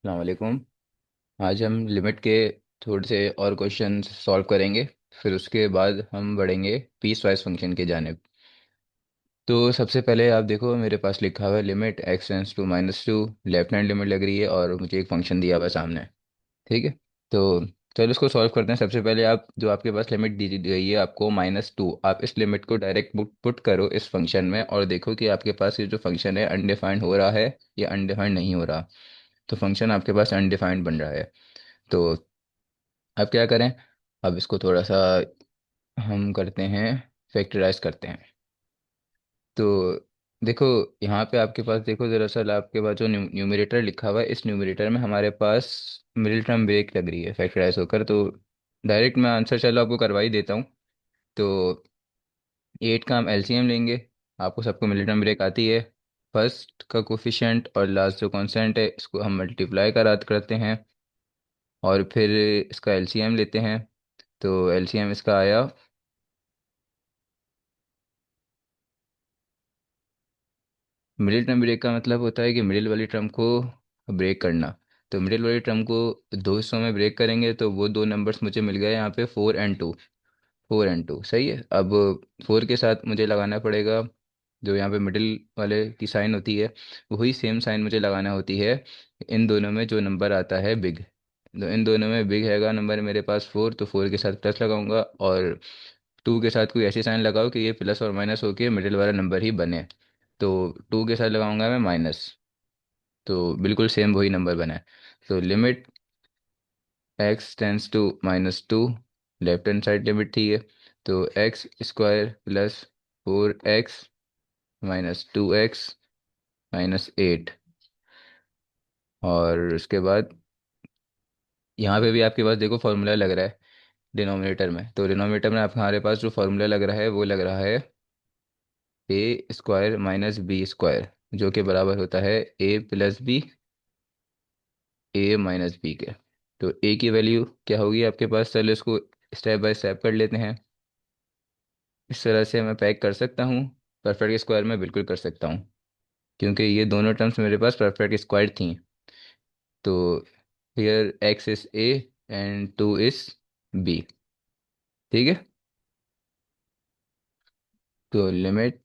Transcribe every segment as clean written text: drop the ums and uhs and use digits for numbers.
अस्सलाम वालेकुम। आज हम लिमिट के थोड़े से और क्वेश्चन सॉल्व करेंगे। फिर उसके बाद हम बढ़ेंगे पीस वाइज फंक्शन की जानिब। तो सबसे पहले आप देखो, मेरे पास लिखा हुआ है limit x tends to -2। Left hand limit लग रही है और मुझे एक फंक्शन दिया हुआ है सामने। ठीक है। तो चलो इसको सॉल्व करते हैं। सबसे पहले आप जो आपके पास लिमिट दी दी गई है आपको -2, आप इस लिमिट को डायरेक्ट पुट पुट करो इस फंक्शन में और देखो कि आपके पास ये जो फंक्शन है अनडिफाइंड हो रहा है या अनडिफाइंड नहीं हो रहा। तो फंक्शन आपके पास अनडिफाइंड बन रहा है। तो अब क्या करें। अब इसको थोड़ा सा हम करते हैं, फैक्टराइज करते हैं। तो देखो, यहाँ पे आपके पास देखो, दरअसल आपके पास जो न्यूमरेटर लिखा हुआ है इस न्यूमरेटर में हमारे पास मिडिल टर्म ब्रेक लग रही है फैक्टराइज होकर। तो डायरेक्ट मैं आंसर चलो आपको करवा ही देता हूँ। तो 8 का हम एलसीएम लेंगे। आपको सबको मिडिल टर्म ब्रेक आती है। फर्स्ट का कोफिशिएंट और लास्ट जो कॉन्स्टेंट है इसको हम मल्टीप्लाई करा करते हैं और फिर इसका एलसीएम लेते हैं। तो एलसीएम इसका आया, मिडिल टर्म ब्रेक का मतलब होता है कि मिडिल वाली टर्म को ब्रेक करना। तो मिडिल वाली टर्म को दो हिस्सों में ब्रेक करेंगे तो वो दो नंबर्स मुझे मिल गए यहाँ पे 4 और 2। 4 और 2 सही है। अब 4 के साथ मुझे लगाना पड़ेगा जो यहाँ पे मिडिल वाले की साइन होती है, वही सेम साइन मुझे लगाना होती है इन दोनों में जो नंबर आता है बिग। तो इन दोनों में बिग हैगा नंबर मेरे पास 4, तो 4 के साथ प्लस लगाऊंगा और 2 के साथ कोई ऐसी साइन लगाओ कि ये प्लस और माइनस होके मिडिल वाला नंबर ही बने। तो 2 के साथ लगाऊंगा मैं माइनस, तो बिल्कुल सेम वही नंबर बना है। तो limit x tends to -2, left hand side limit थी है। तो x² plus 4x minus 2x -8। और उसके बाद यहाँ पे भी आपके पास देखो फॉर्मूला लग रहा है डिनोमिनेटर में। तो डिनोमिनेटर में आप हमारे पास जो फॉर्मूला लग रहा है वो लग रहा है a² - b² जो कि बराबर होता है a+b, a - b के। तो a की वैल्यू क्या होगी आपके पास, चलो इसको स्टेप बाय स्टेप कर लेते हैं। इस तरह से मैं पैक कर सकता हूँ। परफेक्ट स्क्वायर में बिल्कुल कर सकता हूँ क्योंकि ये दोनों टर्म्स मेरे पास परफेक्ट स्क्वायर थी। तो here x is a and 2 is b। ठीक है। तो लिमिट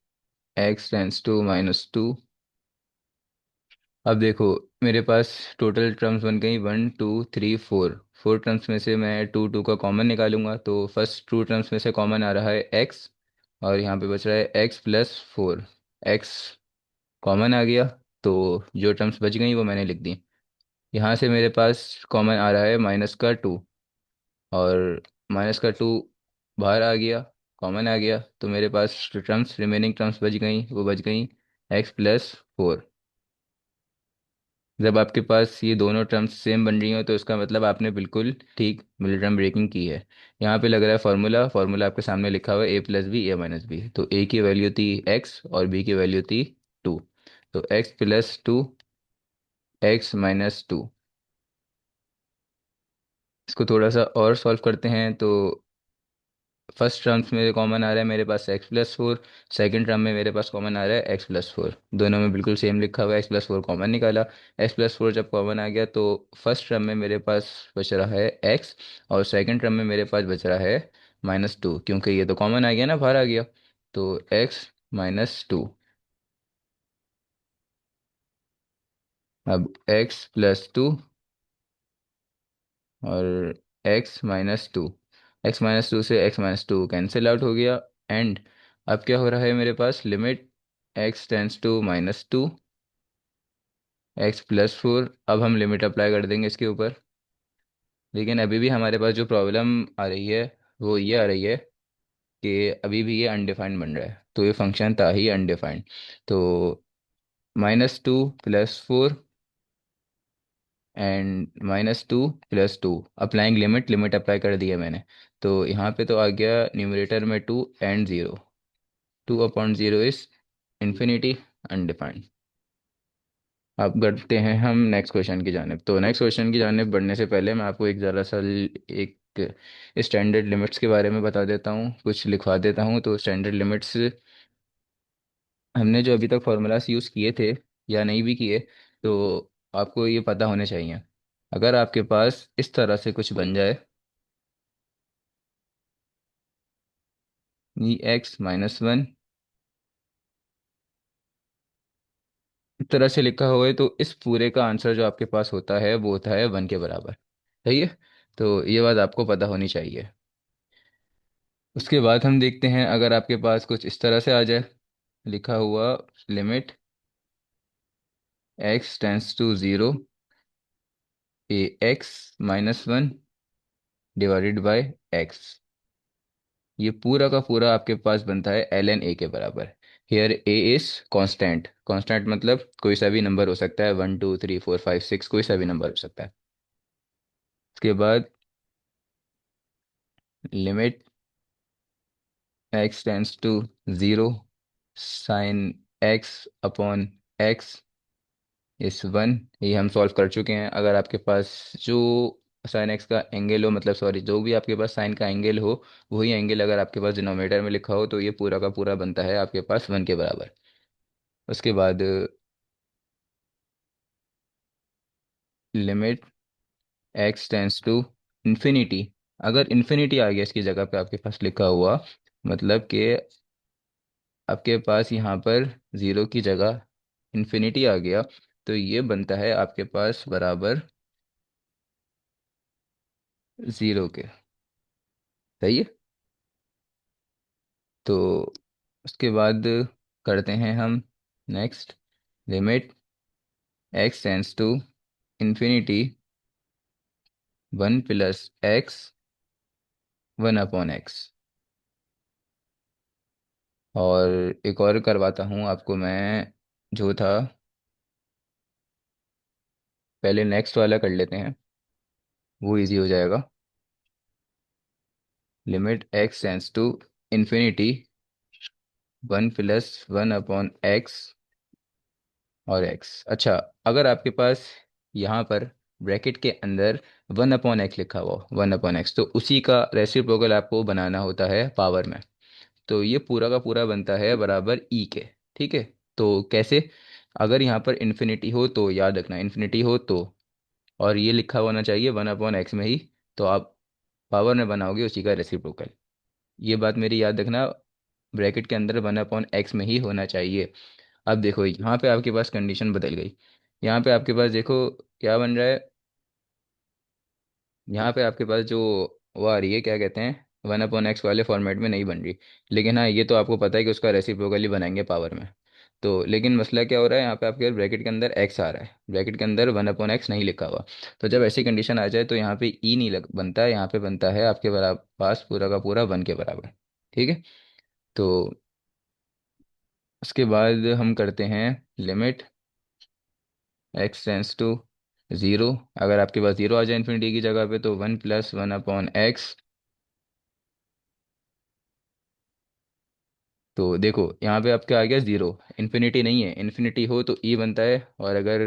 x टेंस टू -2। अब देखो, मेरे पास टोटल टर्म्स बन गई 1 2 3 4। 4 टर्म्स में से मैं 2 का कॉमन निकालूंगा। तो फर्स्ट 2 टर्म्स में से कॉमन आ रहा है x और यहाँ पे बच रहा है x+4। x कॉमन आ गया तो जो टर्म्स बच गई वो मैंने लिख दी। यहाँ से मेरे पास कॉमन आ रहा है -2 और -2 बाहर आ गया, कॉमन आ गया। तो मेरे पास टर्म्स रिमेनिंग टर्म्स बच गई, वो बच गई x+4। जब आपके पास ये दोनों टर्म्स सेम बन रही हो तो इसका मतलब आपने बिल्कुल ठीक मिडिल टर्म ब्रेकिंग की है। यहाँ पे लग रहा है फार्मूला, फार्मूला आपके सामने लिखा हुआ है a+b a-b। तो a की वैल्यू थी x और b की वैल्यू थी 2। तो x+2 x-2। इसको थोड़ा सा और सॉल्व करते हैं। तो फर्स्ट टर्म्स में कॉमन आ रहा है मेरे पास x+4, सेकंड टर्म में मेरे पास कॉमन आ रहा है x+4। दोनों में बिल्कुल सेम लिखा हुआ है, x+4 कॉमन निकाला। x+4 जब कॉमन आ गया तो फर्स्ट टर्म में मेरे पास बच रहा है x और सेकंड टर्म में मेरे पास बच रहा है -2, क्योंकि ये तो कॉमन आ गया ना, बाहर आ गया। तो x-2। अब x+2 और x-2, x-2 से x-2 कैंसिल आउट हो गया। एंड अब क्या हो रहा है मेरे पास, limit x tends to -2 x+4। अब हम लिमिट अप्लाई कर देंगे इसके ऊपर। लेकिन अभी भी हमारे पास जो प्रॉब्लम आ रही है वो ये आ रही है कि अभी भी ये अनडिफाइंड बन रहा है। तो ये फंक्शन था ही अनडिफाइंड। तो -2 + 4 and -2 + 2 applying limit, limit apply कर दिया मैंने। तो यहाँ पे तो आ गया न्यूमरेटर में 2 एंड 0। 2/0 is infinity, undefined. अब बढ़ते हैं हम नेक्स्ट क्वेश्चन की जानिब। तो नेक्स्ट क्वेश्चन की जानिब बढ़ने से पहले मैं आपको एक ज़रा सा एक स्टैंडर्ड लिमिट्स के बारे में बता देता हूँ, कुछ लिखवा देता हूँ। तो स्टैंडर्ड लिमिट्स हमने जो अभी तक फार्मूलास यूज़ किए थे या नहीं भी किए, तो आपको ये पता होने चाहिए। अगर आपके पास इस तरह से कुछ बन जाए, x-1 इस तरह से लिखा हुआ है, तो इस पूरे का आंसर जो आपके पास होता है वो होता है 1 के बराबर। सही है। तो ये बात आपको पता होनी चाहिए। उसके बाद हम देखते हैं, अगर आपके पास कुछ इस तरह से आ जाए लिखा हुआ, limit x tends to 0, x-1 divided by x, ये पूरा का पूरा आपके पास बनता है ln a के बराबर। Here a is constant. Constant मतलब कोई सा भी नंबर हो सकता है, 1 2 3 4 5 6, कोई सा भी नंबर हो सकता है। उसके बाद limit x tends to 0, sine x/x इस 1, ये हम सॉल्व कर चुके हैं। अगर आपके पास जो साइन एक्स का एंगल हो, मतलब सॉरी, जो भी आपके पास साइन का एंगल हो, वही एंगल अगर आपके पास डिनोमिनेटर में लिखा हो, तो ये पूरा का पूरा बनता है आपके पास 1 के बराबर। उसके बाद limit x tends to infinity, अगर इन्फिनिटी आ गया इसकी जगह पे आपके पास लिखा हुआ, मतलब कि आपके पास यहाँ पर 0 की जगह इन्फिनिटी आ गया, तो ये बनता है आपके पास बराबर 0 के। सही है। तो उसके बाद करते हैं हम next, limit x tends to infinity 1 + x 1/x। और एक और करवाता हूँ आपको मैं, जो था, पहले नेक्स्ट वाला कर लेते हैं, वो इजी हो जाएगा। Limit x tends to infinity 1 + 1/x और x। अच्छा, अगर आपके पास यहाँ पर ब्रैकेट के अंदर 1/x लिखा हुआ, 1/x, तो उसी का रेसिप्रोकल आपको बनाना होता है पावर में। तो ये पूरा का पूरा बनता है बराबर ई के। ठीक है। तो कैसे? अगर यहाँ पर इन्फिनिटी हो तो याद रखना, इन्फिनिटी हो तो, और ये लिखा होना चाहिए 1/x में ही, तो आप पावर में बनाओगे उसी का रेसिप्रोकल। ये बात मेरी याद रखना, ब्रैकेट के अंदर 1/x में ही होना चाहिए। अब देखो यहाँ पे आपके पास कंडीशन बदल गई। यहाँ पे आपके पास देखो क्या बन रहा है। यहाँ पे आपके पास जो वो आ रही है, क्या कहते हैं, 1/x वाले फॉर्मेट में नहीं बन रही। लेकिन हाँ, ये तो आपको पता है कि उसका रेसिप्रोकली बनाएंगे पावर में। तो लेकिन मसला क्या हो रहा है, यहाँ पे आपके ब्रैकेट के अंदर x आ रहा है, ब्रैकेट के अंदर 1/x नहीं लिखा हुआ। तो जब ऐसी कंडीशन आ जाए तो यहाँ पे ई नहीं बनता है, यहाँ पे बनता है आपके बराबर पास पूरा का पूरा 1 के बराबर। ठीक है। तो उसके बाद हम करते हैं लिमिट x टेंड्स टू 0, अगर आपके पास 0 आ जाए इन्फिनिटी की जगह पे, तो 1 + 1/x। तो देखो यहाँ पे आपका आ गया 0, इन्फिनिटी नहीं है, इन्फिनिटी हो तो ई बनता है, और अगर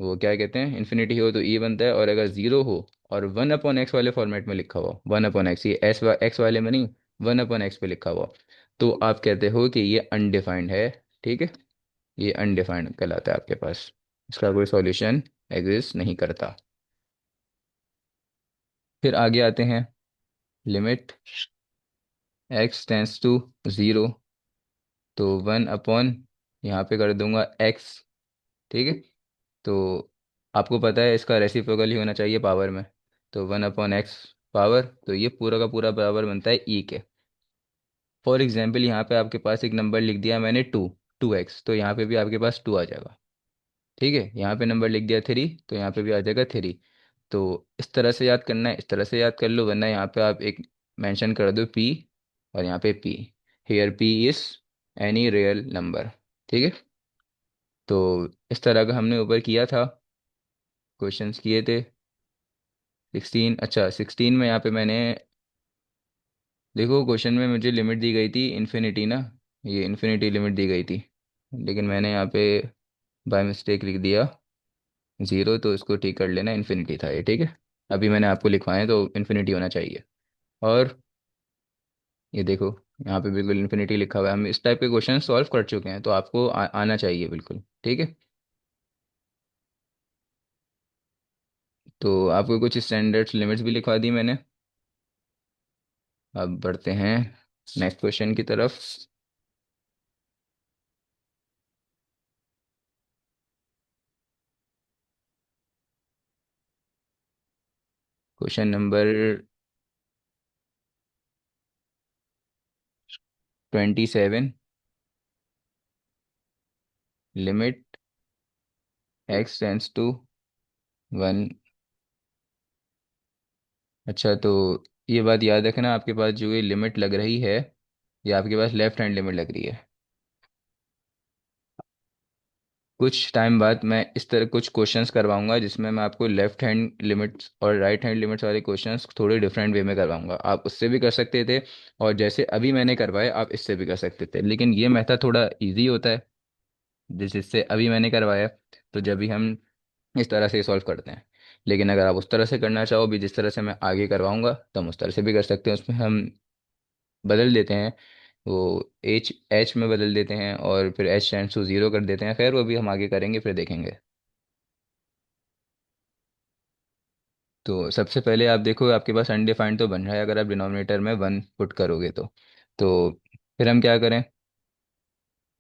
वो क्या कहते हैं, इन्फिनिटी हो तो ई बनता है, और अगर 0 हो और 1/x वाले फॉर्मेट में लिखा हुआ, 1/x, ये एक्स वाले में नहीं, 1/x पे लिखा हुआ, तो आप कहते हो कि ये अनडिफाइंड है। ठीक है। ये अनडिफाइंड कहलाता है आपके पास, इसका कोई सॉल्यूशन एग्जिस्ट नहीं करता। फिर आगे आते हैं, लिमिट x टेंड्स टू 0, तो 1/, यहाँ पे कर दूंगा x। ठीक है। तो आपको पता है इसका रेसिप्रोकल ही होना चाहिए पावर में, तो 1/x पावर, तो ये पूरा का पूरा बराबर बनता है ई के। फॉर एग्जाम्पल यहाँ पे आपके पास एक नंबर लिख दिया मैंने 2x, तो यहाँ पे भी आपके पास 2 आ जाएगा। ठीक है। यहाँ पे नंबर लिख दिया 3, तो यहाँ पे भी आ जाएगा 3। तो इस तरह से याद करना है, इस तरह से याद कर लो, वरना यहाँ पे आप एक मेंशन कर दो p, और यहाँ पे p, here p is any real number. ठीक है। तो इस तरह का हमने ऊपर किया था, क्वेश्चंस किए थे 16। अच्छा, 16 में यहाँ पे मैंने, देखो क्वेश्चन में मुझे लिमिट दी गई थी इन्फिनिटी ना, ये इन्फिनिटी लिमिट दी गई थी, लेकिन मैंने यहाँ पे बाय मिस्टेक लिख दिया 0, तो इसको ठीक कर लेना, इन्फिनिटी था ये। ठीक है। अभी मैंने आपको लिखवाए तो इन्फिनिटी होना चाहिए। और ये देखो यहाँ पे बिल्कुल इन्फिनिटी लिखा हुआ है, हम इस टाइप के क्वेश्चन सॉल्व कर चुके हैं, तो आपको आना चाहिए बिल्कुल। ठीक है। तो आपको कुछ स्टैंडर्ड लिमिट्स भी लिखवा दी मैंने। अब बढ़ते हैं नेक्स्ट क्वेश्चन की तरफ। Question number 27। Limit x tends to 1। अच्छा, तो ये बात याद रखना, आपके पास जो ये लिमिट लग रही है, ये आपके पास लेफ्ट हैंड लिमिट लग रही है। कुछ टाइम बाद मैं इस तरह कुछ क्वेश्चंस करवाऊंगा जिसमें मैं आपको लेफ्ट हैंड लिमिट्स और राइट हैंड लिमिट्स वाले क्वेश्चंस थोड़े डिफरेंट वे में करवाऊंगा। आप उससे भी कर सकते थे, और जैसे अभी मैंने करवाए आप इससे भी कर सकते थे, लेकिन ये मेथड थोड़ा इजी होता है जिससे अभी मैंने करवाया। तो जब भी हम इस तरह से सॉल्व करते हैं, लेकिन अगर आप उस तरह से करना चाहो भी जिस तरह से मैं आगे करवाऊंगा, तो हम उस तरह से भी कर सकते हैं। उसमें हम बदल देते हैं, वो एच एच में बदल देते हैं और फिर एच टेंड्स टू जीरो कर देते हैं। खैर वो भी हम आगे करेंगे, फिर देखेंगे। तो सबसे पहले आप देखो, आपके पास अनडिफाइंड तो बन रहा है अगर आप डिनोमिनेटर में 1 पुट करोगे तो फिर हम क्या करें।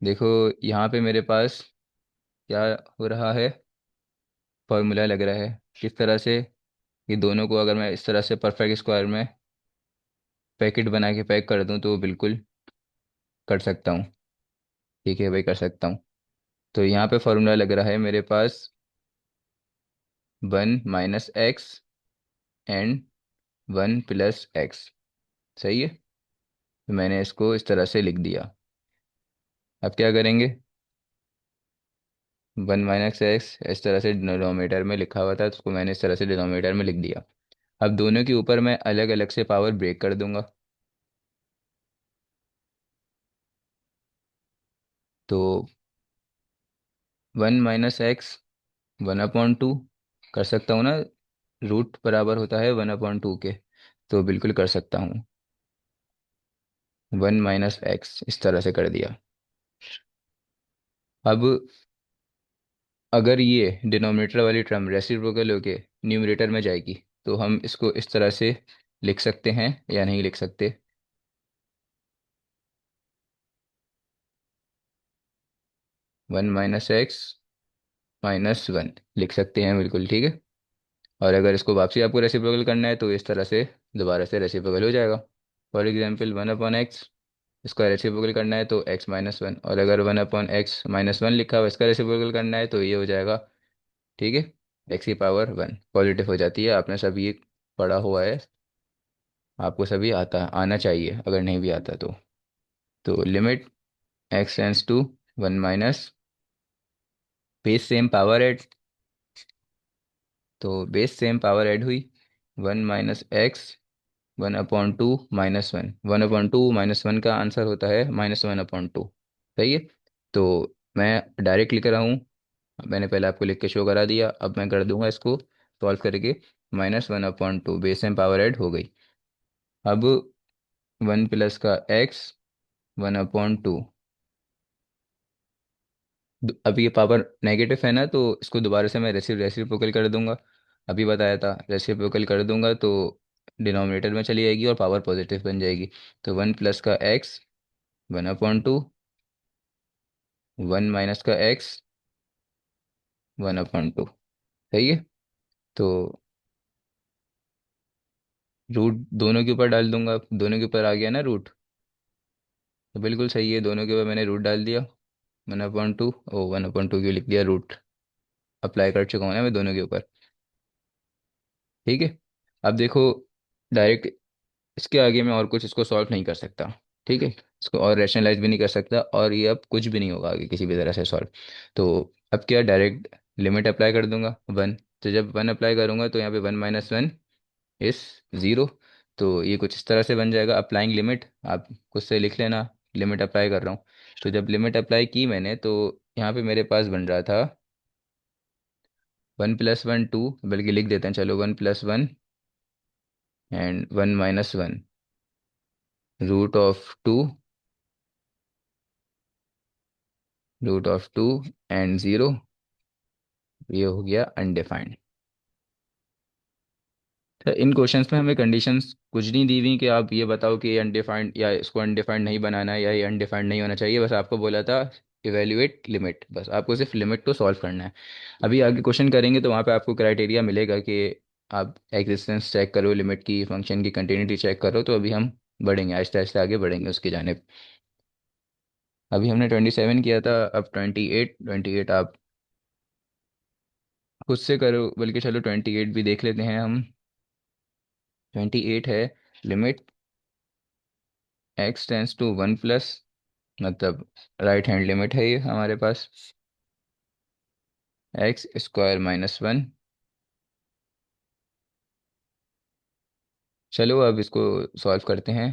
देखो यहाँ पे मेरे पास क्या हो रहा है, फॉर्मूला लग रहा है किस तरह से। ये दोनों को अगर मैं इस तरह से परफेक्ट स्क्वायर में पैकेट बना के पैक कर दूं तो बिल्कुल कर सकता हूँ। ठीक है भाई, कर सकता हूँ। तो यहाँ पे फॉर्मूला लग रहा है मेरे पास 1 - x एंड 1 + x। सही है, तो मैंने इसको इस तरह से लिख दिया। अब क्या करेंगे, 1 - x इस तरह से डिनोमीटर में लिखा हुआ था, तो उसको मैंने इस तरह से डिनोमीटर में लिख दिया। अब दोनों के ऊपर मैं अलग अलग से पावर ब्रेक कर दूंगा। तो 1 - x 1/2 कर सकता हूँ ना, रूट बराबर होता है 1/2 के, तो बिल्कुल कर सकता हूँ। 1 - x इस तरह से कर दिया। अब अगर ये डिनोमिनेटर वाली टर्म रेसिप्रोकल होके न्यूमरेटर में जाएगी, तो हम इसको इस तरह से लिख सकते हैं या नहीं लिख सकते। 1 - x - 1 लिख सकते हैं, बिल्कुल ठीक है। और अगर इसको वापसी आपको रेसिप्रोकल करना है तो इस तरह से दोबारा से रेसिप्रोकल हो जाएगा। फॉर एग्जाम्पल 1/x, इसका रेसिप्रोकल करना है तो x - 1, और अगर 1/x - 1 लिखा हुआ इसका रेसिप्रोकल करना है तो ये हो जाएगा। ठीक है, x⁻1 पॉजिटिव हो जाती है। आपने सब ये पढ़ा हुआ है, आपको सभी आता आना चाहिए, अगर नहीं भी आता तो limit x tends to 1 minus, base same power add, तो बेस सेम पावर ऐड हुई। 1 - x 1/2 - 1, 1/2 - 1 का आंसर होता है -1/2। सही है, तो मैं डायरेक्ट लिख रहा हूँ। मैंने पहले आपको लिख के शो करा दिया, अब मैं कर दूंगा इसको सॉल्व करके। -1/2 बेस में पावर ऐड हो गई। अब 1 + का x 1/2। अब ये पावर नेगेटिव है ना, तो इसको दोबारा से मैं रेसिप्रोकल कर दूंगा। अभी बताया था, रेसिप्रोकल कर दूंगा तो डिनोमिनेटर में चली जाएगी और पावर पॉजिटिव बन जाएगी। तो 1 + का x 1/2, 1 - का x 1/2। सही है, तो रूट दोनों के ऊपर डाल दूंगा, दोनों के ऊपर आ गया ना रूट, तो बिल्कुल सही है। दोनों के ऊपर मैंने रूट डाल दिया। 1/2 ओ 1/2 क्यों लिख दिया, रूट अप्लाई कर चुका हूँ ना मैं दोनों के ऊपर। ठीक है, अब देखो डायरेक्ट इसके आगे मैं और कुछ इसको सॉल्व नहीं कर सकता। ठीक है, इसको और रैशनलाइज भी नहीं कर सकता, और ये अब कुछ भी नहीं होगा आगे किसी भी तरह से सॉल्व। तो अब क्या, डायरेक्ट लिमिट अप्लाई कर दूंगा 1। तो जब 1 अप्लाई करूंगा तो यहाँ पे 1 - 1 इस 0। तो ये कुछ इस तरह से बन जाएगा, अप्लाइंग लिमिट आप खुद से लिख लेना, लिमिट अप्लाई कर रहा हूँ। तो जब लिमिट अप्लाई की मैंने तो यहाँ पे मेरे पास बन रहा था 1 + 1 2, बल्कि लिख देते हैं चलो 1 + 1 एंड 1 - 1 √2, √2 एंड 0। ये हो गया अनडिफाइंड। तो इन क्वेश्चंस में हमें कंडीशंस कुछ नहीं दी हुई कि आप ये बताओ कि ये अनडिफाइंड या इसको अनडिफाइंड नहीं बनाना है या ये अनडिफाइंड नहीं होना चाहिए। बस आपको बोला था इवेल्युएट लिमिट, बस आपको सिर्फ लिमिट को सॉल्व करना है। अभी आगे क्वेश्चन करेंगे तो वहाँ पे आपको क्राइटेरिया मिलेगा कि आप एग्जिस्टेंस चेक करो, लिमिट की, फंक्शन की कंटिन्यूटी चेक करो। तो अभी हम बढ़ेंगे आहिस्ते आहिस्ते, आगे बढ़ेंगे उसकी जानिब। अभी हमने 27 किया था, अब 28। 28 आप खुद से करो, बल्कि चलो 28 भी देख लेते हैं हम। 28 है, लिमिट एक्स टेंस टू 1+, मतलब राइट हैंड लिमिट है ये हमारे पास, x² - 1। चलो अब इसको सॉल्व करते हैं।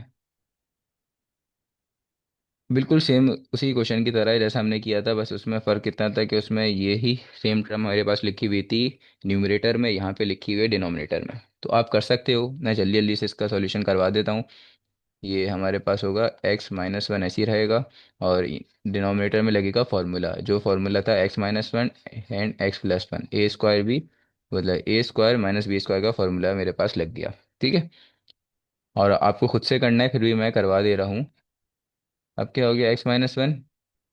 बिल्कुल सेम उसी क्वेश्चन की तरह है जैसा हमने किया था, बस उसमें फ़र्क इतना था कि उसमें ये ही सेम टर्म हमारे पास लिखी हुई थी न्यूमरेटर में, यहाँ पे लिखी हुई है डिनोमिनेटर में। तो आप कर सकते हो, मैं जल्दी जल्दी से इसका सॉल्यूशन करवा देता हूँ। ये हमारे पास होगा x - 1 ऐसे ही रहेगा, और डिनोमिनेटर में लगेगा फार्मूला, जो फार्मूला था x - 1 एंड x+1 a² भी, मतलब a² - b² का फार्मूला मेरे पास लग गया। ठीक है, और आपको खुद से करना है, फिर भी मैं करवा दे रहा हूँ। अब क्या हो गया, x - 1,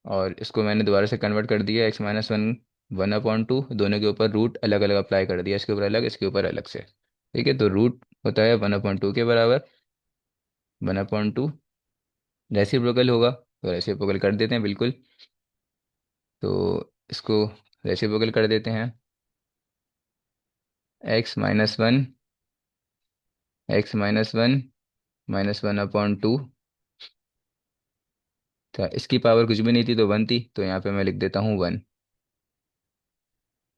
और इसको मैंने दोबारा से कन्वर्ट कर दिया, x - 1 1/2, दोनों के ऊपर रूट अलग अलग अप्लाई कर दिया, इसके ऊपर अलग, इसके ऊपर अलग से। ठीक है, तो रूट होता है 1/2 के बराबर। 1/2 रेसिप्रोकल होगा, तो रेसिप्रोकल कर देते हैं बिल्कुल। तो इसको रेसिप्रोकल कर देते हैं, x - 1, x - 1 - 1/2 था। इसकी पावर कुछ भी नहीं थी तो 1 थी, तो यहाँ पे मैं लिख देता हूँ 1।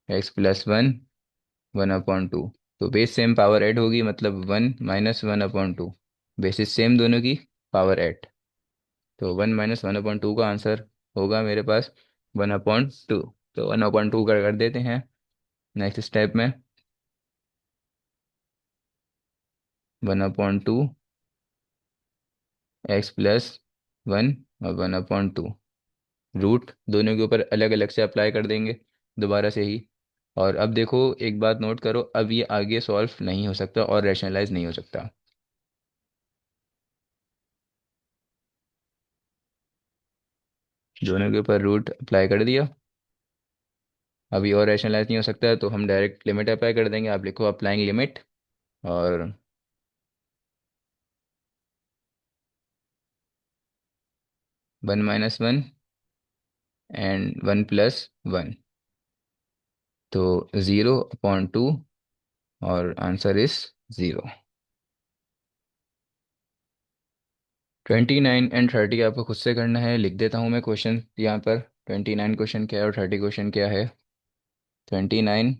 x+1 1/2, तो बेस सेम, पावर ऐड होगी, मतलब 1 - 1/2, बेसिस सेम दोनों की, पावर ऐड। तो 1 - 1/2 का आंसर होगा मेरे पास 1/2। तो 1/2 कर देते हैं नेक्स्ट स्टेप में। 1/2 x+1 और 1/2, रूट दोनों के ऊपर अलग अलग से अप्लाई कर देंगे दोबारा से ही। और अब देखो एक बात नोट करो, अब ये आगे सॉल्व नहीं हो सकता और रैशनलाइज नहीं हो सकता। दोनों के ऊपर रूट अप्लाई कर दिया, अभी और रैशनलाइज नहीं हो सकता है, तो हम डायरेक्ट लिमिट अप्लाई कर देंगे। आप लिखो अप्लाइंग लिमिट, और 1 - 1 एंड 1+1, तो 0/2, और आंसर इज 0। 29 एंड 30 आपको खुद से करना है, लिख देता हूँ मैं क्वेश्चन यहाँ पर। 29 क्वेश्चन क्या है और 30 क्वेश्चन क्या है। 29,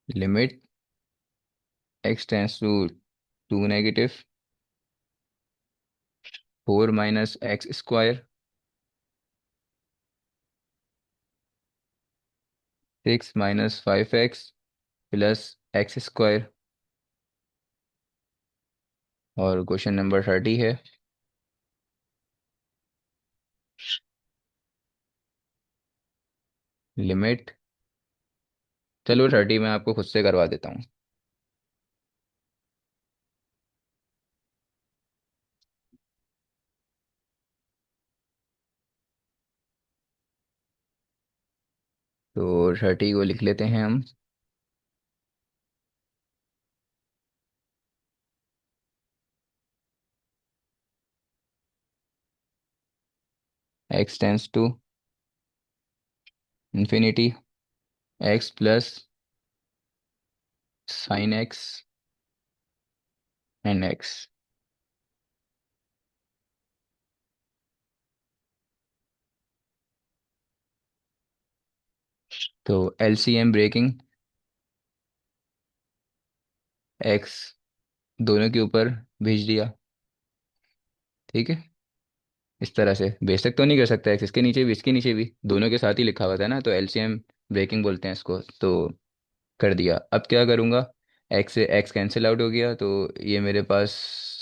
limit x tends to 2 - 4 - x², 6 - 5x plus x²। और क्वेश्चन नंबर 30 है, लिमिट, चलो 30 मैं आपको खुद से करवा देता हूँ। तो 30 को लिख लेते हैं हम, x tends to infinity, x plus sine x and x। तो एलसीएम ब्रेकिंग, x दोनों के ऊपर भेज दिया। ठीक है, इस तरह से बेशक तो नहीं कर सकता, x इसके नीचे भी, इसके नीचे भी, दोनों के साथ ही लिखा हुआ था ना, तो एलसीएम ब्रेकिंग बोलते हैं इसको। तो कर दिया, अब क्या करूँगा, एक्स से एक्स कैंसिल आउट हो गया, तो ये मेरे पास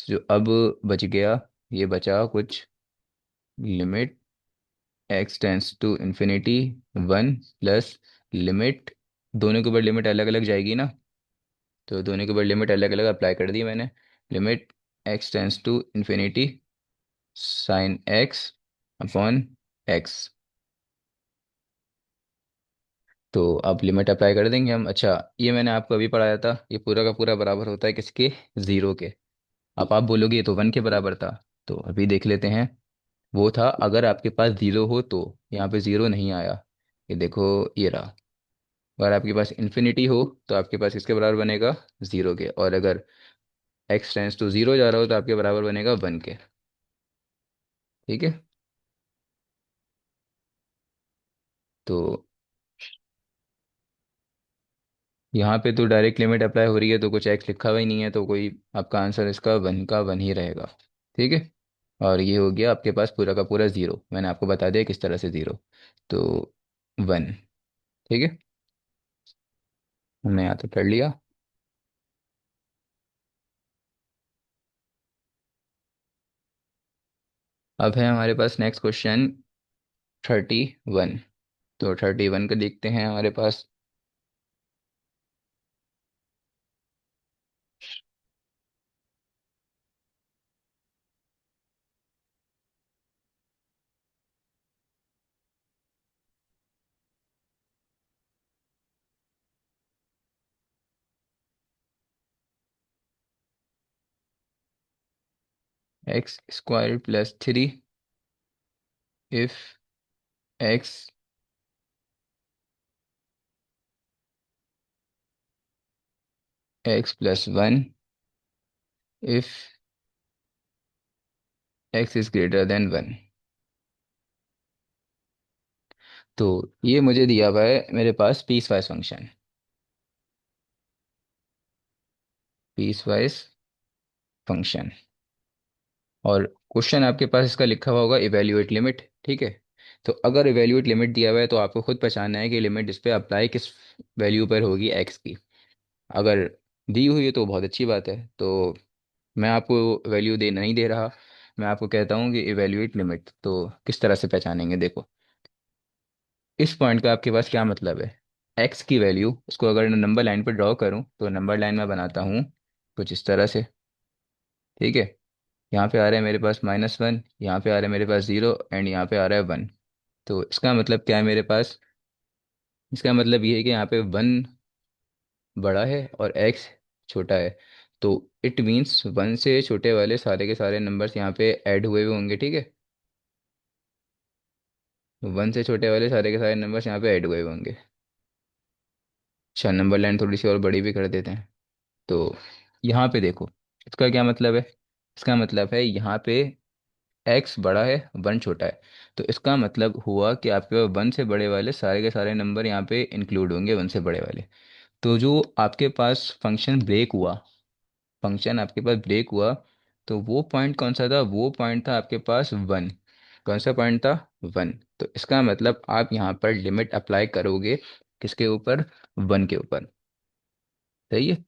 जो अब बच गया, ये बचा कुछ, limit x tends to infinity 1 plus limit, दोनों के ऊपर लिमिट अलग अलग जाएगी ना, तो दोनों के ऊपर लिमिट अलग अलग अप्लाई कर दी मैंने। Limit x tends to infinity sine x upon x. तो अब लिमिट अप्लाई कर देंगे हम। अच्छा, ये मैंने आपको अभी पढ़ाया था, ये पूरा का पूरा बराबर होता है किसके, ज़ीरो के। अब आप बोलोगे ये तो 1 के बराबर था, तो अभी देख लेते हैं। वो था अगर आपके पास ज़ीरो हो तो, यहाँ पे ज़ीरो नहीं आया, ये देखो, ये रहा। अगर आपके पास इन्फिनिटी हो तो आपके पास किसके बराबर बनेगा, ज़ीरो के। और अगर एक्स टेंस टू ज़ीरो जा रहा हो तो आपके बराबर बनेगा 1 के। ठीक है। तो यहाँ पे तो डायरेक्ट लिमिट अप्लाई हो रही है, तो कुछ एक्स लिखा हुआ ही नहीं है, तो कोई आपका आंसर इसका 1 का 1 ही रहेगा। ठीक है। और ये हो गया आपके पास पूरा का पूरा ज़ीरो, मैंने आपको बता दिया किस तरह से ज़ीरो। तो 1। ठीक है, हमने यहाँ तो पढ़ लिया। अब है हमारे पास नेक्स्ट क्वेश्चन 31। तो 31 का देखते हैं हमारे पास। X square plus 3 if x x plus 1 if x is greater than 1। तो ये मुझे दिया हुआ है मेरे पास piecewise function, piecewise function. और क्वेश्चन आपके पास इसका लिखा हुआ होगा इवेल्युएट लिमिट। ठीक है। तो अगर इवेल्युएट लिमिट दिया हुआ है तो आपको खुद पहचानना है कि लिमिट इस पे अप्लाई किस वैल्यू पर होगी एक्स की। अगर दी हुई है तो बहुत अच्छी बात है, तो मैं आपको वैल्यू दे नहीं दे रहा, मैं आपको कहता हूँ कि इवेल्युएट लिमिट। तो किस तरह से पहचानेंगे, देखो, इस पॉइंट का आपके पास क्या मतलब है, एक्स की वैल्यू उसको अगर नंबर लाइन पर ड्रॉ करूँ तो नंबर लाइन में बनाता हूँ कुछ इस तरह से। ठीक है। यहाँ पे आ रहा है मेरे पास -1, यहाँ पे आ रहा है मेरे पास 0, एंड यहाँ पे आ रहा है 1। तो इसका मतलब क्या है मेरे पास, इसका मतलब ये है कि यहाँ पे 1 बड़ा है और एक्स छोटा है। तो इट मीन्स 1 से छोटे वाले सारे के सारे नंबर्स यहाँ पे ऐड हुए हुए होंगे। ठीक है। 1 से छोटे वाले सारे के सारे नंबर्स यहाँ पे ऐड हुए हुए होंगे। अच्छा, नंबर लाइन थोड़ी सी और बड़ी भी कर देते हैं। तो यहाँ पे देखो, इसका क्या मतलब है, इसका मतलब है यहाँ पे एक्स बड़ा है 1 छोटा है। तो इसका मतलब हुआ कि आपके 1 से बड़े वाले सारे के सारे नंबर यहाँ पे इंक्लूड होंगे 1 से बड़े वाले। तो जो आपके पास फंक्शन ब्रेक हुआ, फंक्शन आपके पास ब्रेक हुआ, तो वो पॉइंट कौन सा था, वो पॉइंट था आपके पास 1। कौन सा पॉइंट था, 1। तो इसका मतलब आप यहाँ पर लिमिट अप्लाई करोगे किसके ऊपर, 1 के ऊपर। सही है।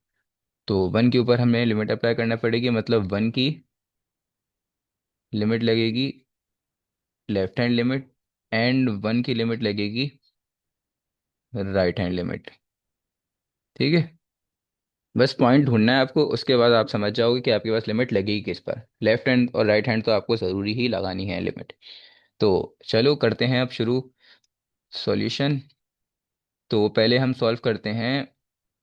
तो 1 के ऊपर हमें लिमिट अप्लाई करना पड़ेगी, मतलब 1 की लिमिट लगेगी लेफ्ट हैंड लिमिट, एंड 1 की लिमिट लगेगी राइट हैंड लिमिट। ठीक है। बस पॉइंट ढूंढना है आपको, उसके बाद आप समझ जाओगे कि आपके पास लिमिट लगेगी किस पर, लेफ्ट हैंड और राइट हैंड तो आपको ज़रूरी ही लगानी है लिमिट। तो चलो करते हैं अब शुरू सॉल्यूशन। तो पहले हम सॉल्व करते हैं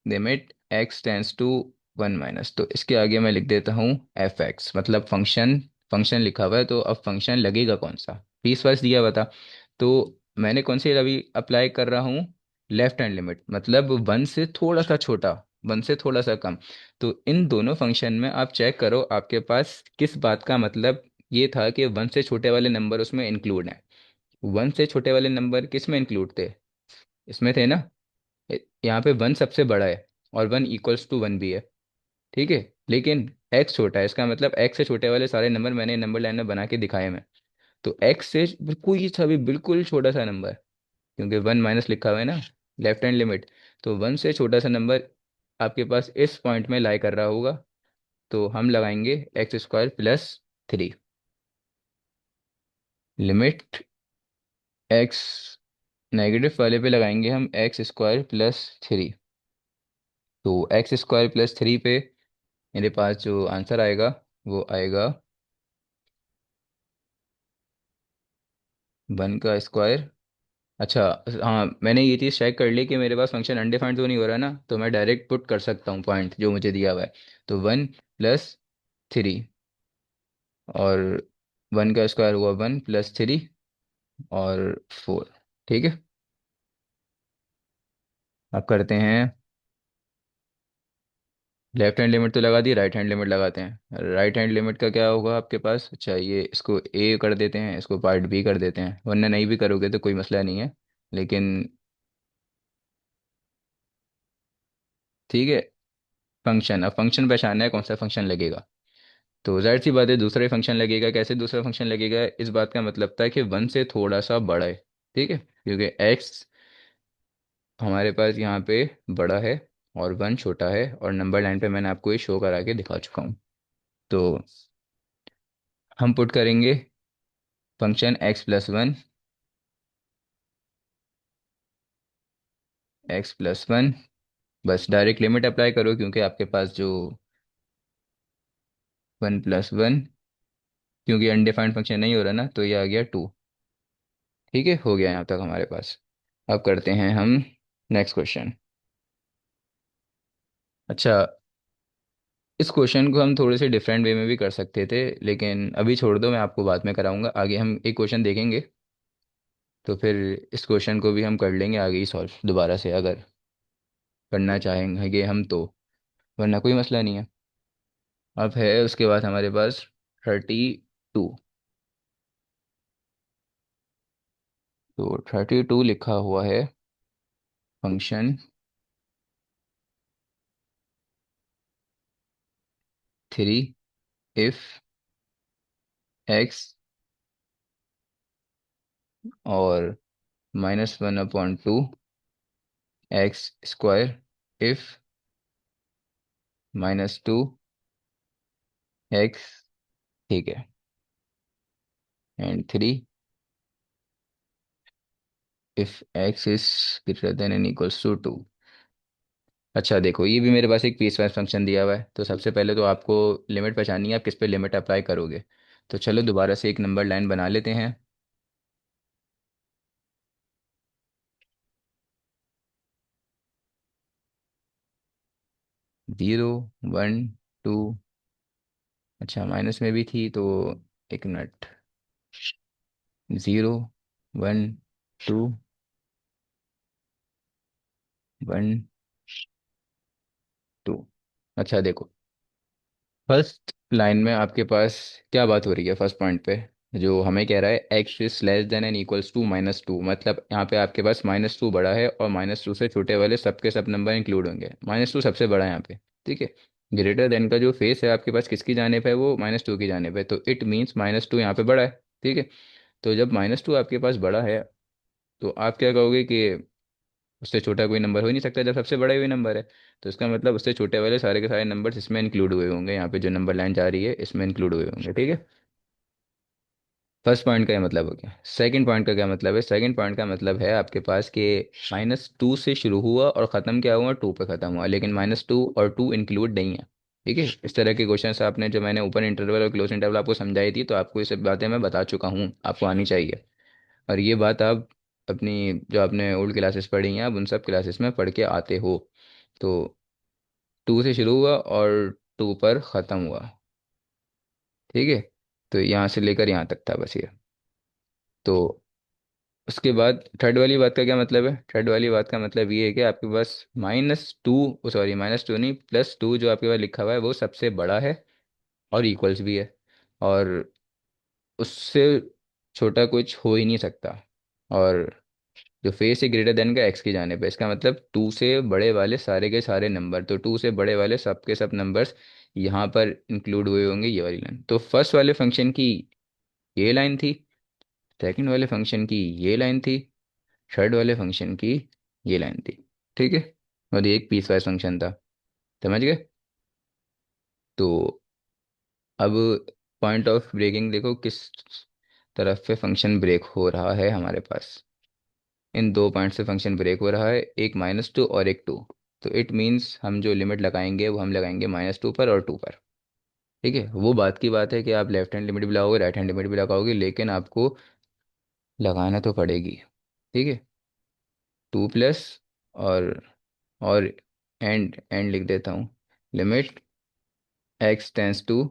लिमिट एक्स टेंस टू 1 तो इसके आगे मैं लिख देता हूँ एफ एक्स, मतलब फंक्शन, फंक्शन लिखा हुआ है तो अब फंक्शन लगेगा कौन सा, पीस वाइज दिया हुआ था। तो मैंने कौन सी अभी अप्लाई कर रहा हूँ, लेफ्ट हैंड लिमिट, मतलब 1 से थोड़ा सा छोटा, 1 से थोड़ा सा कम। तो इन दोनों फंक्शन में आप चेक करो आपके पास किस बात का मतलब ये था कि 1 से छोटे वाले नंबर उसमें इंक्लूड हैं। 1 से छोटे वाले नंबर किस में इंक्लूड थे, इसमें थे ना। यहाँ पे 1 सबसे बड़ा है और 1 इक्वल्स टू 1 भी है। ठीक है। लेकिन एक्स छोटा है, इसका मतलब एक्स से छोटे वाले सारे नंबर मैंने नंबर लाइन में बना के दिखाए मैं। तो एक्स से कोई सा भी बिल्कुल छोटा सा नंबर, क्योंकि 1 माइनस लिखा हुआ है ना लेफ्ट हैंड लिमिट, तो 1 से छोटा सा नंबर आपके पास इस पॉइंट में लाई कर रहा होगा, तो हम लगाएंगे x² + 3। लिमिट x नेगेटिव वाले पे लगाएंगे हम x² + 3। तो x² + 3 पे मेरे पास जो आंसर आएगा वो आएगा 1 का स्क्वायर। अच्छा, हाँ, मैंने ये चीज़ चेक कर ली कि मेरे पास फंक्शन अनडिफाइंड तो नहीं हो रहा ना, तो मैं डायरेक्ट पुट कर सकता हूँ पॉइंट जो मुझे दिया हुआ है। तो 1 + 3, और 1 का स्क्वायर हुआ 1 + 3 और 4। ठीक है। अब करते हैं, लेफ्ट हैंड लिमिट तो लगा दी, राइट हैंड लिमिट लगाते हैं। राइट हैंड लिमिट का क्या होगा आपके पास? अच्छा, ये इसको ए कर देते हैं, इसको पार्ट बी कर देते हैं, वरना नहीं भी करोगे तो कोई मसला नहीं है, लेकिन ठीक है। फंक्शन, अब फंक्शन पहचानना है कौन सा फंक्शन लगेगा। तो जाहिर सी बात है दूसरा फंक्शन लगेगा। कैसे दूसरा फंक्शन लगेगा? इस बात का मतलब था कि 1 से थोड़ा सा बड़ा है। ठीक है, क्योंकि एक्स हमारे पास यहाँ पे बड़ा है और 1 छोटा है, और नंबर लाइन पे मैंने आपको ये शो करा के दिखा चुका हूँ। तो हम पुट करेंगे फंक्शन x+1, x+1। बस डायरेक्ट लिमिट अप्लाई करो, क्योंकि आपके पास जो 1 + 1, क्योंकि अनडिफाइंड फंक्शन नहीं हो रहा ना, तो ये आ गया 2। ठीक है, हो गया यहाँ तक हमारे पास। अब करते हैं हम नेक्स्ट क्वेश्चन। अच्छा, इस क्वेश्चन को हम थोड़े से डिफरेंट वे में भी कर सकते थे, लेकिन अभी छोड़ दो, मैं आपको बाद में कराऊंगा। आगे हम एक क्वेश्चन देखेंगे, तो फिर इस क्वेश्चन को भी हम कर लेंगे आगे ही सॉल्व दोबारा से, अगर करना चाहेंगे हम तो, वरना कोई मसला नहीं है। अब है उसके बाद हमारे पास 32। तो 32 लिखा हुआ है फंक्शन 3 इफ एक्स और -1/2 x² इफ -2 x। ठीक है, and 3 if x is greater than N equals to 2। अच्छा देखो, ये भी मेरे पास एक पीस वाइज फंक्शन दिया हुआ है, तो सबसे पहले तो आपको लिमिट पहचाननी है, आप किस पे लिमिट अप्लाई करोगे। तो चलो दोबारा से एक नंबर लाइन बना लेते हैं। 0 1 2। अच्छा, माइनस में भी थी तो, एक मिनट। 0 1 2 1 2। अच्छा देखो, फर्स्ट लाइन में आपके पास क्या बात हो रही है? फर्स्ट पॉइंट पे जो हमें कह रहा है x is less than N equals to -2, मतलब यहाँ पे आपके पास -2 बड़ा है, और -2 से छोटे वाले सबके सब नंबर इंक्लूड होंगे। -2 सबसे बड़ा है यहाँ पे। ठीक है, ग्रेटर देन का जो फेस है आपके पास किसकी जानिब है? वो -2 की जानिब है, तो इट मीन्स -2 यहाँ पे बड़ा है। ठीक है, तो जब -2 आपके पास बड़ा है, तो आप क्या कहोगे कि उससे छोटा कोई नंबर हो ही नहीं सकता जब सबसे बड़ा ही हुई नंबर है। तो इसका मतलब उससे छोटे वाले सारे के सारे नंबर्स इसमें इंक्लूड हुए होंगे, यहाँ पे जो नंबर लाइन जा रही है इसमें इंक्लूड हुए होंगे। ठीक है, फर्स्ट पॉइंट का ये मतलब हो गया। सेकंड पॉइंट का क्या मतलब है? सेकंड पॉइंट का मतलब है आपके पास कि -2 से शुरू हुआ और ख़त्म क्या हुआ? 2 पे ख़त्म हुआ, लेकिन -2 और 2 इंक्लूड नहीं है। ठीक है, इस तरह के क्वेश्चन आपने, जो मैंने ओपन इंटरवल और क्लोज इंटरवल आपको समझाई थी, तो आपको ये सब बातें मैं बता चुका हूँ, आपको आनी चाहिए। और ये बात आप अपनी, जो आपने ओल्ड क्लासेस पढ़ी हैं, आप उन सब क्लासेस में पढ़ के आते हो। तो 2 से शुरू हुआ और 2 पर ख़त्म हुआ। ठीक है, तो यहाँ से लेकर यहाँ तक था बस ये। तो उसके बाद थर्ड वाली बात का क्या मतलब है? थर्ड वाली बात का मतलब ये है कि आपके पास -2, सॉरी -2 नहीं, +2 जो आपके पास लिखा हुआ है वो सबसे बड़ा है और इक्वल्स भी है, और उससे छोटा कुछ हो ही नहीं सकता। और जो फेस है ग्रेटर देन का एक्स की जाने पे, इसका मतलब 2 से बड़े वाले सारे के सारे नंबर, तो 2 से बड़े वाले सब के सब नंबर्स यहाँ पर इंक्लूड हुए होंगे, ये वाली लाइन। तो फर्स्ट वाले फंक्शन की ये लाइन थी, सेकंड वाले फंक्शन की ये लाइन थी, थर्ड वाले फंक्शन की ये लाइन थी। ठीक है, और ये एक पीस वाइज फंक्शन था। समझ गए? तो अब पॉइंट ऑफ ब्रेकिंग देखो, किस तरफ पे फंक्शन ब्रेक हो रहा है हमारे पास। इन दो पॉइंट से फंक्शन ब्रेक हो रहा है, एक -2 और एक 2। तो इट मीन्स हम जो लिमिट लगाएंगे वो हम लगाएंगे -2 पर और 2 पर। ठीक है, वो बात की बात है कि आप लेफ्ट हैंड लिमिट भी लगाओगे, राइट हैंड लिमिट भी लगाओगे, लेकिन आपको लगाना तो पड़ेगी। ठीक है, 2 प्लस और और एंड एंड लिख देता हूँ, लिमिट x टेंस टू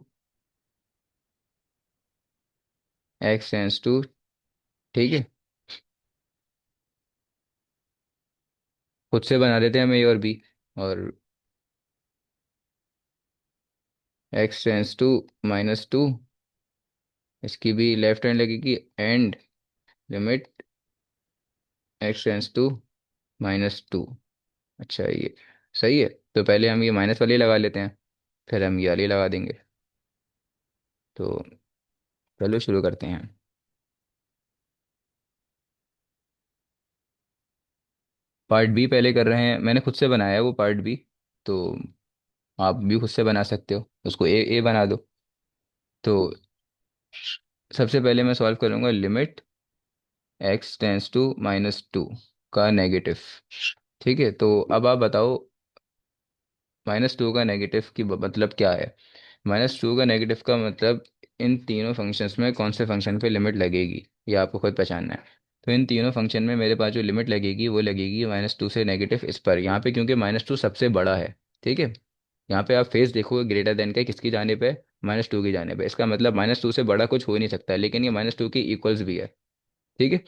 ठीक है, खुद से बना देते हैं हम ए और बी। और x टेंस टू -2, इसकी भी लेफ्ट हैंड लगेगी, and limit x tends to -2। अच्छा, ये सही है। तो पहले हम ये माइनस वाली लगा लेते हैं, फिर हम ये वाली लगा देंगे। तो चलो शुरू करते हैं। पार्ट बी पहले कर रहे हैं, मैंने खुद से बनाया है वो पार्ट बी। तो आप भी खुद से बना सकते हो, उसको ए ए बना दो। तो सबसे पहले मैं सॉल्व करूंगा लिमिट x टेंस टू -2 का नेगेटिव। ठीक है, तो अब आप बताओ -2 का नेगेटिव की मतलब क्या है। -2 का नेगेटिव का मतलब इन तीनों फंक्शंस में कौन से फंक्शन पे लिमिट लगेगी, ये आपको खुद पहचानना है। तो इन तीनों फंक्शन में मेरे पास जो लिमिट लगेगी वो लगेगी -2 से नेगेटिव इस पर, यहाँ पे क्योंकि -2 सबसे बड़ा है। ठीक है, यहाँ पे आप फेस देखोगे ग्रेटर देन का किसकी जाने पे, -2 की जाने पे। इसका मतलब -2 से बड़ा कुछ हो नहीं सकता, लेकिन ये -2 की इक्वल्स भी है। ठीक है,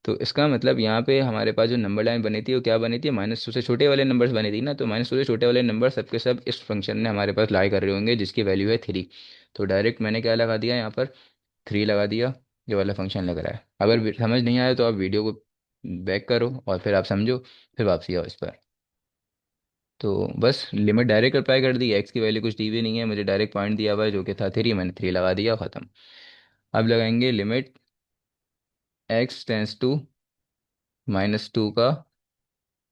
तो इसका मतलब यहाँ पे हमारे पास जो नंबर लाइन बनी थी वो क्या बनी थी, -2 से छोटे वाले नंबर्स बनी थी ना। तो -2 से छोटे वाले नंबर सबके सब इस फंक्शन में हमारे पास लाई कर रहे होंगे, जिसकी वैल्यू है 3। तो डायरेक्ट मैंने क्या लगा दिया यहाँ पर, 3 लगा दिया। ये वाला फंक्शन लग रहा है। अगर समझ नहीं आया तो आप वीडियो को बैक करो और फिर आप समझो, फिर वापसी आओ इस पर। तो बस लिमिट डायरेक्ट अप्लाई कर दी, एक्स की वैल्यू कुछ दी भी नहीं है, मुझे डायरेक्ट पॉइंट दिया हुआ है जो कि था 3, मैंने 3 लगा दिया, ख़त्म। अब लगाएंगे लिमिट x टेंस टू -2 का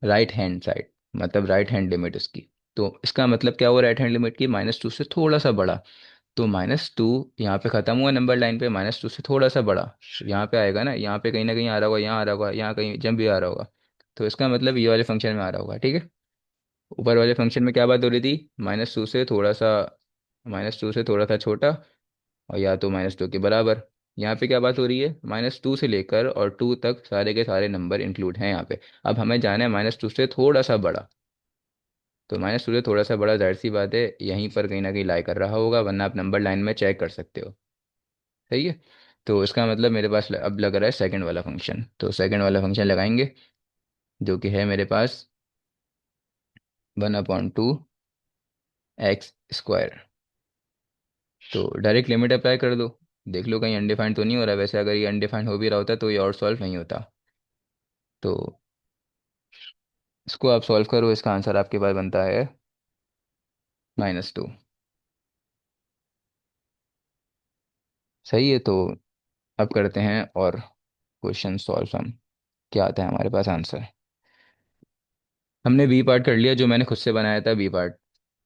राइट हैंड साइड, मतलब राइट हैंड लिमिट उसकी। तो इसका मतलब क्या हुआ, राइट हैंड लिमिट की -2 से थोड़ा सा बड़ा। तो -2 यहाँ पे खत्म हुआ नंबर लाइन पे, -2 से थोड़ा सा बड़ा यहाँ पे आएगा ना, यहाँ पे कहीं ना कहीं आ रहा होगा, यहाँ आ रहा होगा, यहाँ कहीं जब भी आ रहा होगा। तो इसका मतलब ये वाले फंक्शन में आ रहा होगा। ठीक है, ऊपर वाले फंक्शन में क्या बात हो रही थी, माइनस टू से थोड़ा सा छोटा, और या तो -2 के बराबर। यहाँ पे क्या बात हो रही है, -2 से लेकर और 2 तक सारे के सारे नंबर इंक्लूड हैं यहाँ पे। अब हमें जाना है -2 से थोड़ा सा बड़ा। तो -2 से थोड़ा सा बड़ा, जाहिर सी बात है यहीं पर कहीं ना कहीं लाई कर रहा होगा, वरना आप नंबर लाइन में चेक कर सकते हो। सही है, तो इसका मतलब मेरे पास अब लग रहा है सेकंड वाला फंक्शन। तो सेकंड वाला फंक्शन लगाएंगे, जो कि है मेरे पास 1/2 x² तो डायरेक्ट लिमिट अप्लाई कर दो, देख लो कहीं अनडिफाइंड तो नहीं हो रहा। वैसे अगर ये अनडिफाइंड हो भी रहा होता तो ये और सॉल्व नहीं होता। तो इसको आप सॉल्व करो, इसका आंसर आपके पास बनता है -2। सही है, तो अब करते हैं और क्वेश्चन सॉल्व हम, क्या आता है हमारे पास आंसर। हमने बी पार्ट कर लिया जो मैंने खुद से बनाया था, बी पार्ट।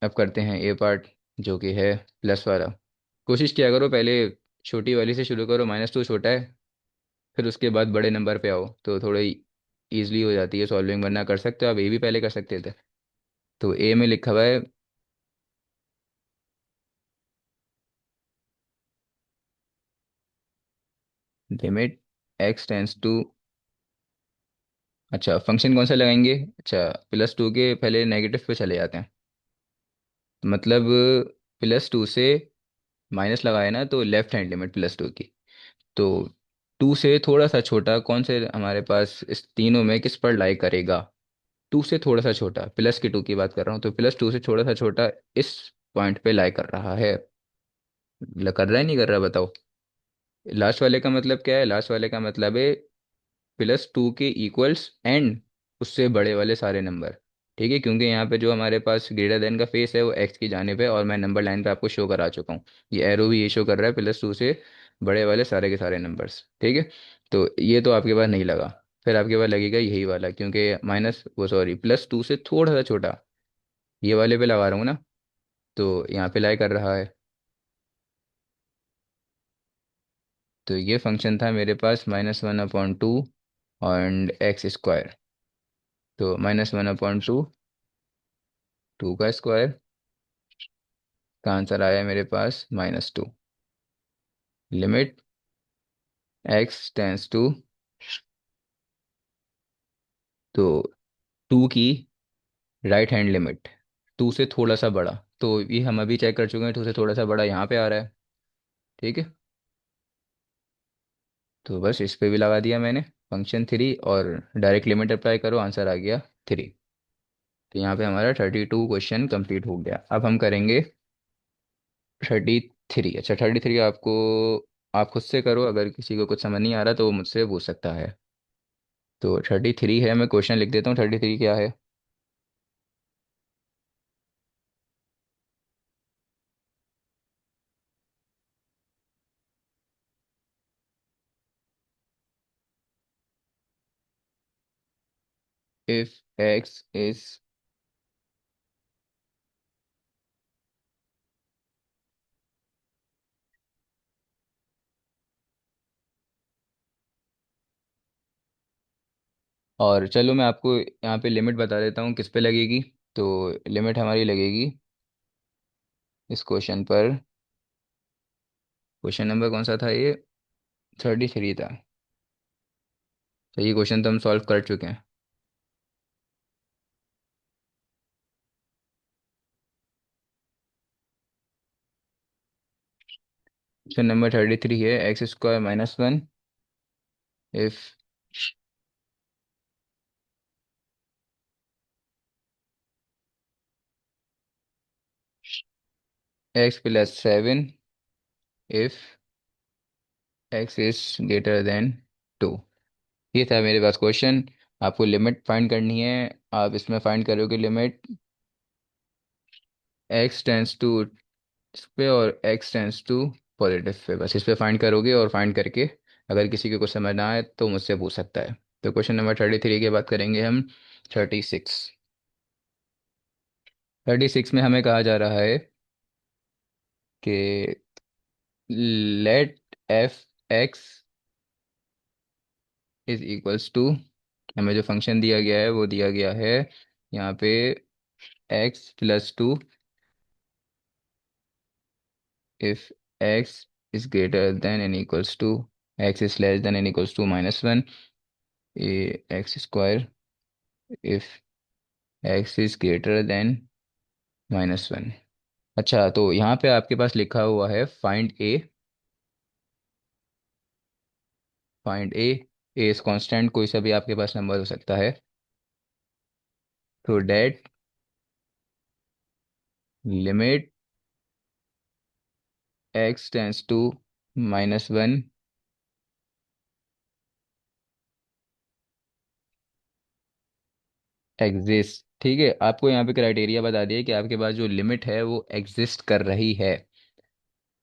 अब करते हैं ए पार्ट, जो कि है प्लस वाला। कोशिश किया करो पहले छोटी वाली से शुरू करो, -2 छोटा है, फिर उसके बाद बड़े नंबर पे आओ तो थोड़ी ईजिली हो जाती है सॉल्विंग। वरना कर सकते हो आप, ए भी पहले कर सकते थे। तो ए में लिखा हुआ है लिमिट x टेंस टू, अच्छा फंक्शन कौन सा लगाएंगे, अच्छा +2 के पहले नेगेटिव पे चले जाते हैं। मतलब +2 से माइनस लगाए ना, तो लेफ्ट हैंड लिमिट +2 की। तो 2 से थोड़ा सा छोटा कौन से हमारे पास इस तीनों में किस पर लाई करेगा, 2 से थोड़ा सा छोटा, +2 की बात कर रहा हूँ, तो +2 से थोड़ा सा छोटा इस पॉइंट पे लाई कर रहा है। कर रहा है नहीं कर रहा बताओ। लास्ट वाले का मतलब क्या है, लास्ट वाले का मतलब है +2 के इक्वल्स एंड उससे बड़े वाले सारे नंबर। ठीक है, क्योंकि यहाँ पे जो हमारे पास ग्रेटर देन का फेस है वो एक्स की जाने पे, और मैं नंबर लाइन पे आपको शो करा चुका हूँ। ये एरो भी ये शो कर रहा है +2 से बड़े वाले सारे के सारे नंबर्स। ठीक है, तो ये तो आपके पास नहीं लगा, फिर आपके पास लगेगा यही वाला, क्योंकि माइनस वो सॉरी +2 से थोड़ा सा छोटा, ये वाले पे लगा रहा हूँ ना, तो यहाँ पे लाई कर रहा है। तो ये फंक्शन था मेरे पास -1/2 एंड एक्स स्क्वायर। तो -1/2, 2 का स्क्वायर का आंसर आया मेरे पास -2। लिमिट एक्स टेंस टू, तो 2 की राइट हैंड लिमिट, 2 से थोड़ा सा बड़ा, तो ये हम अभी चेक कर चुके हैं, 2 से थोड़ा सा बड़ा यहाँ पे आ रहा है। ठीक है, तो बस इस पे भी लगा दिया मैंने फंक्शन 3, और डायरेक्ट लिमिट अप्लाई करो, आंसर आ गया 3। तो यहाँ पे हमारा 32 क्वेश्चन कंप्लीट हो गया। अब हम करेंगे 33। अच्छा, 33 आपको, आप खुद से करो, अगर किसी को कुछ समझ नहीं आ रहा तो वो मुझसे पूछ सकता है। तो 33 है, मैं क्वेश्चन लिख देता हूँ, 33 क्या है। इफ एक्स इज, और चलो मैं आपको यहाँ पे लिमिट बता देता हूँ किस पे लगेगी। तो लिमिट हमारी लगेगी इस क्वेश्चन पर। क्वेश्चन नंबर कौन सा था ये? 33 था। तो ये क्वेश्चन तो हम सॉल्व कर चुके हैं। क्वेश्चन नंबर 33 है, x² - 1 if x + 7 if x is greater then 2। ये था मेरे पास क्वेश्चन। आपको लिमिट फाइंड करनी है। आप इसमें फाइंड करोगे लिमिट x टेंस टू इस पे और x tends to positive pay, बस इस पे फाइंड करोगे, और फाइंड करके अगर किसी को कुछ समझ ना आए तो मुझसे पूछ सकता है। तो क्वेश्चन नंबर 33 की बात करेंगे हम। 36, 36 में हमें कहा जा रहा है कि late f(x) is equals to, हमें जो फंक्शन दिया गया है वो दिया गया है यहाँ पे x + 2 if x is greater than and equals to, x is less than and equals to -1, a x square if x is greater than -1। अच्छा, तो यहाँ पे आपके पास लिखा हुआ है फाइंड ए इज कांस्टेंट, कोई सा भी आपके पास नंबर हो सकता है। तो that limit x tends to -1 exist. ठीक है, आपको यहाँ पे क्राइटेरिया बता दिया कि आपके पास जो लिमिट है वो एग्जिस्ट कर रही है।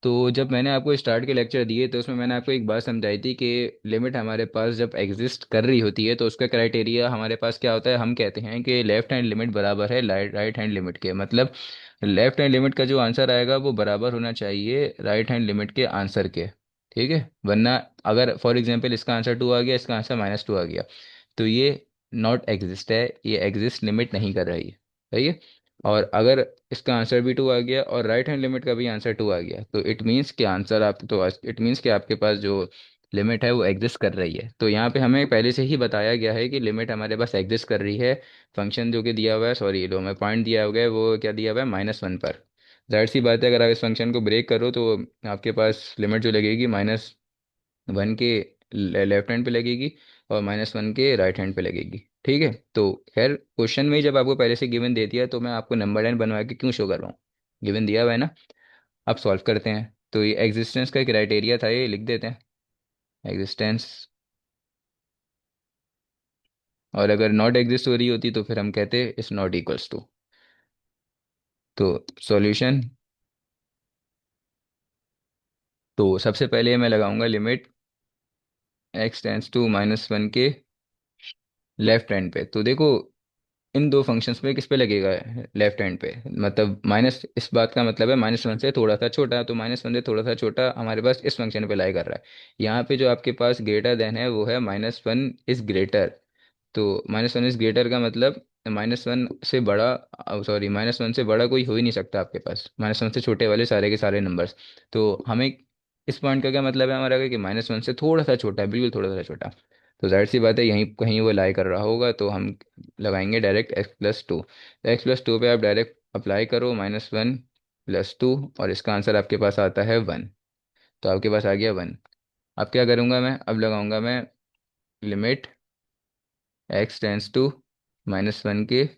तो जब मैंने आपको स्टार्ट के लेक्चर दिए तो उसमें मैंने आपको एक बात समझाई थी कि लिमिट हमारे पास जब एग्जिस्ट कर रही होती है तो उसका क्राइटेरिया हमारे पास क्या होता है। हम कहते हैं कि लेफ्ट हैंड लिमिट बराबर है राइट हैंड लिमिट के, मतलब लेफ्ट हैंड लिमिट का जो आंसर आएगा वो बराबर होना चाहिए राइट हैंड लिमिट के आंसर के। ठीक है, वरना अगर फॉर एग्जांपल इसका आंसर 2 आ गया, इसका आंसर -2 आ गया, तो ये नॉट एग्जिस्ट है, ये एग्जिस्ट लिमिट नहीं कर रही है। सही है। और अगर इसका आंसर भी 2 आ गया और राइट हैंड लिमिट का भी आंसर 2 आ गया, तो इट मीन्स कि आंसर आप, तो इट मीन्स कि आपके पास जो लिमिट है वो एग्जिस्ट कर रही है। तो यहाँ पे हमें पहले से ही बताया गया है कि लिमिट हमारे पास एग्जिस्ट कर रही है। फंक्शन जो कि दिया हुआ है, सॉरी लो मैं पॉइंट दिया हुआ है, वो क्या दिया हुआ है -1 पर। जाहिर सी बात है, अगर आप इस फंक्शन को ब्रेक करो तो आपके पास लिमिट जो लगेगी -1 के लेफ्ट हैंड पे लगेगी और -1 के राइट हैंड पे लगेगी। ठीक है, तो खैर क्वेश्चन में ही जब आपको पहले से गिवन दे दिया तो मैं आपको नंबर लाइन बनवा के क्यों शो कर रहा हूँ, गिवन दिया हुआ है ना। अब सॉल्व करते हैं। तो ये एग्जिस्टेंस का क्राइटेरिया था, ये लिख देते हैं एग्जिस्टेंस। और अगर नॉट एग्जिस्ट हो रही होती तो फिर हम कहते इट्स नॉट इक्वल्स टू। तो सॉल्यूशन, तो सबसे पहले मैं लगाऊंगा लिमिट x टेंस टू -1 के लेफ्ट हैंड पे। तो देखो इन दो फंक्शंस में किस पे लगेगा, लेफ्ट हैंड पे। मतलब माइनस, इस बात का मतलब है -1 से थोड़ा सा छोटा, तो -1 से थोड़ा सा छोटा हमारे पास इस फंक्शन पे लाई कर रहा है। यहाँ पे जो आपके पास ग्रेटर देन है वो है -1 इज ग्रेटर। तो -1 इज ग्रेटर का मतलब -1 से बड़ा, सॉरी, -1 से बड़ा कोई हो ही नहीं सकता आपके पास, -1 से छोटे वाले सारे के सारे नंबर्स। तो हमें इस पॉइंट का क्या मतलब है हमारा कि -1 से थोड़ा सा छोटा है, बिल्कुल थोड़ा सा छोटा। तो जाहिर सी बात है यहीं कहीं वो लाई कर रहा होगा, तो हम लगाएंगे डायरेक्ट x+2। x+2 पे आप डायरेक्ट अप्लाई करो -1 + 2, और इसका आंसर आपके पास आता है 1। तो आपके पास आ गया 1। अब क्या करूँगा मैं, अब लगाऊंगा मैं लिमिट x टेंस टू -1 के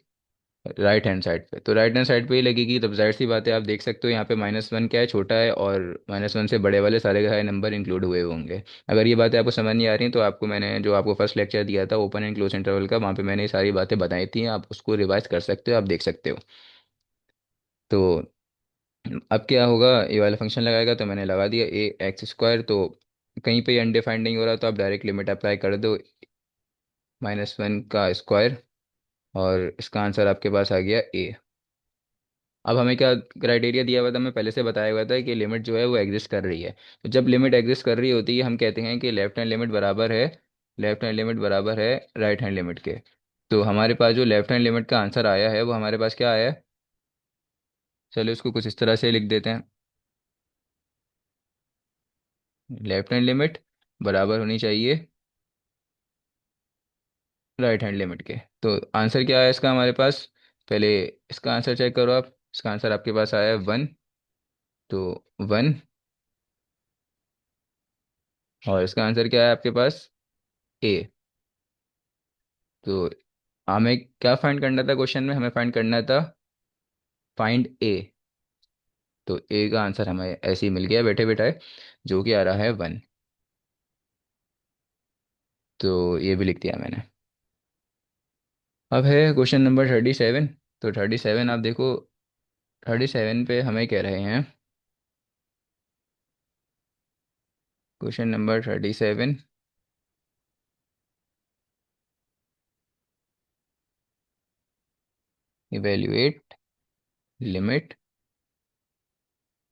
राइट हैंड साइड पे। तो राइट हैंड साइड पे ही लगेगी, तब जाहिर सी बात है आप देख सकते हो यहाँ पे -1 क्या है, छोटा है, और -1 से बड़े वाले सारे के सारे नंबर इंक्लूड हुए होंगे। अगर ये बातें आपको समझ नहीं आ रही तो आपको मैंने जो आपको फर्स्ट लेक्चर दिया था ओपन एंड क्लोज इंटरवल का, वहाँ पे मैंने ये सारी बातें बताई थी, आप उसको रिवाइज कर सकते हो, आप देख सकते हो। तो अब क्या होगा, ये वाला फंक्शन लगाएगा, तो मैंने लगा दिया a x²। तो कहीं पे अनडिफाइंड नहीं हो रहा, तो आप डायरेक्ट लिमिट अप्लाई कर दो -1 का स्क्वायर, और इसका आंसर आपके पास आ गया a। अब हमें क्या क्राइटेरिया दिया हुआ था, मैं पहले से बताया हुआ था कि लिमिट जो है वो एग्जिस्ट कर रही है। तो जब लिमिट एग्जिस्ट कर रही होती है हम कहते हैं कि लेफ्ट हैंड लिमिट बराबर है राइट हैंड लिमिट के। तो हमारे पास जो लेफ्ट हैंड लिमिट का आंसर आया है वो हमारे पास क्या आया है, चलो इसको कुछ इस तरह से लिख देते हैं। लेफ्ट हैंड लिमिट बराबर होनी चाहिए राइट हैंड लिमिट के। तो आंसर क्या आया इसका हमारे पास, पहले इसका आंसर चेक करो आप। इसका आंसर आपके पास आया है 1। तो 1, और इसका आंसर क्या है आपके पास, ए। तो हमें क्या फाइंड करना था, क्वेश्चन में हमें फाइंड करना था फाइंड ए। तो ए का आंसर हमें ऐसे ही मिल गया बैठे बैठाए, जो कि आ रहा है 1। तो ये भी लिख दिया मैंने। अब है क्वेश्चन नंबर 37। तो 37 आप देखो, 37 पे हमें कह रहे हैं, question number 37, evaluate limit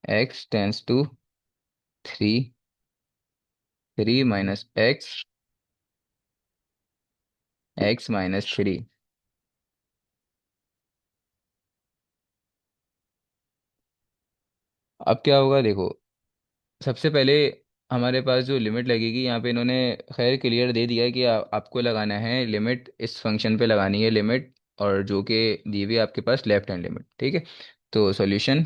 x tends to 3, 3 - x, x - 3। अब क्या होगा देखो, सबसे पहले हमारे पास जो लिमिट लगेगी यहाँ पे इन्होंने खैर क्लियर दे दिया है कि आपको लगाना है लिमिट, इस फंक्शन पे लगानी है लिमिट, और जो कि दी हुई है आपके पास लेफ्ट हैंड लिमिट, ठीक है। तो solution,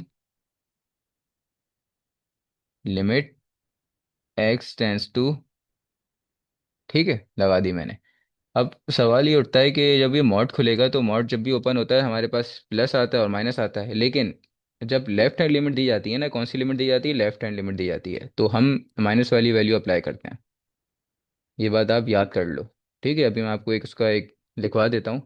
limit x tends to, ठीक है, लगा दी मैंने। अब सवाल ये उठता है कि जब ये मॉड खुलेगा, तो मॉड जब भी ओपन होता है हमारे पास प्लस आता है और माइनस आता है, लेकिन जब लेफ्ट हैंड लिमिट दी जाती है ना, कौन सी लिमिट दी जाती है, लेफ्ट हैंड लिमिट दी जाती है, तो हम माइनस वाली वैल्यू अप्लाई करते हैं। ये बात आप याद कर लो, ठीक है। अभी मैं आपको एक उसका एक लिखवा देता हूँ,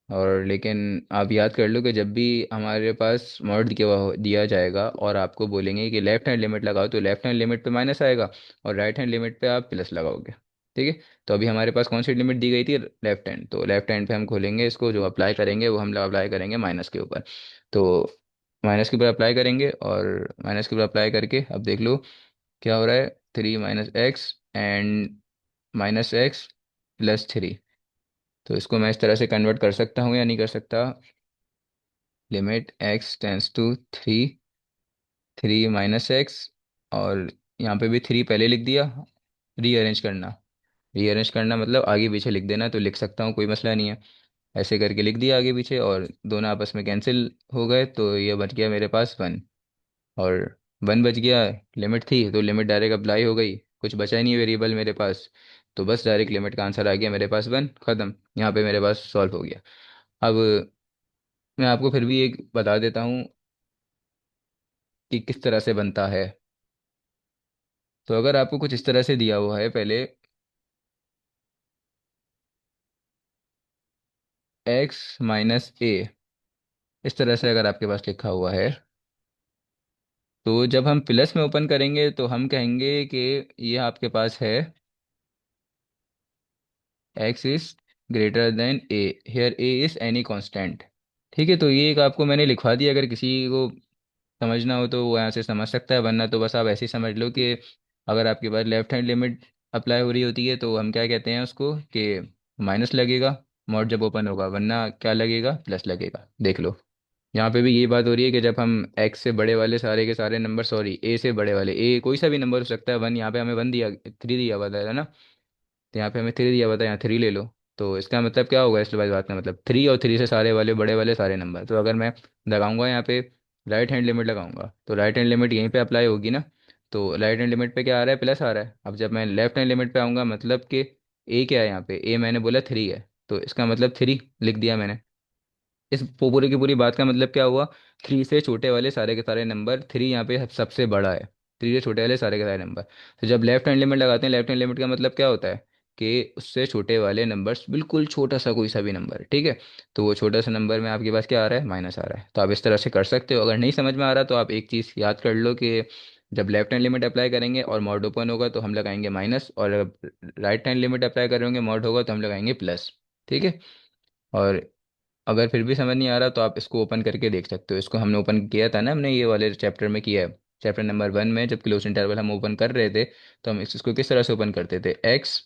और लेकिन आप याद कर लो कि जब भी हमारे पास मॉड दिया जाएगा और आपको बोलेंगे कि लेफ्ट हैंड लिमिट लगाओ, तो लेफ्ट हैंड लिमिट पे माइनस आएगा, और राइट हैंड लिमिट पे आप प्लस लगाओगे, ठीक है। तो अभी हमारे पास कौन सी लिमिट दी गई थी, लेफ्ट हैंड। तो लेफ्ट हैंड पे हम खोलेंगे इसको, जो अप्लाई करेंगे वो हम अप्लाई करेंगे माइनस के ऊपर। तो माइनस के ऊपर अप्लाई करेंगे, और माइनस के ऊपर अप्लाई करके अब देख लो क्या हो रहा है, 3 - x एंड -x + 3। तो इसको मैं इस तरह से कन्वर्ट कर सकता हूँ या नहीं कर सकता, limit x tends to 3, 3 - x, और यहाँ पे भी 3 पहले लिख दिया। रीअरेंज करना, रीअरेंज करना मतलब आगे पीछे लिख देना, तो लिख सकता हूँ, कोई मसला नहीं है। ऐसे करके लिख दिया आगे पीछे, और दोनों आपस में कैंसिल हो गए, तो ये बच गया मेरे पास 1। और 1 बच गया, लिमिट थी तो लिमिट डायरेक्ट अप्लाई हो गई, कुछ बचा ही नहीं वेरिएबल मेरे पास। तो बस डायरेक्ट लिमिट का आंसर आ गया मेरे पास 1, ख़त्म, यहाँ पे मेरे पास सॉल्व हो गया। अब मैं आपको फिर भी एक बता देता हूँ कि किस तरह से बनता है। तो अगर आपको कुछ इस तरह से दिया हुआ है, पहले x - a, इस तरह से अगर आपके पास लिखा हुआ है, तो जब हम प्लस में ओपन करेंगे तो हम कहेंगे कि ये आपके पास है x greater than a, here a is any constant. ठीक है, तो ये एक आपको मैंने लिखवा दिया, अगर किसी को समझना हो तो वो यहाँ से समझ सकता है, वरना तो बस आप ऐसे ही समझ लो कि अगर आपके पास लेफ्ट हैंड लिमिट अप्लाई हो रही होती है तो हम क्या कहते हैं उसको, कि माइनस लगेगा मॉड जब ओपन होगा, वरना क्या लगेगा, प्लस लगेगा। देख लो, यहाँ पे भी यही बात हो रही है कि जब हम एक्स से बड़े वाले सारे के सारे नंबर, सॉरी ए से बड़े वाले, ए कोई सा भी नंबर हो सकता है, वन, यहाँ पे हमें वन दिया, थ्री दिया हुआ था, है ना, तो यहाँ पे हमें थ्री दिया हुआ था, यहाँ थ्री ले लो। तो इसका मतलब क्या होगा, इस वाली बात का मतलब थ्री, और थ्री से सारे वाले बड़े वाले सारे नंबर, तो अगर मैं लगाऊंगा यहाँ पे राइट हैंड लिमिट लगाऊंगा तो राइट हैंड लिमिट यहीं पे अप्लाई होगी ना। तो राइट हैंड लिमिट पे क्या आ रहा है, प्लस आ रहा है। अब जब मैं लेफ्ट हैंड लिमिट पे आऊंगा, मतलब कि ए क्या है यहाँ पे, ए मैंने बोला थ्री है, तो इसका मतलब थ्री लिख दिया मैंने। इस पूरी की पूरी बात का मतलब क्या हुआ, थ्री से छोटे वाले सारे के सारे नंबर, थ्री यहाँ पे सबसे बड़ा है, थ्री से छोटे वाले सारे के सारे नंबर। तो जब लेफ्ट हैंड लिमिट लगाते हैं, लेफ्ट हैंड लिमिट का मतलब क्या होता है कि उससे छोटे वाले नंबर्स, बिल्कुल छोटा सा कोई सा भी नंबर, ठीक है, तो वो छोटा सा नंबर में आपके पास क्या आ रहा है, माइनस आ रहा है। तो आप इस तरह से कर सकते हो। अगर नहीं समझ में आ रहा तो आप एक चीज़ याद कर लो कि जब लेफ्ट हैंड लिमिट अप्लाई करेंगे और मॉड ओपन होगा तो हम लगाएंगे माइनस, और राइट हैंड लिमिट अप्लाई करेंगे मॉड होगा तो हम लगाएंगे प्लस। ठीक है, और अगर फिर भी समझ नहीं आ रहा तो आप इसको ओपन करके देख सकते हो। इसको हमने ओपन किया था ना, हमने ये वाले चैप्टर में किया है, चैप्टर नंबर वन में, जब क्लोज इंटरवल हम ओपन कर रहे थे तो हम इसको किस तरह से ओपन करते थे, एक्स,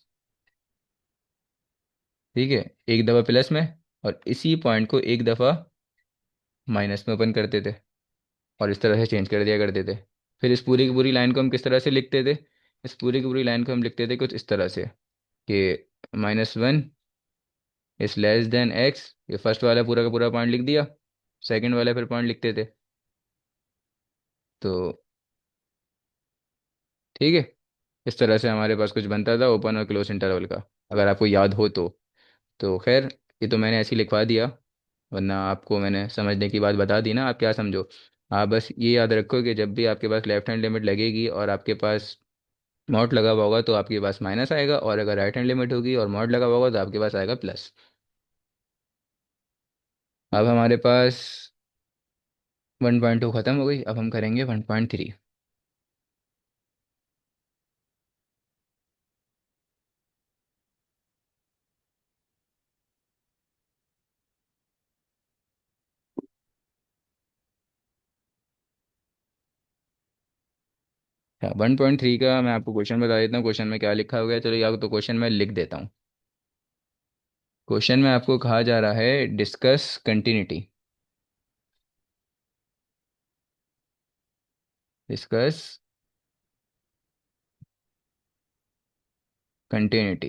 ठीक है, एक दफ़ा प्लस में, और इसी पॉइंट को एक दफ़ा माइनस में ओपन करते थे, और इस तरह से चेंज कर दिया करते थे। फिर इस पूरी की पूरी लाइन को हम किस तरह से लिखते थे, इस पूरी की पूरी लाइन को हम लिखते थे कुछ इस तरह से कि minus one is less then x, ये फर्स्ट वाला पूरा का पूरा पॉइंट लिख दिया, सेकंड वाला फिर पॉइंट लिखते थे। तो ठीक है, इस तरह से हमारे पास कुछ बनता था ओपन और क्लोज इंटरवल का, अगर आपको याद हो तो खैर, ये तो मैंने ऐसे ही लिखवा दिया, वरना आपको मैंने समझने की बात बता दी ना, आप क्या समझो। आप बस ये याद रखो कि जब भी आपके पास लेफ्ट हैंड लिमिट लगेगी और आपके पास मॉड लगा हुआ होगा तो आपके पास माइनस आएगा, और अगर राइट हैंड लिमिट होगी और मॉड लगा हुआ होगा तो आपके पास आएगा प्लस। अब हमारे पास 1.2 ख़त्म हो गई, अब हम करेंगे 1.3। हाँ, 1.3 का मैं आपको क्वेश्चन बता देता हूँ, क्वेश्चन में क्या लिखा हुआ है, चलो या तो क्वेश्चन में लिख देता हूँ। क्वेश्चन में आपको कहा जा रहा है discuss continuity, discuss continuity,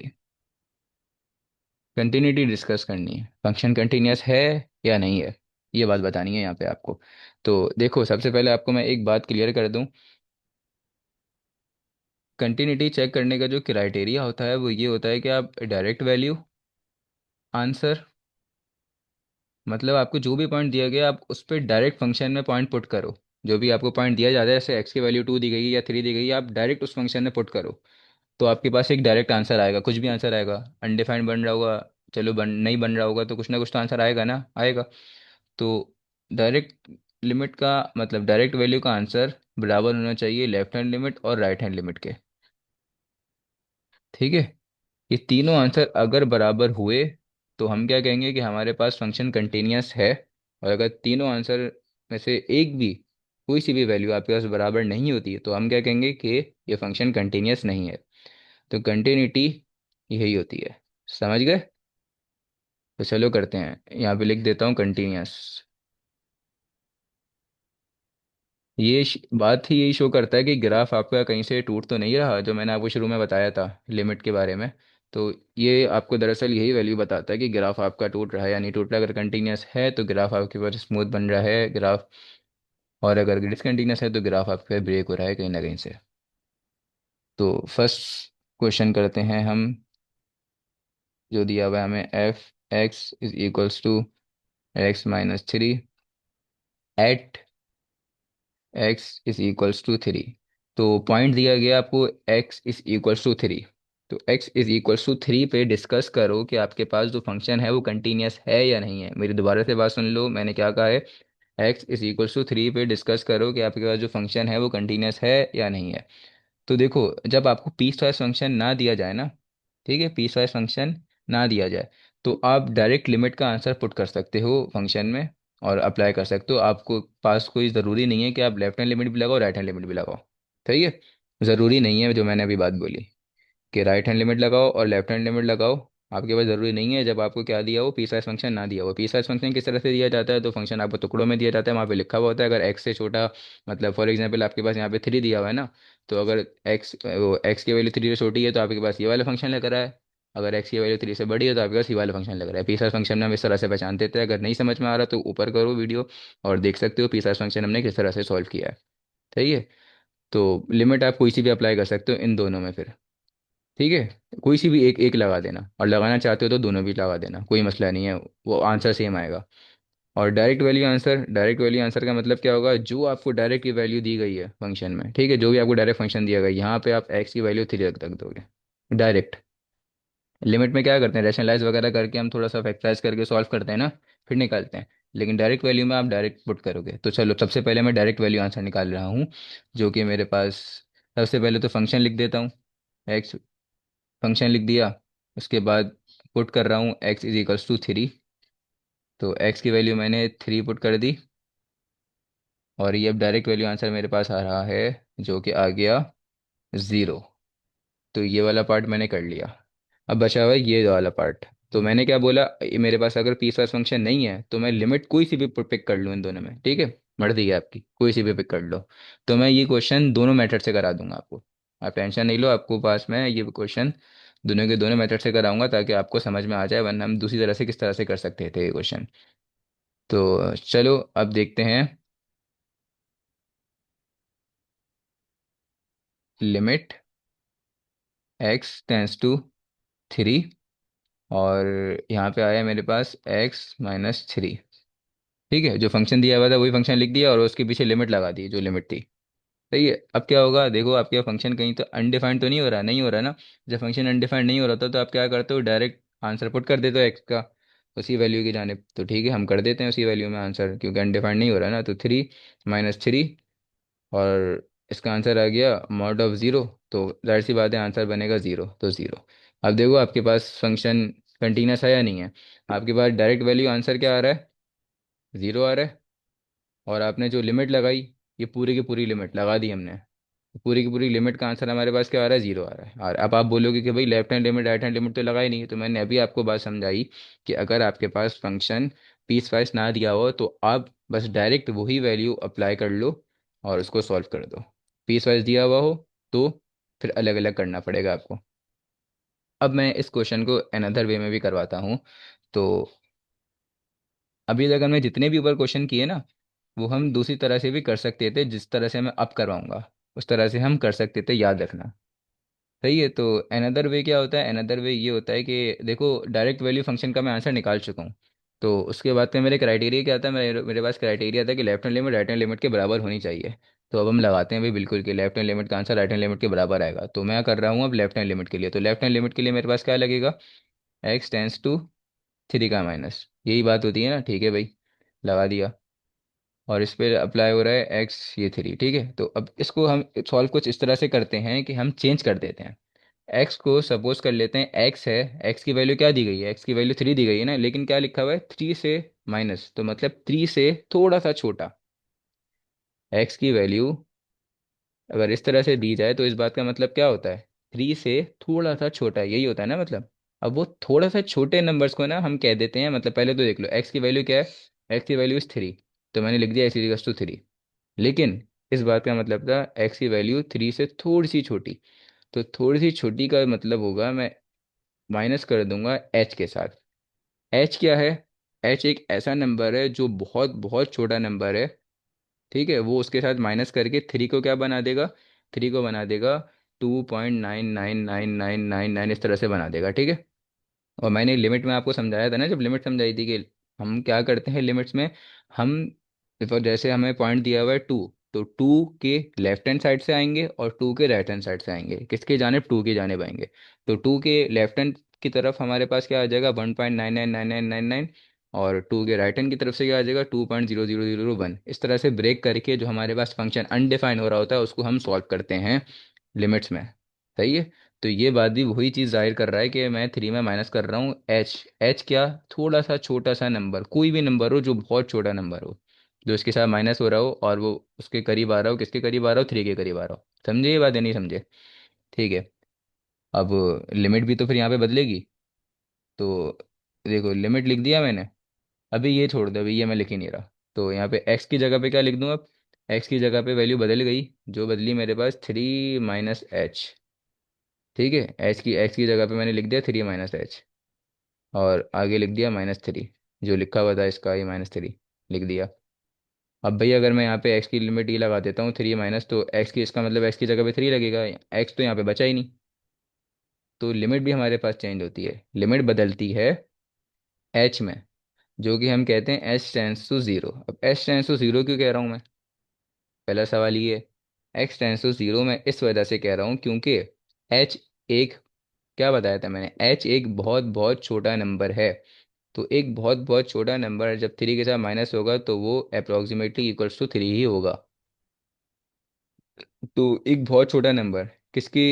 continuity discuss करनी है, फंक्शन कंटिन्यूस है या नहीं है, ये बात बतानी है यहाँ पे आपको। तो देखो, सबसे पहले आपको मैं एक बात क्लियर कर दूं, कंटिन्यूटी चेक करने का जो क्राइटेरिया होता है वो ये होता है कि आप डायरेक्ट वैल्यू आंसर, मतलब आपको जो भी पॉइंट दिया गया आप उस पर डायरेक्ट फंक्शन में पॉइंट पुट करो। जो भी आपको पॉइंट दिया जाता है, जैसे एक्स की वैल्यू टू दी गई या थ्री दी गई, आप डायरेक्ट उस फंक्शन में पुट करो, तो आपके पास एक डायरेक्ट आंसर आएगा, कुछ भी आंसर आएगा। अनडिफाइंड बन रहा होगा, चलो बन नहीं बन रहा होगा तो कुछ ना कुछ तो आंसर आएगा ना, आएगा। तो डायरेक्ट लिमिट का मतलब डायरेक्ट वैल्यू का आंसर बराबर होना चाहिए लेफ्ट हैंड लिमिट और राइट हैंड लिमिट के। ठीक है, ये तीनों आंसर अगर बराबर हुए तो हम क्या कहेंगे कि हमारे पास फंक्शन कंटिन्यूस है। और अगर तीनों आंसर में से एक भी, कोई सी भी वैल्यू आपके पास बराबर नहीं होती है तो हम क्या कहेंगे कि ये फंक्शन कंटिन्यूस नहीं है। तो कंटिन्यूटी यही होती है, समझ गए। तो चलो करते हैं, यहाँ पे लिख देता हूँ कंटिन्यूस। बात ही यही शो करता है कि ग्राफ आपका कहीं से टूट तो नहीं रहा, जो मैंने आपको शुरू में बताया था लिमिट के बारे में। तो ये आपको दरअसल यही वैल्यू बताता है कि ग्राफ आपका टूट रहा है या नहीं टूट रहा है। अगर कंटिन्यूस है तो ग्राफ आपके पास स्मूथ बन रहा है ग्राफ, और अगर डिसकंटिन्यूस है तो ग्राफ आपके ब्रेक हो रहा है कहीं ना कहीं से। तो फर्स्ट क्वेश्चन करते हैं हम, जो दिया हुआ है हमें, f x is equals to x minus three at x is equals to three. तो पॉइंट दिया गया आपको x is equals to three, तो x is equals to three पे डिस्कस करो कि आपके पास जो फंक्शन है वो कंटिन्यूस है या नहीं है। मेरी दोबारा से बात सुन लो, मैंने क्या कहा है, x is equals to three पे डिस्कस करो कि आपके पास जो फंक्शन है वो कंटिन्यूस है या नहीं है। तो देखो, जब आपको पीस वाइज फंक्शन ना दिया जाए ना, ठीक है, पीस वाइज फंक्शन ना दिया जाए, तो आप डायरेक्ट लिमिट का आंसर पुट कर सकते हो फंक्शन में और अप्लाई कर सकते हो। आपको पास कोई ज़रूरी नहीं है कि आप लेफ्ट हैंड लिमिट भी लगाओ, राइट हैंड लिमिट भी लगाओ। सही है। ज़रूरी नहीं है जो मैंने अभी बात बोली कि राइट हैंड लिमिट लगाओ और लेफ्ट हैंड लिमिट लगाओ। आपके पास ज़रूरी नहीं है। जब आपको क्या दिया हो, पीस वाइज फंक्शन ना दिया हो। पीस वाइज फंक्शन किस तरह से दिया जाता है, तो फंक्शन आपको टुकड़ों में दिया जाता है, वहाँ पे लिखा हुआ होता है। अगर एक्स से छोटा, मतलब फॉर एग्जांपल आपके पास यहाँ पे 3 दिया हुआ है ना, तो अगर एक्स की वैल्यू 3 से छोटी है तो आपके पास ये वाला फंक्शन लग रहा है। अगर एक्स की वैल्यू 3 से बड़ी है तो आपके पास ये वाला फंक्शन लग रहा है। पीस वाइज फंक्शन में हम इस तरह से पहचान देते हैं। अगर नहीं समझ में आ रहा तो ऊपर करो वीडियो और देख सकते हो पीस वाइज फंक्शन हमने किस तरह से सॉल्व किया है। सही है। तो लिमिट आप कोई सी भी अप्लाई कर सकते हो इन दोनों में फिर। ठीक है। कोई सी भी एक एक लगा देना, और लगाना चाहते हो तो दोनों भी लगा देना, कोई मसला नहीं है, वो आंसर सेम आएगा। और डायरेक्ट वैल्यू आंसर का मतलब क्या होगा, जो आपको डायरेक्ट की वैल्यू दी गई है फंक्शन में, ठीक है, जो भी आपको डायरेक्ट फंक्शन दिया गया है, यहाँ पे आप एक्स की वैल्यू 3 रख रख दोगे डायरेक्ट। लिमिट में क्या करते हैं, रैशनलाइज वगैरह करके हम थोड़ा सा फैक्टराइज करके सॉल्व करते हैं ना, फिर निकालते हैं। लेकिन डायरेक्ट वैल्यू में आप डायरेक्ट पुट करोगे। तो चलो सबसे पहले मैं डायरेक्ट वैल्यू आंसर निकाल रहा हूँ, जो कि मेरे पास। सबसे पहले तो फंक्शन लिख देता हूँ। एक्स, फंक्शन लिख दिया। उसके बाद पुट कर रहा हूँ एक्स इज इक्वल्स टू 3। तो एक्स की वैल्यू मैंने 3 पुट कर दी। और ये अब डायरेक्ट वैल्यू आंसर मेरे पास आ रहा है, जो कि आ गया 0। तो ये वाला पार्ट मैंने कर लिया। अब बचा हुआ है ये वाला पार्ट। तो मैंने क्या बोला, ये मेरे पास अगर पीस वाइज फंक्शन नहीं है तो मैं लिमिट कोई सी भी पिक कर लूँ इन दोनों में, ठीक है। मर्जी है आपकी, कोई सी भी पिक कर लो। तो मैं ये क्वेश्चन दोनों मेथड से करा दूंगा आपको। आप टेंशन नहीं लो, आपको पास में ये क्वेश्चन दोनों के दोनों मेथड से कराऊंगा, ताकि आपको समझ में आ जाए, वरना हम दूसरी तरह से किस तरह से कर सकते थे ये क्वेश्चन। तो चलो अब देखते हैं। लिमिट एक्स टेंस टू 3, और यहाँ पे आया मेरे पास x-3। ठीक है, जो फंक्शन दिया हुआ था वही फंक्शन लिख दिया और उसके पीछे लिमिट लगा दी जो लिमिट थी। सही है। अब क्या होगा, देखो आपका फंक्शन कहीं तो अनडिफाइंड तो नहीं हो रहा, नहीं हो रहा ना। जब फंक्शन अनडिफाइंड नहीं हो रहा था तो आप क्या करते हो, डायरेक्ट आंसर पुट कर देते हो एक्स का उसी वैल्यू की जानिब। तो ठीक है, हम कर देते हैं उसी वैल्यू में आंसर, क्योंकि अनडिफाइंड नहीं हो रहा ना। तो 3-3, और इसका आंसर आ गया मॉड ऑफ 0। तो जाहिर सी बात है आंसर बनेगा 0, तो 0। अब देखो आपके पास फंक्शन कंटिन्यूस है या नहीं है। आपके पास डायरेक्ट वैल्यू आंसर क्या आ रहा है, 0 आ रहा है। और आपने जो लिमिट लगाई, ये पूरी की पूरी लिमिट लगा दी हमने, पूरी की पूरी लिमिट का आंसर हमारे पास क्या आ रहा है, 0 आ रहा है। और अब आप बोलोगे कि भाई left hand limit right hand limit तो लगाई नहीं, तो मैंने अभी आपको बात समझाई कि अगर आपके पास फंक्शन पीस वाइज ना दिया हो तो आप बस डायरेक्ट वही वैल्यू अप्लाई कर लो और उसको सॉल्व कर दो। पीस वाइज दिया हुआ हो तो फिर अलग अलग करना पड़ेगा आपको। अब मैं इस क्वेश्चन को अनदर वे में भी करवाता हूँ। तो अभी तक हमने जितने भी ऊपर क्वेश्चन किए ना, वो हम दूसरी तरह से भी कर सकते थे। जिस तरह से मैं अब करवाऊंगा उस तरह से हम कर सकते थे, याद रखना। सही है। तो अनदर वे क्या होता है, अनदर वे ये होता है कि देखो डायरेक्ट वैल्यू फंक्शन का मैं आंसर निकाल चुका हूँ। तो उसके बाद में मेरे क्राइटेरिया क्या था, मेरे पास क्राइटेरिया था कि left hand limit right hand limit के बराबर होनी चाहिए। तो अब हम लगाते हैं भाई बिल्कुल कि लेफ्ट हैंड लिमिट का आंसर राइट हैंड लिमिट के बराबर आएगा। तो मैं कर रहा हूँ अब लेफ्ट हैंड लिमिट के लिए। तो लेफ्ट हैंड लिमिट के लिए मेरे पास क्या लगेगा, x टेंस टू 3 का माइनस, यही बात होती है ना। ठीक है भाई, लगा दिया। और इस पे अप्लाई हो रहा है एक्स ये 3। ठीक है, तो अब इसको हम सॉल्व कुछ इस तरह से करते हैं कि हम चेंज कर देते हैं। एक्स को सपोज कर लेते हैं एक्स है। एक्स की वैल्यू क्या दी गई है, एक्स की वैल्यू 3 दी गई है ना, लेकिन क्या लिखा हुआ है 3 से माइनस, तो मतलब 3 से थोड़ा सा छोटा। एक्स की वैल्यू अगर इस तरह से दी जाए तो इस बात का मतलब क्या होता है, 3 से थोड़ा सा छोटा, यही होता है ना मतलब। अब वो थोड़ा सा छोटे नंबर्स को ना हम कह देते हैं, मतलब पहले तो देख लो एक्स की वैल्यू क्या है, एक्स की वैल्यू इज 3। तो मैंने लिख दिया x = 3। लेकिन इस बात का मतलब था एक्स की वैल्यू 3 से थोड़ी सी छोटी। तो थोड़ी सी छोटी का मतलब होगा मैं माइनस कर दूंगा एच के साथ। एच क्या है, एच एक ऐसा नंबर है जो बहुत बहुत छोटा नंबर है। ठीक है, वो उसके साथ माइनस करके 3 को क्या बना देगा, 3 को बना देगा 2.99999 इस तरह से बना देगा। ठीक है। और मैंने लिमिट में आपको समझाया था ना, जब लिमिट समझाई थी कि हम क्या करते हैं लिमिट्स में। हम तो जैसे हमें पॉइंट दिया हुआ है 2, तो 2 के लेफ्ट हैंड साइड से आएंगे और 2 के राइट हैंड साइड से आएंगे, किसके जानिब, 2 की जानिब आएंगे। तो 2 के लेफ्ट हैंड की तरफ हमारे पास क्या आ जाएगा, 1.999999। और 2 के राइट हैंड की तरफ से क्या आ जाएगा, 2.00001। इस तरह से ब्रेक करके जो हमारे पास फंक्शन अनडिफाइन हो रहा होता है उसको हम सॉल्व करते हैं लिमिट्स में। सही है। तो ये बात भी वही चीज़ जाहिर कर रहा है कि मैं थ्री में माइनस कर रहा हूँ एच। एच क्या, थोड़ा सा छोटा सा नंबर, कोई भी नंबर हो जो बहुत छोटा नंबर हो, जो इसके साथ माइनस हो रहा हो और वो उसके करीब आ रहा हो, किसके करीब आ रहा हो, थ्री के करीब आ रहा हो। समझे ये बात या नहीं समझे? ठीक है। अब लिमिट भी तो फिर यहाँ पे बदलेगी। तो देखो लिमिट लिख दिया मैंने। अभी ये छोड़ दो, अभी ये मैं लिख ही नहीं रहा। तो यहाँ पे एक्स की जगह पे क्या लिख दूँ अब? एक्स की जगह पे वैल्यू बदल गई, जो बदली मेरे पास थ्री माइनस एच। ठीक है, एक्स की जगह पे मैंने लिख दिया थ्री माइनस एच, और आगे लिख दिया माइनस थ्री। जो लिखा हुआ था इसका ये माइनस थ्री लिख दिया। अब भाई अगर मैं यहाँ पे एक्स की लिमिट ये लगा देता हूँ थ्री माइनस, तो एक्स की, इसका मतलब एक्स की जगह पे थ्री लगेगा। एक्स तो यहाँ पे बचा ही नहीं। तो लिमिट भी हमारे पास चेंज होती है, लिमिट बदलती है एच में, जो कि हम कहते हैं एच टेंस टू जीरो। अब एच टेंस टू जीरो क्यों कह रहा हूँ मैं? पहला सवाल ये, एक्स टेंस टू जीरो मैं इस वजह से कह रहा हूँ क्योंकि एच एक, क्या बताया था मैंने, एच एक बहुत बहुत छोटा नंबर है। तो एक बहुत बहुत छोटा नंबर जब थ्री के साथ माइनस होगा तो वो अप्रोक्सीमेटली इक्वल्स टू थ्री ही होगा। तो एक बहुत छोटा नंबर किसके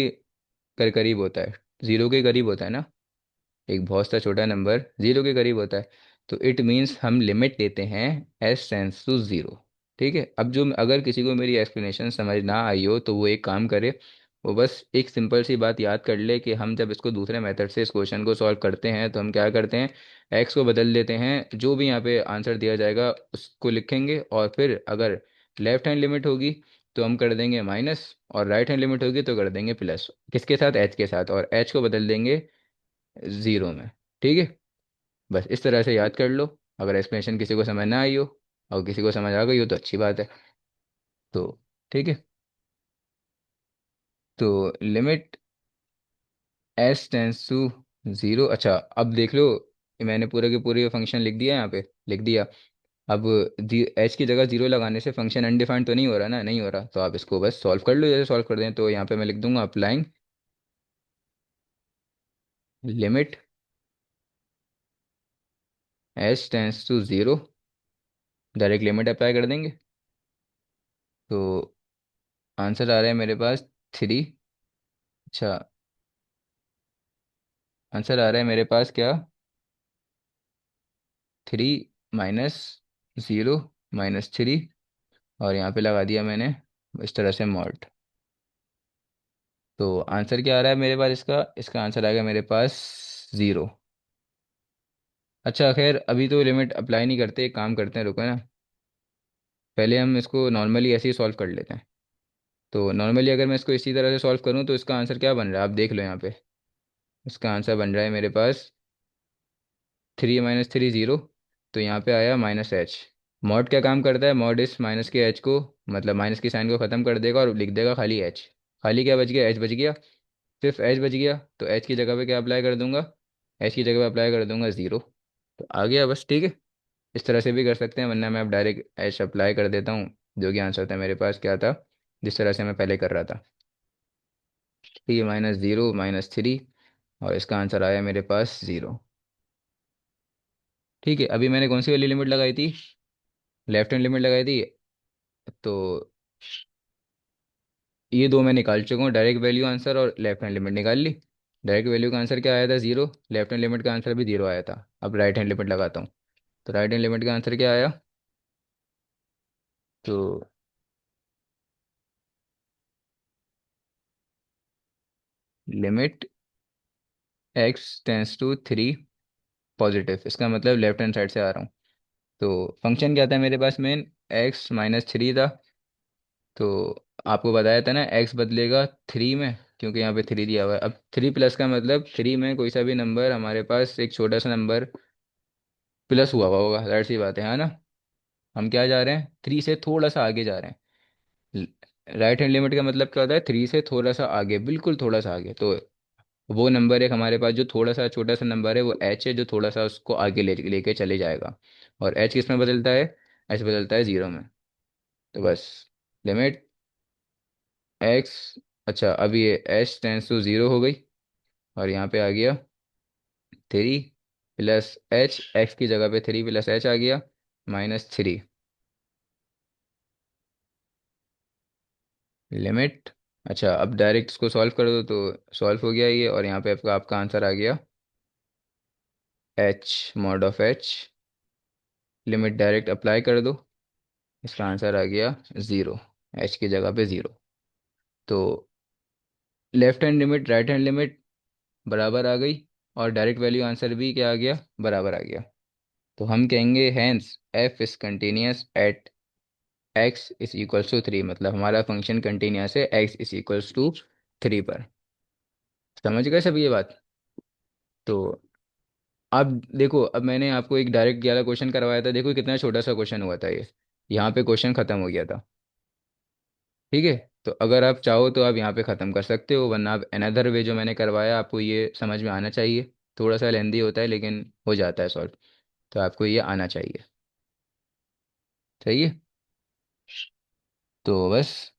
करीब होता है? जीरो के करीब होता है ना। एक बहुत सा छोटा नंबर जीरो के करीब होता है। तो इट मीन्स हम लिमिट लेते हैं एस टेंस टू जीरो। ठीक है। अब जो, अगर किसी को मेरी एक्सप्लेनेशन समझ ना आई हो तो वो एक काम करे, वो बस एक सिंपल सी बात याद कर ले कि हम जब इसको दूसरे मेथड से इस क्वेश्चन को सॉल्व करते हैं तो हम क्या करते हैं, एक्स को बदल देते हैं, जो भी यहाँ पे आंसर दिया जाएगा उसको लिखेंगे, और फिर अगर लेफ्ट हैंड लिमिट होगी तो हम कर देंगे माइनस, और राइट हैंड लिमिट होगी तो कर देंगे प्लस। किसके साथ? एच के साथ, और एच को बदल देंगे जीरो में। ठीक है। बस इस तरह से याद कर लो। अगर एक्सप्लेनेशन किसी को समझ ना आई हो और किसी को समझ आ गई हो तो अच्छी बात है। तो ठीक है। तो limit s tends to zero. अच्छा अब देख लो, मैंने पूरे के पूरे फंक्शन लिख दिया, यहाँ पे लिख दिया। अब एच की जगह जीरो लगाने से फंक्शन अनडिफाइंड तो नहीं हो रहा ना, नहीं हो रहा, तो आप इसको बस सॉल्व कर लो। जैसे सॉल्व कर दें तो यहाँ पे मैं लिख दूंगा applying limit h tends to zero. Direct limit apply कर देंगे तो आंसर आ रहा है मेरे पास थ्री। अच्छा, आंसर आ रहा है मेरे पास क्या, three minus zero minus three, और यहाँ पे लगा दिया मैंने इस तरह से मॉड। तो आंसर क्या आ रहा है मेरे पास? इसका इसका आंसर आएगा मेरे पास ज़ीरो। अच्छा खैर, अभी तो लिमिट अप्लाई नहीं करते, एक काम करते हैं, रुको ना। पहले हम इसको नॉर्मली ऐसे ही सॉल्व कर लेते हैं। तो नॉर्मली अगर मैं इसको इसी तरह से सॉल्व करूँ तो इसका आंसर क्या बन रहा है आप देख लो यहाँ पे। इसका आंसर बन रहा है मेरे पास थ्री माइनस थ्री ज़ीरो। तो यहाँ पे आया माइनस एच। मॉड क्या काम करता है? मॉड इस माइनस के एच को, मतलब माइनस की साइन को ख़त्म कर देगा और लिख देगा खाली एच। खाली क्या बच गया? एच बच गया। सिर्फ एच बच गया, तो एच की जगह पे क्या अप्लाई कर दूंगा? एच की जगह पे अप्लाई कर दूंगा ज़ीरो। तो आ गया बस। ठीक है। इस तरह से भी कर सकते हैं, वरना मैं अब डायरेक्ट एच अप्लाई कर देता हूँ। जो कि आंसर था मेरे पास क्या था, जिस तरह से मैं पहले कर रहा था, three minus zero minus three, और इसका आंसर आया मेरे पास ज़ीरो। ठीक है। अभी मैंने कौन सी वाली लिमिट लगाई थी? लेफ्ट हैंड लिमिट लगाई थी। तो ये दो मैं निकाल चुका हूँ, डायरेक्ट वैल्यू आंसर और लेफ्ट हैंड लिमिट निकाल ली। डायरेक्ट वैल्यू का आंसर क्या आया था? जीरो। लेफ्ट हैंड लिमिट का आंसर भी जीरो आया था। अब राइट हैंड लिमिट लगाता हूँ। तो राइट हैंड लिमिट का आंसर क्या आया? तो limit x tends to three positive, इसका मतलब लेफ्ट हैंड साइड से आ रहा हूँ। तो फंक्शन क्या था मेरे पास? मेन एक्स माइनस थ्री था। तो आपको बताया था ना एक्स बदलेगा थ्री में, क्योंकि यहाँ पे थ्री दिया हुआ है। अब थ्री प्लस का मतलब थ्री में कोई सा भी नंबर हमारे पास एक छोटा सा नंबर प्लस हुआ हुआ होगा, जाहिर सी बात है ना। हम क्या जा रहे हैं? थ्री से थोड़ा सा आगे जा रहे हैं। राइट हैंड लिमिट का मतलब क्या होता है? थ्री से थोड़ा सा आगे, बिल्कुल थोड़ा सा आगे। तो वो नंबर एक हमारे पास जो थोड़ा सा छोटा सा नंबर है वो एच है, जो थोड़ा सा उसको आगे लेके चले जाएगा। और एच किस में बदलता है? एच बदलता है जीरो में। तो बस लिमिट एक्स, अच्छा अब ये एच टेंस टू जीरो हो गई, और यहाँ पे आ गया थ्री प्लस एच, एक्स की जगह पे थ्री प्लस एच आ गया, माइनस थ्री। लिमिट अच्छा, अब डायरेक्ट इसको सॉल्व कर दो तो सॉल्व हो गया ये, और यहाँ पे आपका आपका आंसर आ गया H mod of H. Limit direct apply कर दो, इसका आंसर आ गया ज़ीरो, एच की जगह पे ज़ीरो। तो left hand limit right hand limit बराबर आ गई, और डायरेक्ट वैल्यू आंसर भी क्या आ गया, बराबर आ गया। तो हम कहेंगे hence f is continuous at x is equals to three, मतलब हमारा फंक्शन कंटिन्यूस है x is equals to three पर। समझ गए सब ये बात? तो अब देखो, अब मैंने आपको एक डायरेक्ट वाला क्वेश्चन करवाया था, देखो कितना छोटा सा क्वेश्चन हुआ था ये, यहाँ पे क्वेश्चन खत्म हो गया था। ठीक है, तो अगर आप चाहो तो आप यहाँ पे ख़त्म कर सकते हो, वरना आप अनदर वे जो मैंने करवाया आपको ये समझ में आना चाहिए। थोड़ा सा लेंदी होता है लेकिन हो जाता है सॉल्व, तो आपको ये आना चाहिए। सही है, तो बस।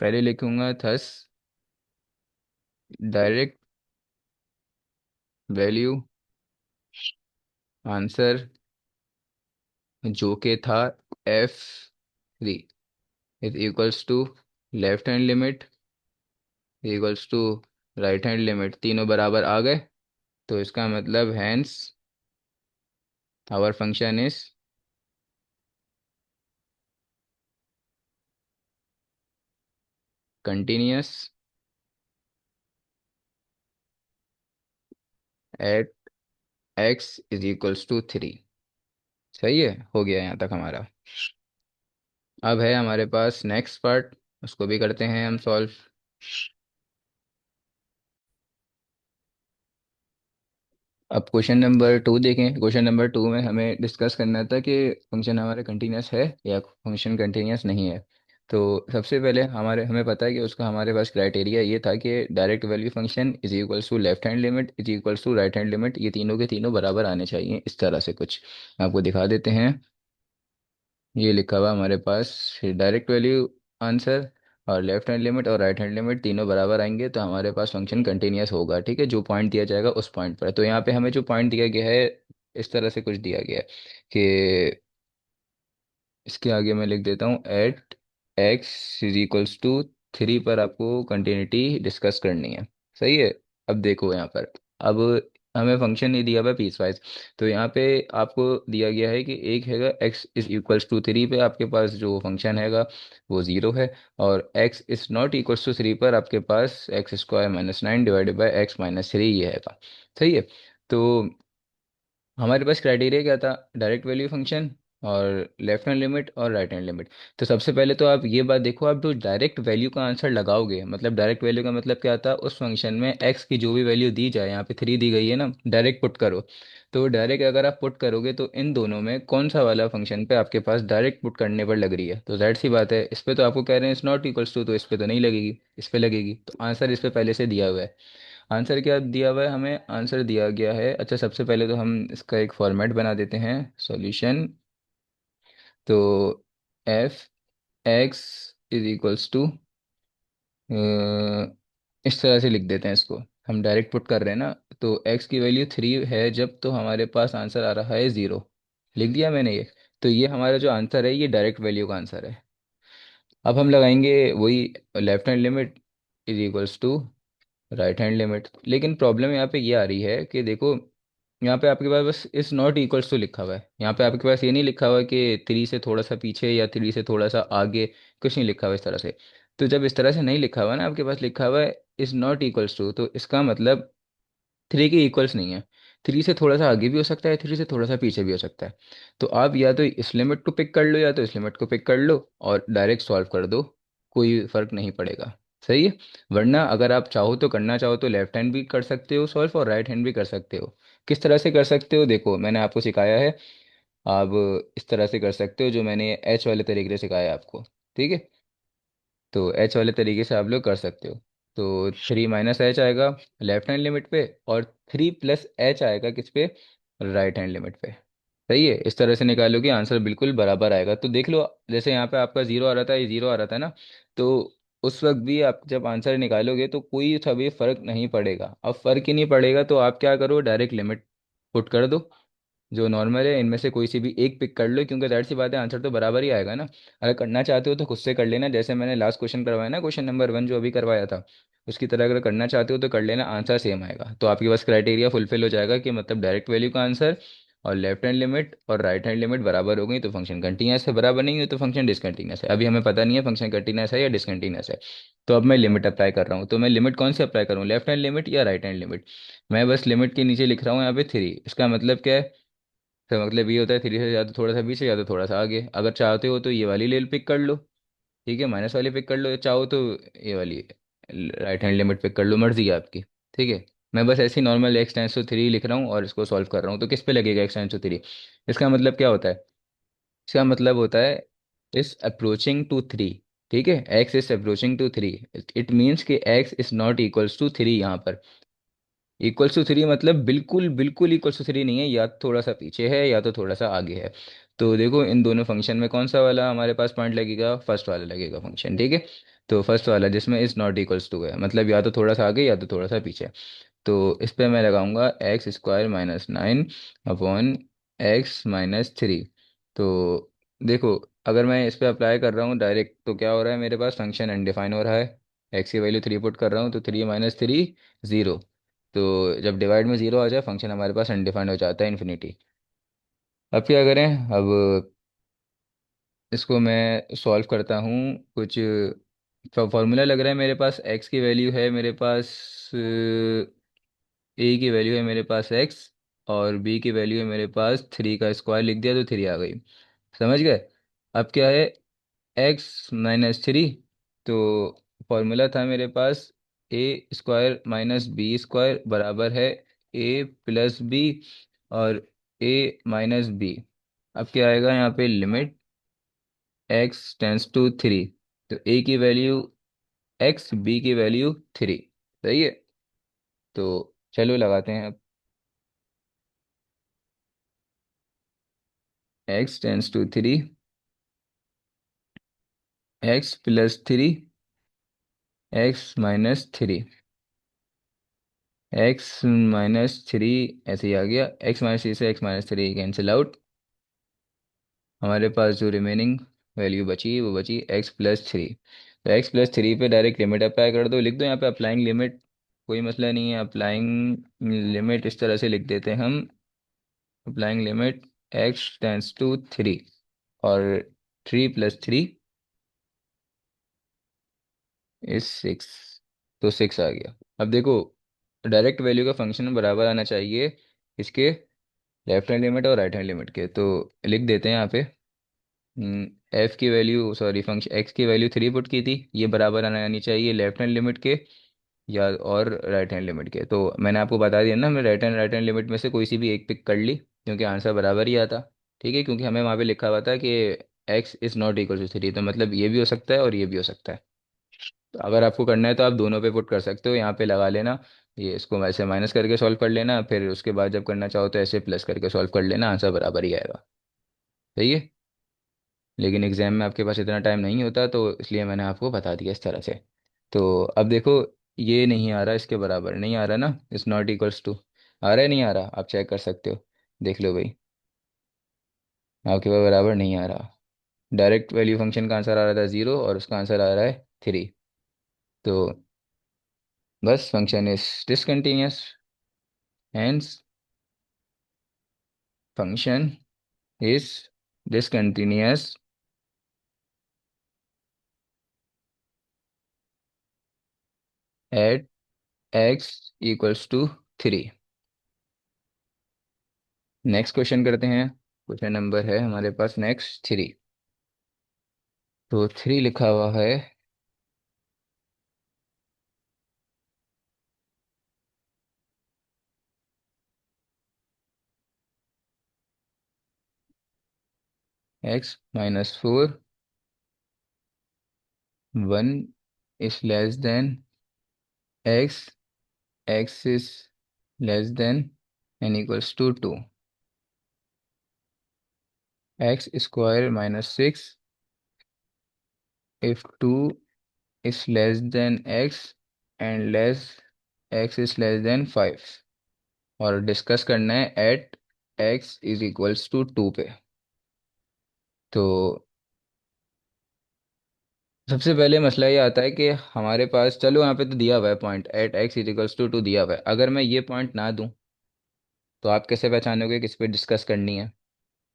पहले लिखूंगा थस डायरेक्ट वैल्यू आंसर जो के था f three is equals to left hand limit equals to right hand limit, तीनों बराबर आ गए। तो इसका मतलब hence our function is continuous at x is equals to three. सही है, हो गया यहाँ तक हमारा। अब है हमारे पास नेक्स्ट पार्ट, उसको भी करते हैं हम सॉल्व। अब क्वेश्चन नंबर टू देखें। क्वेश्चन नंबर टू में हमें डिस्कस करना था कि फंक्शन हमारा कंटिन्यूस है या फंक्शन कंटिन्यूस नहीं है। तो सबसे पहले हमारे हमें पता है कि उसका हमारे पास क्राइटेरिया ये था कि direct value function is equals to left hand limit is equals to right hand limit, ये तीनों के तीनों बराबर आने चाहिए, इस तरह से कुछ आपको दिखा देते हैं। ये लिखा हुआ हमारे पास डायरेक्ट वैल्यू आंसर और लेफ्ट हैंड लिमिट और राइट हैंड लिमिट तीनों बराबर आएंगे तो हमारे पास फंक्शन कंटिन्यूस होगा। ठीक है, जो पॉइंट दिया जाएगा उस पॉइंट पर। तो यहाँ पे हमें जो पॉइंट दिया गया है, इस तरह से कुछ दिया गया है कि इसके आगे मैं लिख देता हूँ at x is equals to three पर आपको कंटिन्यूटी डिस्कस करनी है। सही है, अब देखो यहाँ पर, अब हमें फंक्शन नहीं दिया हुआ है पीस वाइज। तो यहाँ पे आपको दिया गया है कि एक हैगा x is equals to three पे आपके पास जो फंक्शन हैगा वो ज़ीरो है, और x is not equals to three पर आपके पास x square minus nine divided by x minus three ये हैगा। सही है, तो हमारे पास क्राइटेरिया क्या था, डायरेक्ट वैल्यू फंक्शन और लेफ्ट हैंड लिमिट और राइट हैंड लिमिट। तो सबसे पहले तो आप ये बात देखो, आप जो डायरेक्ट वैल्यू का आंसर लगाओगे, मतलब डायरेक्ट वैल्यू का मतलब क्या था, उस फंक्शन में एक्स की जो भी वैल्यू दी जाए, यहाँ पे थ्री दी गई है ना, डायरेक्ट पुट करो। तो डायरेक्ट अगर आप पुट करोगे तो इन दोनों में कौन सा वाला फंक्शन पे आपके पास डायरेक्ट पुट करने पर लग रही है, तो जाहिर सी बात है इस पे तो आपको कह रहे हैं इज नॉट इक्वल्स टू, तो इस पे तो नहीं लगेगी, इस पे लगेगी। तो आंसर इस पे पहले से दिया हुआ है। आंसर क्या दिया हुआ है हमें, आंसर दिया गया है, अच्छा सबसे पहले तो हम इसका एक फॉर्मेट बना देते हैं सॉल्यूशन। तो f x is equals to, इस तरह से लिख देते हैं इसको, हम डायरेक्ट पुट कर रहे हैं ना। तो एक्स की वैल्यू थ्री है जब, तो हमारे पास आंसर आ रहा है ज़ीरो, लिख दिया मैंने ये। तो ये हमारा जो आंसर है ये डायरेक्ट वैल्यू का आंसर है। अब हम लगाएंगे वही left hand limit is equals to right hand limit. लेकिन प्रॉब्लम यहाँ पे ये आ रही है कि देखो, यहाँ पे आपके पास बस इस नॉट इक्वल्स टू लिखा हुआ है, यहाँ पे आपके पास ये नहीं लिखा हुआ है कि थ्री से थोड़ा सा पीछे या थ्री से थोड़ा सा आगे, कुछ नहीं लिखा हुआ इस तरह से। तो जब इस तरह से नहीं लिखा हुआ ना, आपके पास लिखा हुआ है इज नॉट इक्वल्स टू, तो इसका मतलब थ्री के इक्वल्स नहीं है। थ्री से थोड़ा सा आगे भी हो सकता है, थ्री से थोड़ा सा पीछे भी हो सकता है। तो आप या तो इस लिमिट को पिक कर लो या तो इस लिमिट को पिक कर लो और डायरेक्ट सॉल्व कर दो, कोई फर्क नहीं पड़ेगा। सही है, वरना अगर आप चाहो तो करना चाहो तो लेफ्ट हैंड भी कर सकते हो सॉल्व और राइट हैंड भी कर सकते हो। किस तरह से कर सकते हो, देखो मैंने आपको सिखाया है। आप इस तरह से कर सकते हो जो मैंने एच वाले तरीके से सिखाया है आपको। ठीक है, तो एच वाले तरीके से आप लोग कर सकते हो। तो थ्री माइनस एच आएगा लेफ्ट हैंड लिमिट पे, और थ्री प्लस एच आएगा किस पे, राइट हैंड लिमिट पे। सही है, इस तरह से निकालोगे आंसर बिल्कुल बराबर आएगा। तो देख लो, जैसे यहाँ पे आपका जीरो आ रहा था, ये जीरो आ रहा था ना, तो उस वक्त भी आप जब आंसर निकालोगे तो कोई सा भी फर्क नहीं पड़ेगा। अब फर्क ही नहीं पड़ेगा तो आप क्या करो, डायरेक्ट लिमिट पुट कर दो। जो नॉर्मल है इनमें से कोई सी भी एक पिक कर लो, क्योंकि जाहिर सी बात है आंसर तो बराबर ही आएगा ना। अगर करना चाहते हो तो खुद से कर लेना, जैसे मैंने लास्ट क्वेश्चन करवाया ना, क्वेश्चन नंबर 1 जो अभी करवाया था, उसकी तरह अगर करना चाहते हो तो कर लेना, आंसर सेम आएगा। तो आपके पास क्राइटेरिया फुलफिल हो जाएगा कि मतलब डायरेक्ट वैल्यू का आंसर और लेफ्ट हैंड लिमिट और राइट हैंड लिमिट बराबर हो गई तो फंक्शन कंटिन्यूस है, बराबर नहीं है तो फंक्शन डिसकंटिन्यूस है। अभी हमें पता नहीं है फंक्शन कंटिन्यूस है या डिसकंटिन्यूस है। तो अब मैं लिमिट अप्लाई कर रहा हूँ, तो मैं लिमिट कौन सी अप्लाई करूँ, लेफ्ट हैंड लिमिट या राइट हैंड लिमिट। मैं बस लिमिट के नीचे लिख रहा हूँ यहाँ पे 3। इसका मतलब क्या है, इसका मतलब ये होता है 3 से या तो थोड़ा सा पीछे या तो थोड़ा सा आगे। अगर चाहते हो तो ये वाली ले पिक कर लो, ठीक है, माइनस वाली पिक कर लो, या चाहो तो ये वाली राइट हैंड लिमिट पिक कर लो, मर्जी है आपकी। ठीक है, मैं बस ऐसे ही नॉर्मल x टेंस टू 3 लिख रहा हूँ और इसको सॉल्व कर रहा हूँ। तो किस पे लगेगा x टेंस टू 3? इसका मतलब क्या होता है, इसका मतलब होता है इस अप्रोचिंग टू 3। ठीक है, x is approaching to 3, it means कि x is not equals to 3 यहाँ पर। इक्वल्स टू 3 मतलब बिल्कुल बिल्कुल इक्वल्स टू 3 नहीं है, या तो थोड़ा सा पीछे है या तो थोड़ा सा आगे है। तो देखो इन दोनों फंक्शन में कौन सा वाला हमारे पास पॉइंट लगेगा, फर्स्ट वाला लगेगा फंक्शन। ठीक है, तो फर्स्ट वाला जिसमें इज नॉट इक्वल्स टू है, मतलब या तो थोड़ा सा आगे या तो थोड़ा सा पीछे। तो इस पे मैं लगाऊंगा x² - 9 अपॉन x - 3। तो देखो, अगर मैं इस पे अप्लाई कर रहा हूँ डायरेक्ट तो क्या हो रहा है, मेरे पास फंक्शन अनडिफाइन हो रहा है। x की वैल्यू 3 पुट कर रहा हूँ तो 3 - 3 0। तो जब डिवाइड में 0 आ जाए फंक्शन हमारे पास अनडिफाइंड हो जाता है, इन्फिनिटी। अब क्या करें, अब इसको मैं सॉल्व करता हूँ कुछ। फॉर्मूला लग रहा है मेरे पास, x की वैल्यू है मेरे पास, ए की वैल्यू है मेरे पास x, और b की वैल्यू है मेरे पास 3 का स्क्वायर लिख दिया तो 3 आ गई। समझ गए? अब क्या है, x - 3। तो फॉर्मूला था मेरे पास a² - b² बराबर है a+b और a - b। अब क्या आएगा यहाँ पे, लिमिट x टेंस टू 3। तो a की वैल्यू x, b की वैल्यू 3। सही है, तो चलो लगाते हैं अब। x tends to 3, x+3, x - 3, x - 3 ऐसे ही आ गया। x - 3 से x - 3 कैंसिल आउट, हमारे पास जो रिमेनिंग वैल्यू बची वो बची x+3। तो x+3 पे डायरेक्ट लिमिट अप्लाई कर दो, लिख दो यहाँ पे अप्लाइंग लिमिट, कोई मसला नहीं है। अप्लाइंग लिमिट इस तरह से लिख देते हैं हम, applying limit x tends to 3, और 3+3 इज 6, तो 6 आ गया। अब देखो, डायरेक्ट वैल्यू का फंक्शन बराबर आना चाहिए इसके लेफ्ट हैंड लिमिट और राइट हैंड लिमिट के, तो लिख देते हैं यहाँ पे। एफ की वैल्यू, सॉरी फंक्शन एक्स की वैल्यू 3 पुट की थी, ये बराबर आनी चाहिए लेफ्ट हैंड लिमिट के या और राइट हैंड लिमिट के। तो मैंने आपको बता दिया ना, मैं राइट हैंड लिमिट में से कोई सी भी एक पिक कर ली क्योंकि आंसर बराबर ही आता। ठीक है, क्योंकि हमें वहाँ पे लिखा हुआ था कि x ≠ = 3, तो मतलब ये भी हो सकता है और ये भी हो सकता है। तो अगर आपको करना है तो आप दोनों पे पुट कर सकते हो, यहाँ पे लगा लेना, ये इसको वैसे माइनस करके सॉल्व कर लेना, फिर उसके बाद जब करना चाहो तो ऐसे प्लस करके सॉल्व कर लेना, आंसर बराबर ही आएगा। सही है, लेकिन एग्जाम में आपके पास इतना टाइम नहीं होता तो इसलिए मैंने आपको बता दिया इस तरह से। तो अब देखो, ये नहीं आ रहा, इसके बराबर नहीं आ रहा ना, इस ≠ = आ रहा है, नहीं आ रहा, आप चेक कर सकते हो, देख लो भाई, आपके पास बराबर नहीं आ रहा। डायरेक्ट वैल्यू फंक्शन का आंसर आ रहा था 0 और उसका आंसर आ रहा है 3। तो बस function is discontinuous, hence function is discontinuous at x = 3। Next question करते हैं, क्वेश्चन नंबर है हमारे पास नेक्स्ट 3। तो 3 लिखा हुआ है, x - 4 1 is less than x, x is less than n equals to 2, x² - 6 if 2 is less than x and less x is less than 5, और discuss करना है at x is equals to two पे। तो सबसे पहले मसला ये आता है कि हमारे पास, चलो यहाँ पे तो दिया हुआ है point at x is equals to two दिया हुआ है, अगर मैं ये पॉइंट ना दूं तो आप कैसे पहचानोगे किस पे डिस्कस करनी है?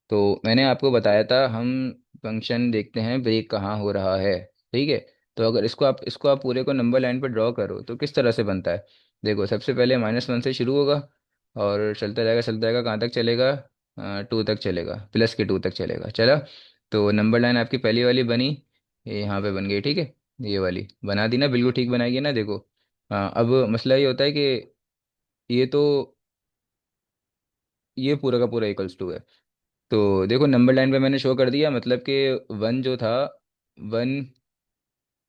तो मैंने आपको बताया था, हम फंक्शन देखते हैं ब्रेक कहाँ हो रहा है। ठीक है। तो अगर इसको आप पूरे को नंबर लाइन पर ड्रॉ करो तो किस तरह से बनता है? देखो, सबसे पहले -1 से शुरू होगा और चलता जाएगा, कहाँ तक चलेगा? 2 तक चलेगा, +2 तक चलेगा, चला। तो नंबर लाइन आपकी पहली वाली बनी, ये यहाँ पे बन गई, ठीक है। ये वाली बना दी ना, बिल्कुल ठीक बनाएगी ना, देखो। हाँ, अब मसला ये होता है कि ये तो, ये पूरा का पूरा इक्वल्स टू है। तो देखो, नंबर लाइन पे मैंने शो कर दिया, मतलब कि वन जो था, वन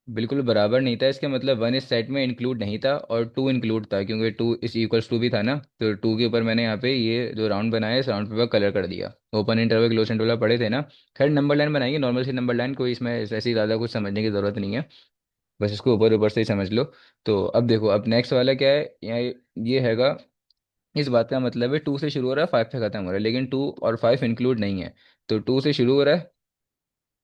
बिल्कुल बराबर नहीं था, इसके मतलब वन इस सेट में इंक्लूड नहीं था और टू इंक्लूड था, क्योंकि टू इस इक्वल्स टू भी था ना। तो टू के ऊपर मैंने यहाँ पे ये जो राउंड बनाया है, इस राउंड पे कलर कर दिया। ओपन इंटरवल क्लोज इंटरवल पढ़े थे ना। खैर, नंबर लाइन बनाएंगे, नॉर्मल सी नंबर लाइन, कोई इसमें ऐसी ज़्यादा कुछ समझने की ज़रूरत नहीं है, बस इसको ऊपर ऊपर से ही समझ लो। तो अब देखो, अब नेक्स्ट वाला क्या है यहाँ? ये हैगा, इस बात का मतलब है टू से शुरू हो रहा है, फाइव पे खत्म हो रहा है, लेकिन टू और फाइव इंक्लूड नहीं है। तो टू से शुरू हो रहा है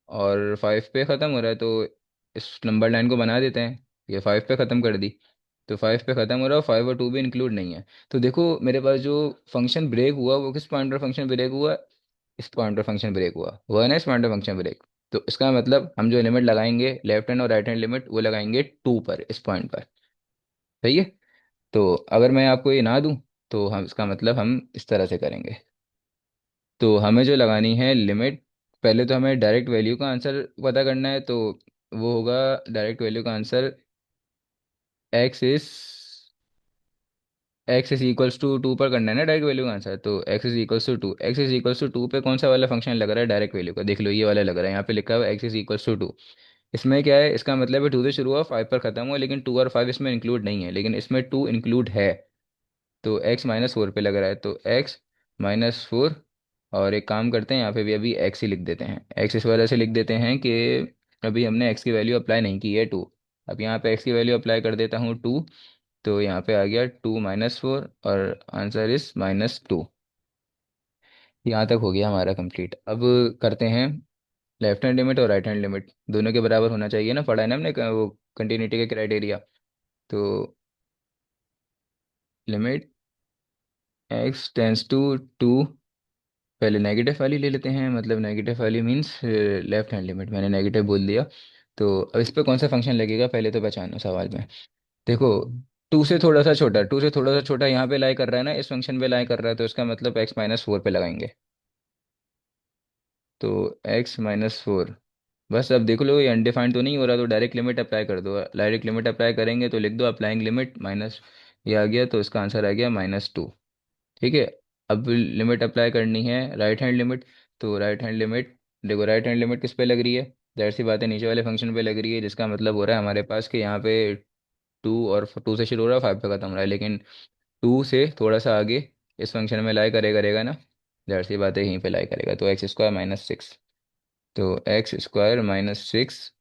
और फाइव पे ख़त्म हो रहा है, तो इस नंबर लाइन को बना देते हैं, ये फाइव पे ख़त्म कर दी। तो फाइव पे ख़त्म हो रहा है और फाइव और टू भी इंक्लूड नहीं है। तो देखो, मेरे पास जो फंक्शन ब्रेक हुआ वो किस पॉइंट पर फंक्शन ब्रेक हुआ? इस पॉइंट पर फंक्शन ब्रेक हुआ, हुआ ना इस पॉइंट पर फंक्शन ब्रेक। तो इसका मतलब हम जो लिमिट लगाएंगे, लेफ्ट हैंड और राइट हैंड लिमिट, वो लगाएंगे टू पर, इस पॉइंट पर। सही है। तो अगर मैं आपको ये ना दूं तो हम, इसका मतलब हम इस तरह से करेंगे। तो हमें जो लगानी है लिमिट, पहले तो हमें डायरेक्ट वैल्यू का आंसर पता करना है, तो वो होगा डायरेक्ट वैल्यू का answer, x is x is equals to two पर करना है ना डायरेक्ट वैल्यू का आंसर। तो x is equals to two, x is equals to two पे कौन सा वाला फंक्शन लग रहा है डायरेक्ट वैल्यू का? देख लो, ये वाला लग रहा है, यहाँ पे लिखा हुआ है x is equals to two. इसमें क्या है, इसका मतलब है टू से शुरू हुआ, फाइव पर खत्म हुआ, लेकिन टू और फाइव इसमें इंक्लूड नहीं है, लेकिन इसमें टू इंक्लूड है। तो x -4 पे लग रहा है, तो x-4। और एक काम करते हैं, यहाँ पे भी अभी x ही लिख देते हैं। x इस वजह से लिख देते हैं कि अभी हमने x की वैल्यू अप्लाई नहीं की है, 2। अब यहाँ पे x की वैल्यू अप्लाई कर देता हूँ, 2। तो यहाँ पे आ गया 2-4 और आंसर इज -2। यहाँ तक हो गया हमारा कंप्लीट। अब करते हैं लेफ्ट हैंड लिमिट और राइट हैंड लिमिट, दोनों के बराबर होना चाहिए ना, पढ़ा है ना हमने वो कंटिन्यूटी के क्राइटेरिया। तो लिमिट x टेंस टू 2, पहले नेगेटिव वाली ले लेते हैं, मतलब नेगेटिव वाली मीन्स लेफ्ट हैंड लिमिट, मैंने नेगेटिव बोल दिया। तो अब इस पर कौन सा फंक्शन लगेगा पहले तो पहचानो सवाल में। देखो, टू से थोड़ा सा छोटा यहाँ पे लाई कर रहा है ना, इस फंक्शन पे लाई कर रहा है, तो इसका मतलब x-4 पे लगाएंगे। तो x-4, बस अब देख लो ये अनडिफाइंड तो नहीं हो रहा, तो डायरेक्ट लिमिट अप्लाई कर दो। डायरेक्ट लिमिट अप्लाई करेंगे तो लिख दो अप्लाइंग लिमिट माइनस, ये आ गया, तो इसका आंसर आ गया -2। ठीक है। अब लिमिट अप्लाई करनी है राइट हैंड लिमिट। तो राइट हैंड लिमिट, देखो राइट हैंड लिमिट किस पे लग रही है? जाहिर सी बात है, नीचे वाले फंक्शन पे लग रही है, जिसका मतलब हो रहा है हमारे पास कि यहाँ पे टू, और टू से शुरू हो रहा है, फाइव पे खत्म हो रहा है, लेकिन टू से थोड़ा सा आगे इस फंक्शन में लाई करेगा ना, जाहिर सी बात है यहीं पे लाई करेगा, तो x² -6। तो x² -6।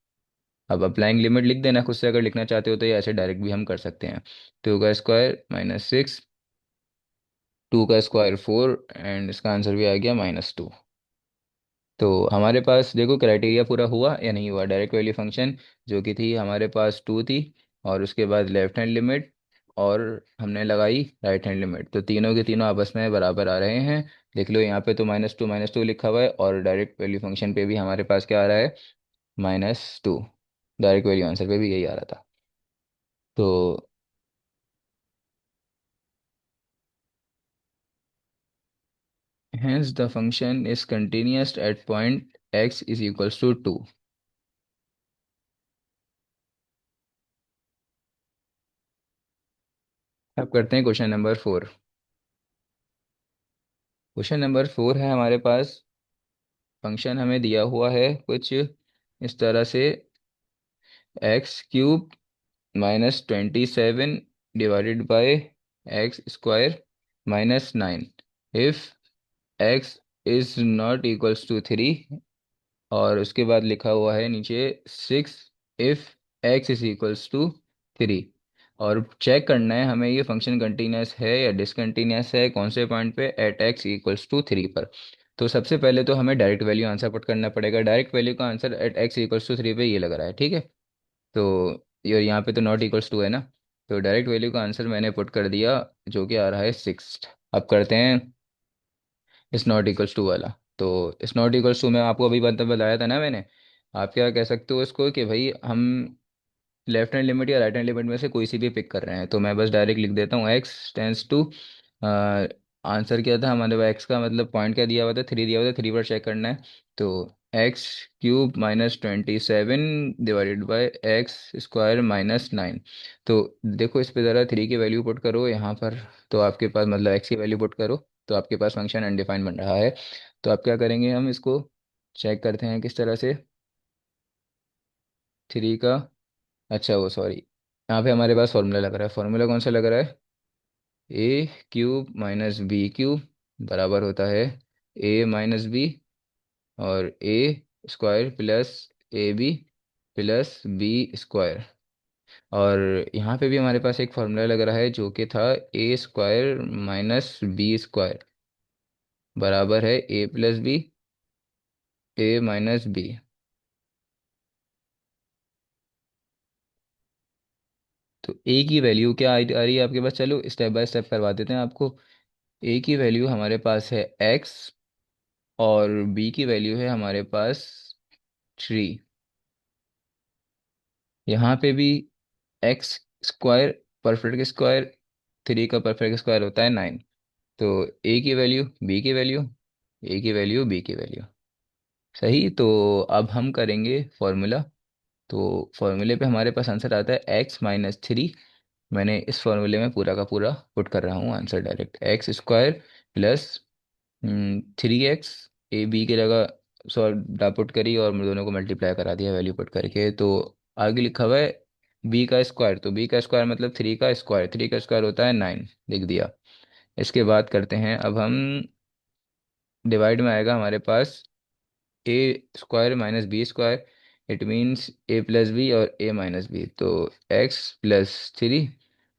अब अप्लाइंग लिमिट लिख देना खुद से, अगर लिखना चाहते हो तो, ये ऐसे डायरेक्ट भी हम कर सकते हैं। टू का स्क्वायर -6, टू का स्क्वायर 4, एंड इसका आंसर भी आ गया -2। तो हमारे पास देखो क्राइटेरिया पूरा हुआ या नहीं हुआ? डायरेक्ट वैल्यू फंक्शन जो कि थी हमारे पास 2 थी, और उसके बाद लेफ्ट हैंड लिमिट, और हमने लगाई राइट हैंड लिमिट, तो तीनों के तीनों आपस में बराबर आ रहे हैं। देख लो यहाँ पे तो -2 लिखा हुआ है, और डायरेक्ट वैल्यू फंक्शन पे भी हमारे पास क्या आ रहा है? -2। डायरेक्ट वैल्यू आंसर पे भी यही आ रहा था। तो hence the function is continuous at point x is equals to 2। अब करते हैं क्वेश्चन नंबर 4। क्वेश्चन नंबर 4 है हमारे पास, फंक्शन हमें दिया हुआ है कुछ इस तरह से, x³ -27 divided by x² -9, if x is not equals to 3, और उसके बाद लिखा हुआ है नीचे 6, if x is equals to 3। और चेक करना है हमें ये फंक्शन कंटिन्यूस है या डिसकंटिन्यूस है, कौन से पॉइंट पे, at x equals to three पर। तो सबसे पहले तो हमें डायरेक्ट वैल्यू आंसर पुट करना पड़ेगा। डायरेक्ट वैल्यू का answer at x equals to three पे ये लग रहा है, ठीक है। तो ये यहाँ पे तो नॉट इक्वल्स टू है ना, तो डायरेक्ट वैल्यू का आंसर मैंने पुट कर दिया, जो कि आ रहा है सिक्स। अब करते हैं इस नॉट इक्वल्स टू वाला। तो इस नॉट इक्वल्स टू में आपको अभी बताया था ना मैंने। आप क्या कह सकते हो इसको कि भाई हम लेफ्ट हैंड लिमिट या राइट हैंड लिमिट में से कोई सी भी पिक कर रहे हैं, तो मैं बस डायरेक्ट लिख देता हूँ एक्स टेंस टू, आंसर क्या था हमारे पास, एक्स का मतलब पॉइंट क्या दिया हुआ था, थ्री दिया हुआ था, थ्री पर चेक करना है। तो x cube minus 27 divided by x square minus nine. तो देखो इस पे ज़रा थ्री की वैल्यू पुट करो यहाँ पर, तो आपके पास मतलब एक्स की वैल्यू पुट करो, तो आपके पास फंक्शन अनडिफाइंड बन रहा है। तो आप क्या करेंगे, हम इसको चेक करते हैं किस तरह से, थ्री का, अच्छा वो सॉरी, यहाँ पे हमारे पास फॉर्मूला लग रहा है। फॉर्मूला कौन सा लग रहा है, a cube minus b cube बराबर होता है ए माइनस बी, और a square plus a b plus b square. और यहाँ पे भी हमारे पास एक फॉर्मूला लग रहा है जो कि था ए स्क्वायर माइनस बी स्क्वायर बराबर है ए प्लस बी, ए माइनस बी। तो ए की वैल्यू क्या आ रही है आपके पास, चलो स्टेप बाय स्टेप करवा देते हैं आपको। ए की वैल्यू हमारे पास है एक्स, और बी की वैल्यू है हमारे पास थ्री। यहाँ पे भी x square perfect square, three का परफेक्ट स्क्वायर होता है नाइन। तो ए की वैल्यू, बी की वैल्यू, ए की वैल्यू, बी की वैल्यू, सही। तो अब हम करेंगे फॉर्मूला। तो फॉर्मूले पे हमारे पास आंसर आता है एक्स माइनस थ्री। मैंने इस फॉर्मूले में पूरा का पूरा पुट कर रहा हूँ answer direct, x square plus three x, A B की जगह सॉल्व पुट करी और दोनों को मल्टीप्लाई करा दिया वैल्यू पुट करके। तो आगे लिखा हुआ है बी का स्क्वायर, तो बी का स्क्वायर मतलब थ्री का स्क्वायर, थ्री का स्क्वायर होता है नाइन, लिख दिया। इसके बाद करते हैं अब हम, डिवाइड में आएगा हमारे पास a square minus b square, it means a plus b और ए माइनस बी। तो x plus three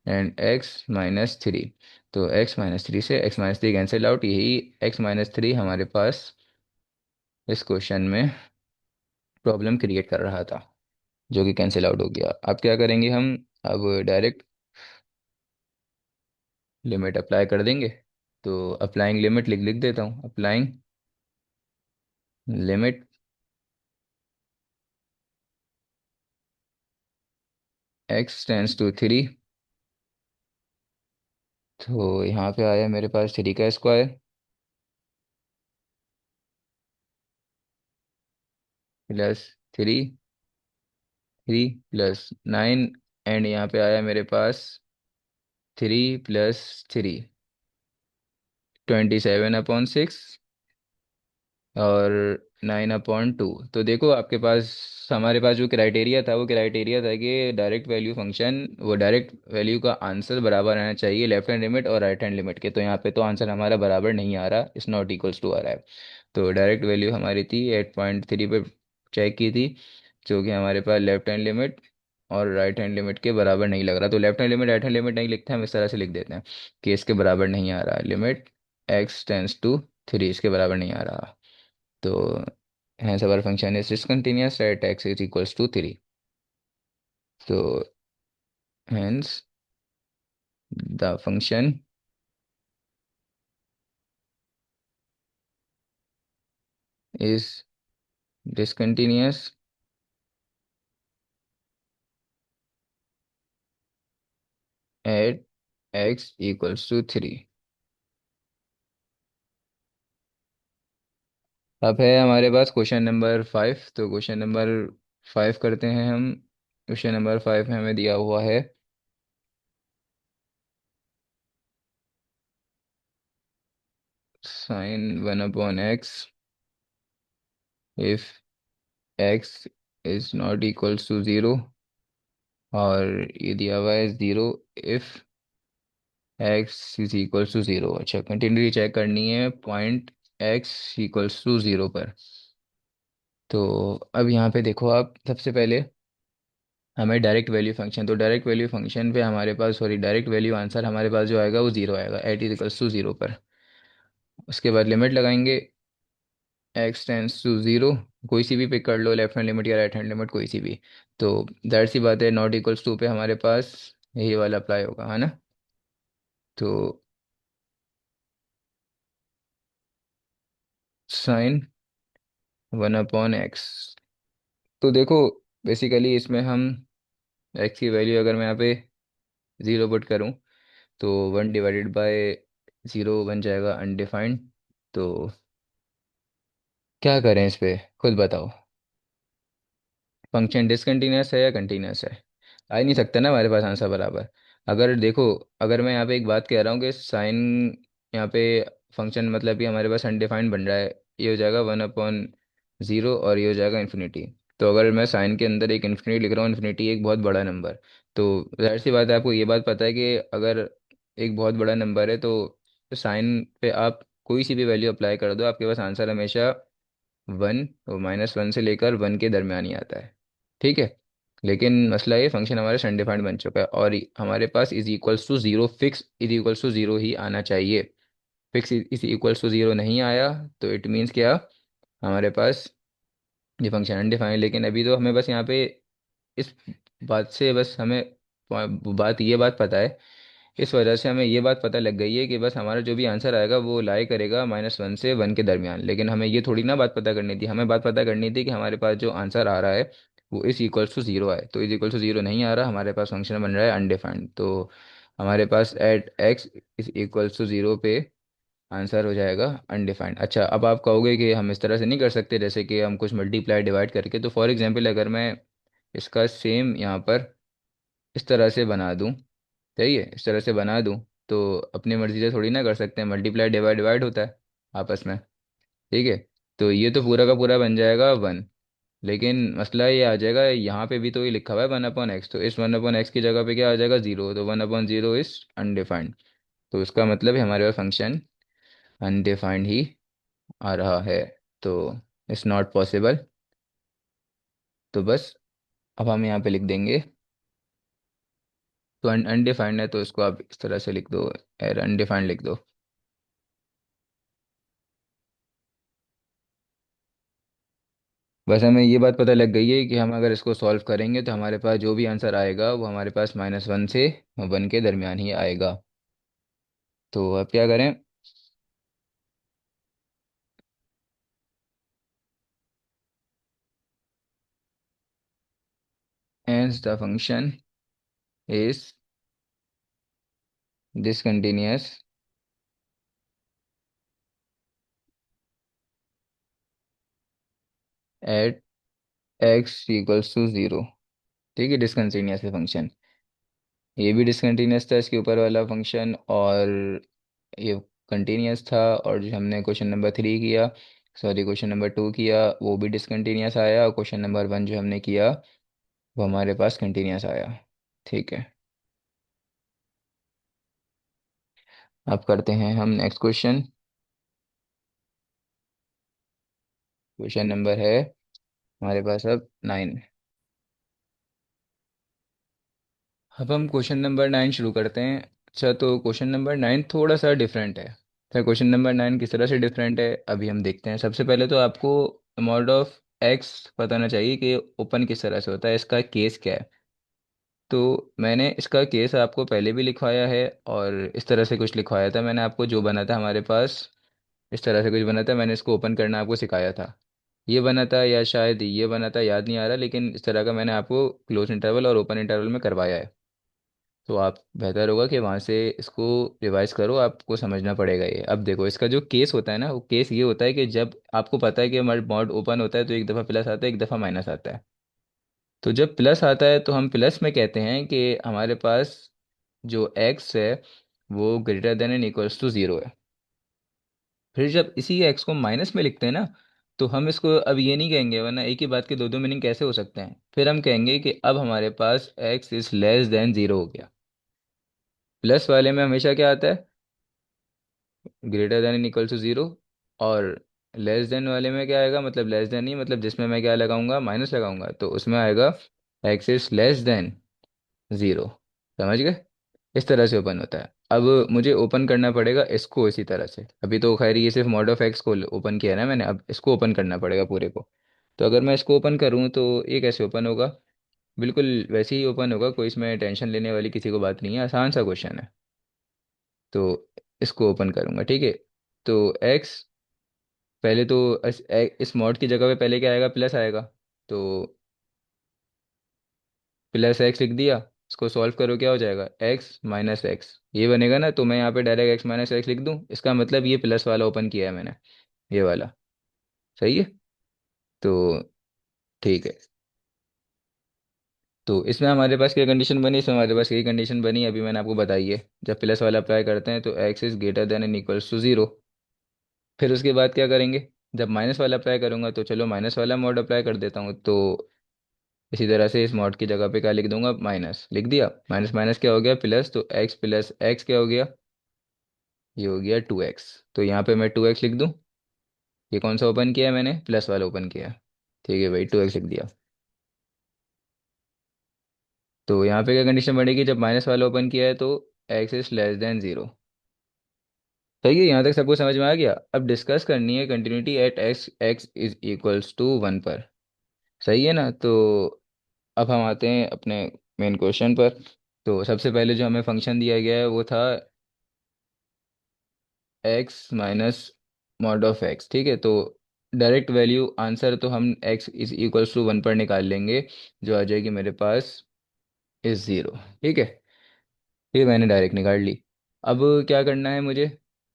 and x minus three. तो एक्स माइनस थ्री से x minus three cancel out, यही एक्स माइनस थ्री हमारे पास इस question में problem create कर रहा था, जो कि कैंसिल आउट हो गया। अब क्या करेंगे हम, अब डायरेक्ट लिमिट अप्लाई कर देंगे। तो अप्लाइंग लिमिट लिख लिख देता हूँ, applying limit x tends to three. तो यहाँ पे आया मेरे पास थ्री का square plus three, three plus nine, and यहाँ पे आया मेरे पास थ्री प्लस थ्री, 27/6 और 9/2। तो देखो आपके पास, हमारे पास जो क्राइटेरिया था वो क्राइटेरिया था कि डायरेक्ट वैल्यू फंक्शन, वो डायरेक्ट वैल्यू का आंसर बराबर आना चाहिए लेफ्ट हैंड लिमिट और राइट हैंड लिमिट के। तो यहाँ पे तो आंसर हमारा बराबर नहीं आ रहा, इस नॉट इक्वल्स टू आ रहा है। तो डायरेक्ट वैल्यू हमारी थी 8.3 पे चेक की थी, जो कि हमारे पास लेफ्ट हैंड लिमिट और राइट हैंड लिमिट के बराबर नहीं लग रहा। तो left hand limit right hand limit नहीं लिखते, हम इस तरह से लिख देते हैं कि इसके बराबर नहीं आ रहा, limit x tends to three, इसके बराबर नहीं आ रहा। तो hence our function is discontinuous at x is equals to 3. So hence the function is discontinuous at x equals to 3। अब है हमारे पास क्वेश्चन नंबर फाइव। तो क्वेश्चन नंबर फाइव करते हैं हम। क्वेश्चन नंबर फाइव में हमें दिया हुआ है sine one upon x if x is not equals to zero, और ये दिया हुआ है zero if x is equals to zero. अच्छा, कंटिन्यूटी चेक करनी है point x equals to zero पर। तो अब यहाँ पे देखो आप, सबसे पहले हमें डायरेक्ट वैल्यू फंक्शन, तो डायरेक्ट वैल्यू फंक्शन पे हमारे पास, सॉरी, डायरेक्ट वैल्यू आंसर हमारे पास जो आएगा वो जीरो आएगा, at is equals to zero पर। उसके बाद लिमिट लगाएंगे, एक्स टेंस टू ज़ीरो, कोई सी भी पिक कर लो, लेफ्ट हैंड लिमिट या राइट हैंड लिमिट, कोई सी भी। तो जाहिर सी बात है नॉट इक्वल्स टू पे हमारे पास यही वाला अप्लाई होगा, है ना। तो साइन वन अपॉन एक्स, तो देखो बेसिकली इसमें हम एक्स की वैल्यू अगर मैं यहाँ पे ज़ीरो पुट करूँ तो वन डिवाइडेड बाय ज़ीरो बन जाएगा अनडिफाइंड। तो क्या करें इस पे, खुद बताओ। फंक्शन डिसकंटिन्यूस है या कंटिन्यूस है, आ ही नहीं सकता ना हमारे पास आंसर बराबर। अगर देखो, अगर मैं यहाँ पे एक बात कह रहा हूँ कि साइन, यहाँ पे फंक्शन मतलब कि हमारे पास अनडिफाइंड बन रहा है, ये हो जाएगा वन अपॉन ज़ीरो और ये हो जाएगा इन्फिनिटी। तो अगर मैं साइन के अंदर एक इन्फिनिटी लिख रहा हूँ, इन्फिनिटी एक बहुत बड़ा नंबर, तो जाहिर सी बात है आपको ये बात पता है कि अगर एक बहुत बड़ा नंबर है तो साइन पे आप कोई सी भी वैल्यू अप्लाई कर दो, आपके पास आंसर हमेशा वन और माइनस वन से लेकर वन के दरमियान ही आता है। ठीक है। लेकिन मसला ये फंक्शन हमारा अनडिफाइंड बन चुका है और हमारे पास is equals to zero, f x is equals to zero ही आना चाहिए। F x is equals to zero नहीं आया तो इट मीन्स क्या, हमारे पास ये फंक्शन अनडिफाइंड। लेकिन अभी तो हमें बस यहाँ पे इस बात से बस हमें बात, ये बात पता है, इस वजह से हमें ये बात पता लग गई है कि बस हमारा जो भी आंसर आएगा वो लाई करेगा माइनस वन से वन के दरमियान। लेकिन हमें ये थोड़ी ना बात पता करनी थी, हमें बात पता करनी थी कि हमारे पास जो आंसर आ रहा है वो इस इक्वल्स टू ज़ीरो आए। तो इज इक्वल टू ज़ीरो नहीं आ रहा, हमारे पास फंक्शन बन रहा है अनडिफाइंड। तो हमारे पास at x is equals to zero पे आंसर हो जाएगा अनडिफाइंड। अच्छा, अब आप कहोगे कि हम इस तरह से नहीं कर सकते, जैसे कि हम कुछ मल्टीप्लाई डिवाइड करके, तो फॉर एग्जांपल अगर मैं इसका सेम यहाँ पर इस तरह से बना दूँ, सही है, इस तरह से बना दूँ, तो अपनी मर्ज़ी से थोड़ी ना कर सकते हैं, मल्टीप्लाई डिवाइड डिवाइड होता है आपस में। ठीक है। तो ये तो पूरा का पूरा बन जाएगा वन, लेकिन मसला ये आ जाएगा, यहाँ पे भी तो ये लिखा हुआ है वन अपॉन एक्स, तो इस वन अपॉन एक्स की जगह पे क्या आ जाएगा, जीरो, तो one upon zero is undefined. तो इसका मतलब है हमारे पास फंक्शन अनडिफाइंड ही आ रहा है। तो इट्स नॉट पॉसिबल। तो बस अब हम यहाँ पे लिख देंगे, तो अनडिफाइंड है तो इसको आप इस तरह से लिख दो, एर अनडिफाइंड लिख दो। बस हमें ये बात पता लग गई है कि हम अगर इसको सॉल्व करेंगे तो हमारे पास जो भी आंसर आएगा वो हमारे पास माइनस वन से वन के दरमियान ही आएगा। तो अब क्या करें। hence the function is discontinuous at x equals to zero. ठीक है, डिसकंटिन्यूअस है फंक्शन, ये भी डिसकंटिन्यूअस था इसके ऊपर वाला फंक्शन, और ये कंटिन्यूअस था। और जो हमने क्वेश्चन नंबर थ्री किया, सॉरी क्वेश्चन नंबर टू किया, वो भी डिसकंटिन्यूअस आया, और क्वेश्चन नंबर वन जो हमने किया वो हमारे पास कंटिन्यूअस आया। ठीक है। अब करते हैं हम नेक्स्ट क्वेश्चन। क्वेश्चन नंबर है हमारे पास अब नाइन। अब हम क्वेश्चन नंबर नाइन शुरू करते हैं। अच्छा, तो क्वेश्चन नंबर नाइन थोड़ा सा डिफरेंट है। तो क्वेश्चन नंबर नाइन किस तरह से डिफरेंट है अभी हम देखते हैं। सबसे पहले तो आपको मॉड ऑफ एक्स बताना चाहिए कि ओपन किस तरह से होता है, इसका केस क्या है। तो मैंने इसका केस आपको पहले भी लिखवाया है, और इस तरह से कुछ लिखवाया था मैंने आपको, जो बना था हमारे पास इस तरह से कुछ बना था, मैंने इसको ओपन करना आपको सिखाया था। ये बना था या शायद ये बना था, याद नहीं आ रहा, लेकिन इस तरह का मैंने आपको क्लोज इंटरवल और ओपन इंटरवल में करवाया है। तो आप बेहतर होगा कि वहाँ से इसको रिवाइज करो, आपको समझना पड़ेगा ये। अब देखो इसका जो केस होता है ना, वो केस ये होता है कि जब आपको पता है कि मॉड ओपन होता है तो एक दफ़ा प्लस आता है, एक दफ़ा माइनस आता है। तो जब प्लस आता है तो हम प्लस में कहते हैं कि हमारे पास जो एक्स है वो greater than N equals to zero है। फिर जब इसी एक्स को माइनस में लिखते हैं ना, तो हम इसको अब ये नहीं कहेंगे, वरना एक ही बात के दो दो मीनिंग कैसे हो सकते हैं, फिर हम कहेंगे कि अब हमारे पास x is less than zero हो गया। प्लस वाले में हमेशा क्या आता है, greater than in equal to zero. और लेस देन वाले में क्या आएगा, मतलब लेस देन ही, मतलब जिसमें मैं क्या लगाऊंगा, माइनस लगाऊंगा, तो उसमें आएगा x is less than zero. समझ गए? इस तरह से ओपन होता है। अब मुझे ओपन करना पड़ेगा इसको इसी तरह से। अभी तो खैर ये सिर्फ मॉड ऑफ एक्स को ओपन किया है ना मैंने, अब इसको ओपन करना पड़ेगा पूरे को। तो अगर मैं इसको ओपन करूँ तो ये कैसे ओपन होगा? बिल्कुल वैसे ही ओपन होगा, कोई इसमें टेंशन लेने वाली किसी को बात नहीं है, आसान सा क्वेश्चन है। तो इसको ओपन करूँगा, ठीक है। तो एक्स, पहले तो इस मॉड की जगह पे पहले क्या आएगा? प्लस आएगा। तो प्लस एक्स लिख दिया। इसको सॉल्व करो, क्या हो जाएगा? एक्स माइनस एक्स ये बनेगा ना, तो मैं यहाँ पे डायरेक्ट एक्स माइनस एक्स लिख दूँ, इसका मतलब ये प्लस वाला ओपन किया है मैंने, ये वाला। सही है। तो ठीक है। तो इसमें हमारे पास क्या कंडीशन बनी? इसमें हमारे पास यही कंडीशन बनी अभी मैंने आपको बताई है। जब प्लस वाला अप्लाई करते हैं तो x is greater than N equals to zero. फिर उसके बाद क्या करेंगे? जब माइनस वाला अप्लाई करूंगा तो चलो माइनस वाला मॉड अप्लाई कर देता हूँ। तो इसी तरह से इस मॉड की जगह पे क्या लिख दूंगा? माइनस लिख दिया। माइनस माइनस क्या हो गया? प्लस। तो एक्स प्लस एक्स क्या हो गया? ये हो गया 2x। तो यहाँ पे मैं 2x लिख दूँ। ये कौन सा ओपन किया है मैंने? प्लस वाला ओपन किया है। ठीक है भाई, 2x लिख दिया। तो यहाँ पे क्या कंडीशन बनेगी? जब माइनस वाला ओपन किया है तो x is less than zero. सही है, यहाँ तक सबको समझ में आ गया? अब डिस्कस करनी है continuity at x x is equals to one पर। सही है ना? तो अब हम आते हैं अपने मेन क्वेश्चन पर। तो सबसे पहले जो हमें फंक्शन दिया गया है वो था x minus mod of x, ठीक है। तो डायरेक्ट वैल्यू आंसर तो हम x is equals to one पर निकाल लेंगे, जो आ जाएगी मेरे पास इज ज़ीरो। ठीक है, ये मैंने डायरेक्ट निकाल ली। अब क्या करना है मुझे?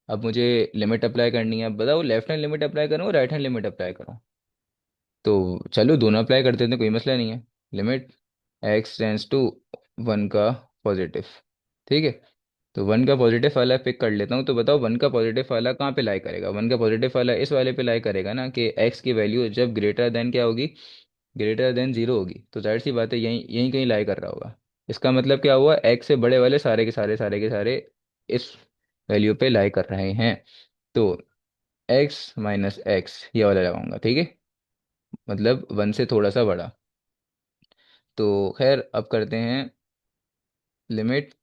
अब मुझे लिमिट अप्लाई करनी है। अब बताओ, लेफ्ट हैंड लिमिट अप्लाई करूँ, राइट हैंड लिमिट अप्लाई करूँ? तो चलो दोनों अप्लाई कर देते हैं, कोई मसला नहीं है। Limit x tends to one का पॉजिटिव, ठीक है। तो वन का पॉजिटिव वाला पिक कर लेता हूँ। तो बताओ वन का पॉजिटिव वाला कहाँ पे लाई करेगा? वन का पॉजिटिव वाला इस वाले पे लाई करेगा ना, कि एक्स की वैल्यू जब ग्रेटर देन क्या होगी? ग्रेटर देन जीरो होगी। तो जाहिर सी बात है यहीं यहीं कहीं लाई कर रहा होगा। इसका मतलब क्या हुआ? एक्स से बड़े वाले सारे के सारे इस वैल्यू पे लाई कर रहे हैं। तो एक्स माइनस एक्स ये वाला लगाऊंगा, ठीक है। मतलब वन से थोड़ा सा बड़ा। तो खैर अब करते हैं लिमिट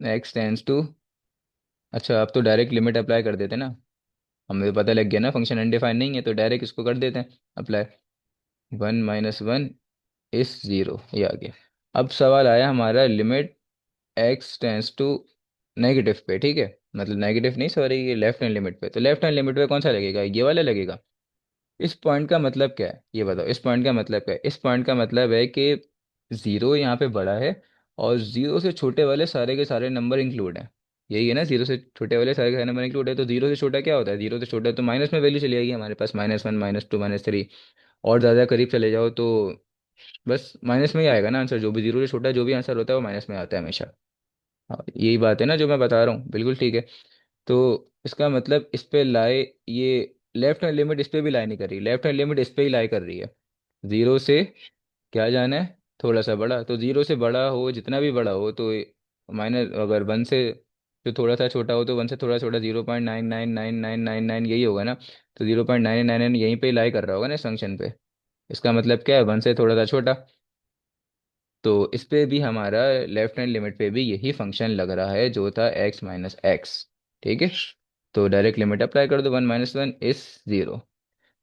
एक्स टेंस टू। अच्छा, अब तो डायरेक्ट लिमिट अप्लाई कर देते ना। हमें पता लग गया ना फंक्शन अनडिफाइंड नहीं है, तो डायरेक्ट इसको कर देते हैं apply. One minus one is zero, ये आ गया। अब सवाल आया हमारा limit x tends to negative पे, ठीक है। मतलब नेगेटिव नहीं, सॉरी, ये लेफ्ट हैंड लिमिट पे। तो लेफ्ट हैंड लिमिट पे कौन सा लगेगा? ये वाला लगेगा। इस पॉइंट का मतलब क्या है ये बताओ? इस पॉइंट का मतलब क्या है? इस पॉइंट का मतलब है कि ज़ीरो यहाँ पे बड़ा है, और ज़ीरो से छोटे वाले सारे के सारे नंबर इंक्लूड हैं। यही है ना, जीरो से छोटे वाले सारे के सारे नंबर इंक्लूड है। तो जीरो से छोटा क्या होता है? जीरो से छोटा तो माइनस में वैल्यू चली आएगी हमारे पास, minus one minus two minus three. और ज़्यादा करीब चले जाओ तो बस माइनस में ही आएगा ना आंसर। जो भी जीरो से छोटा जो भी आंसर होता है वो माइनस में आता है हमेशा। हाँ, यही बात है ना जो मैं बता रहा हूँ, बिल्कुल ठीक है। तो इसका मतलब इस पे लाए, ये लेफ्ट हैंड लिमिट इस पे भी लाई नहीं कर रही, लेफ्ट हैंड लिमिट इस पे ही लाई कर रही है। जीरो से क्या जाना है? थोड़ा सा बड़ा। तो जीरो से बड़ा हो, जितना भी बड़ा हो, तो माइनस, अगर वन से जो थोड़ा सा छोटा हो तो वन से थोड़ा छोटा, 0.9999999 यही होगा ना। तो 0.999 यहीं पे लाई कर रहा होगा ना इस फंक्शन पे। इसका मतलब क्या है? वन से थोड़ा सा छोटा। तो इस पे भी हमारा लेफ्ट हैंड लिमिट पे भी यही फंक्शन लग रहा है जो था एक्स माइनस एक्स, ठीक है। तो डायरेक्ट लिमिट अप्लाई कर दो, one minus one is zero.